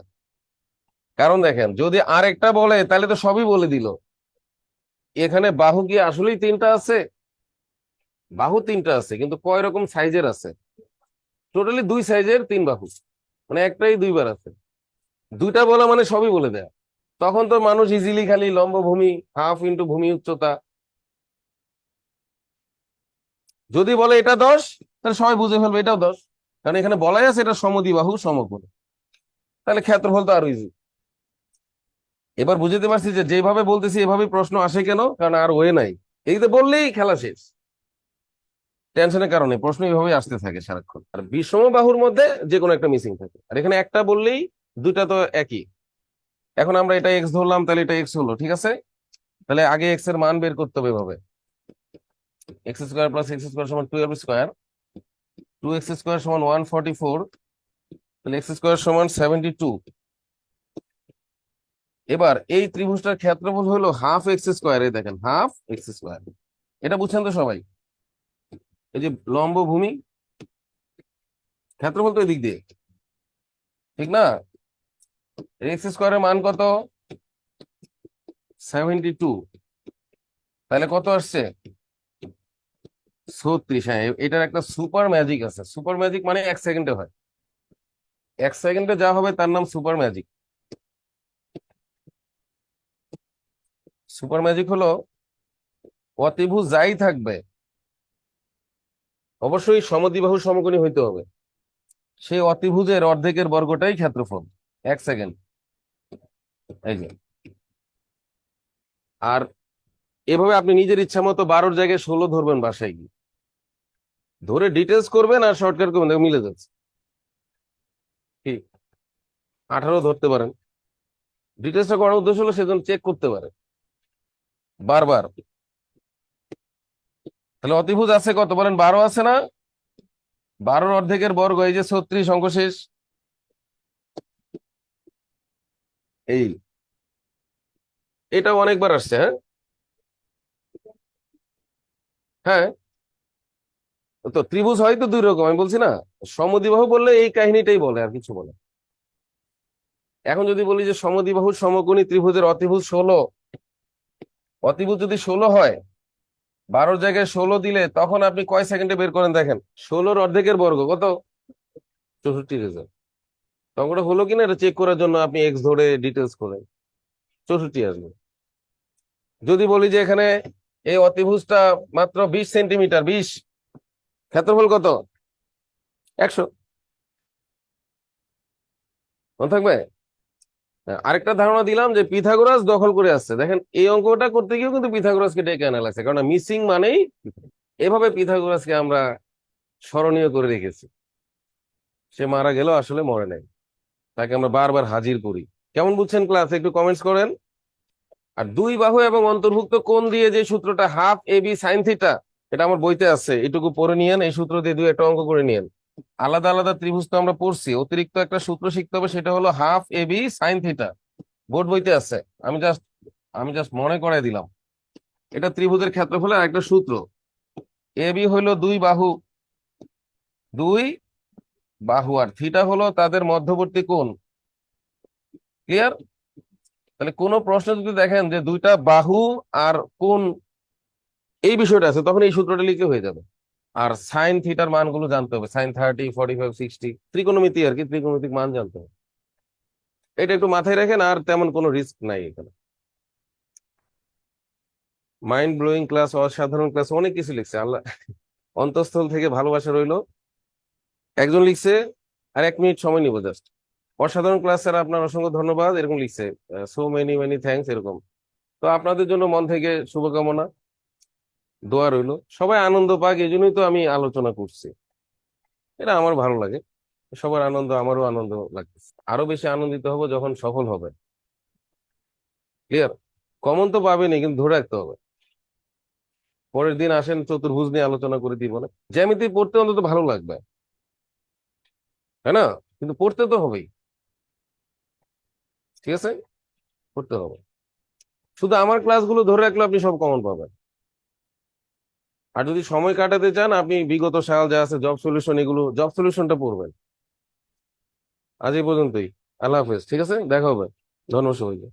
কারণ দেখেন, যদি আর একটা বলে তাহলে তো সবই বলে দিল। এখানে বাহু কি আসলেই তিনটা আছে? বাহু তিনটা আছে, কিন্তু কয় রকম সাইজের আছে? টোটালি দুই সাইজের তিন বাহু, মানে একটাই দুইবার আছে। দুইটা বলা মানে সবই বলে দেয়। তখন তো মানুষ ইজিলি খালি লম্ব ভূমি হাফ ইন্টু ভূমি উচ্চতা, যদি বলে এটা 10 তাহলে সবাই বুঝে ফেলবে এটাও 10, কারণ এখানে বলাই আছে এটা সমদ্বিবাহু সমকোণ। তাহলে ক্ষেত্রফল তো আরো ইজি। এবার বুঝতে পারছি যে যেভাবে বলতেছি এভাবে প্রশ্ন আসে কেন, কারণ আর ওয়ে নাই। এই তো বললেই খেলা শেষ, টেনশনের কারণে প্রশ্ন এইভাবে আসতে থাকে সারাক্ষণ। আর বিষম বাহুর মধ্যে যে কোনো একটা মিসিং থাকে, আর এখানে একটা বললেই দুইটা তো একই। এখন আমরা এটা এক্স ধরলাম, তাহলে এটা এক্স হলো, ঠিক আছে। তাহলে আগে এক্স এর মান বের করতে হবে এভাবে, x square plus x square সমান 12 স্কোয়ার, 2x স্কোয়ার সমান 144, তাহলে এক্স স্কোয়ার সমান 72। এবার এই ত্রিভুজটার ক্ষেত্রফল হলো হাফ এক্স স্কোয়ার, এই দেখেন হাফ এক্স স্কোয়ার, এটা বুঝছেন তো সবাই? এই যে লম্ব ভূমি, ক্ষেত্রফল তো এদিক দিয়ে, ঠিক না? এক্স স্কোয়ারের মান কত? 72, তাহলে কত আসছে? 36। হ্যাঁ, এটার একটা সুপার ম্যাজিক আছে। সুপার ম্যাজিক মানে 1 সেকেন্ডে হয়, 1 সেকেন্ডে যা হবে তার নাম সুপার ম্যাজিক। সুপার ম্যাজিক হলো অতিভুজ যাই থাকবে অবশ্যই সমদ্বিবাহু সমকোণী হইতে হবে, সেই অতিভুজের অর্ধেকের বর্গটাই ক্ষেত্রফল। 1 সেকেন্ড, এই যে। আর এভাবে আপনি নিজের ইচ্ছা মতো 12-র জায়গায় 16 ধরবেন, বাসায় গিয়ে ধরে ডিটেলস করবেন আর শর্টকাট করবেন, দেখো মিলে যাচ্ছে। কি 18 ধরতে পারেন, ডিটেলসটা করার উদ্দেশ্য হলো সেজন্য চেক করতে পারে বারবার। তাহলে অতিভুজ আছে কত বলেন? 12 আছে না? 12-র অর্ধেকের বর্গ এই যে 36, অঙ্ক শেষ। এই এটা অনেকবার আসছে। হ্যাঁ, হ্যাঁ, তো ত্রিভুজ হয় তো দুই রকম, আমি বলছি না। সমদ্বিবাহু বললে এই কাহিনীটাই বলে, আর কিছু বলে। এখন যদি বলি যে সমদ্বিবাহু সমকোণী ত্রিভুজের অতিভুজ 16, অতিভুজ যদি 16 হয়, 12-র জায়গায় 16 দিলে তখন আপনি কয় সেকেন্ডে বের করেন দেখেন? 16-র অর্ধেকের বর্গ কত? 64,000। তখন ওটা হলো কিনা এটা চেক করার জন্য আপনি এক্স ধরে ডিটেলস করেন, 64 আসবে। যদি বলি যে এখানে এই অতিভুজটা মাত্র 20 সেন্টিমিটার, 20, ক্ষেত্রফল কত? 100, মনে থাকবে? আরেকটা ধারণা দিলাম যে পিথাগোরাস দখল করে আসছে, দেখেন এই অঙ্কটা করতে গিয়েও কিন্তু পিথাগোরাসকে ডেকে আনা লাগছে, কারণ মিসিং মানেই এভাবে পিথাগোরাসকে আমরা স্মরণীয় করে রেখেছি। সে মারা গেল, আসলে মরে নাই, তাকে আমরা বারবার হাজির করি। কেমন বুঝছেন ক্লাস, একটু কমেন্টস করেন। আর দুই বাহু এবং অন্তর্ভুক্ত কোণ দিয়ে যে সূত্রটা half A B sine theta, এটা আমার বইতে আছে, এটুকু পড়ে নিয়েন, এই সূত্র দিয়ে দুই একটা অঙ্ক করে নিয়েন। আলাদা আলাদা ত্রিভুজ তো আমরা পড়ছি, অতিরিক্ত একটা সূত্র শিখতে হবে, সেটা হলো half A B sine theta, board বইতে আছে। আমি জাস্ট আমি জাস্ট মনে করাই দিলাম। এটা ত্রিভুজের ক্ষেত্রফলের একটা সূত্র। এ বি হলো দুই বাহু, দুই বাহু, আর থিটা হলো তাদের মধ্যবর্তী কোণ। ক্লিয়ার? তাহলে কোন প্রশ্ন যদি দেখেন যে দুইটা বাহু আর কোণ এই বিষয়টা আছে, তখন এই সূত্রটা লিখে হয়ে যাবে। আর সাইন থিটার মানগুলো জানতে হবে, সাইন 30, 45, 60, ত্রিকোণমিতি আর কি, ত্রিকোণমিতিক মান জানতে হবে। এটা একটু মাথায় রাখেন, আর তেমন কোনো রিস্ক নাই এখানে। মাইন্ড ব্লোয়িং ক্লাস, অসাধারণ ক্লাস, অনেক কিছু লিখছে। আল্লাহ অন্তঃস্থল থেকে ভালোবাসা রইলো। একজন লিখছে, আর 1 মিনিট সময় নিব জাস্ট। অসাধারণ ক্লাস স্যার, আপনার অসংখ্য ধন্যবাদ, এরকম লিখছে। সো মেনি মেনি থ্যাঙ্কস এরকম। তো আপনাদের জন্য মন থেকে শুভকামনা, দোয়া রইলো, সবাই আনন্দ পাক, এই জন্যই তো আমি আলোচনা করছি। এটা আমার ভালো লাগে, সবার আনন্দ আমারও আনন্দ লাগতেছে। আরো বেশি আনন্দিত হব যখন সফল হবে। ক্লিয়ার? কমন তো পাবেনি, কিন্তু ধরে রাখতে হবে। পরের দিন আসেন, চতুর্ভুজ নিয়ে আলোচনা করে দিব না। জ্যামিতি পড়তে অন্তত ভালো লাগবে, তাই না? কিন্তু পড়তে তো হবেই। ঠিক আছে, পড়তে হবে। শুধু আমার ক্লাসগুলো ধরে রাখলে আপনি সব কমন পাবেন। আর যদি সময় কাটাতে চান, আপনি বিগত সাল যা আছে, জব সলিউশন, এগুলো জব সলিউশনটা পড়বেন। আজ এই পর্যন্তই। আল্লাহ হাফেজ, ঠিক আছে, দেখা হবে। ধন্যবাদ সবাইকে।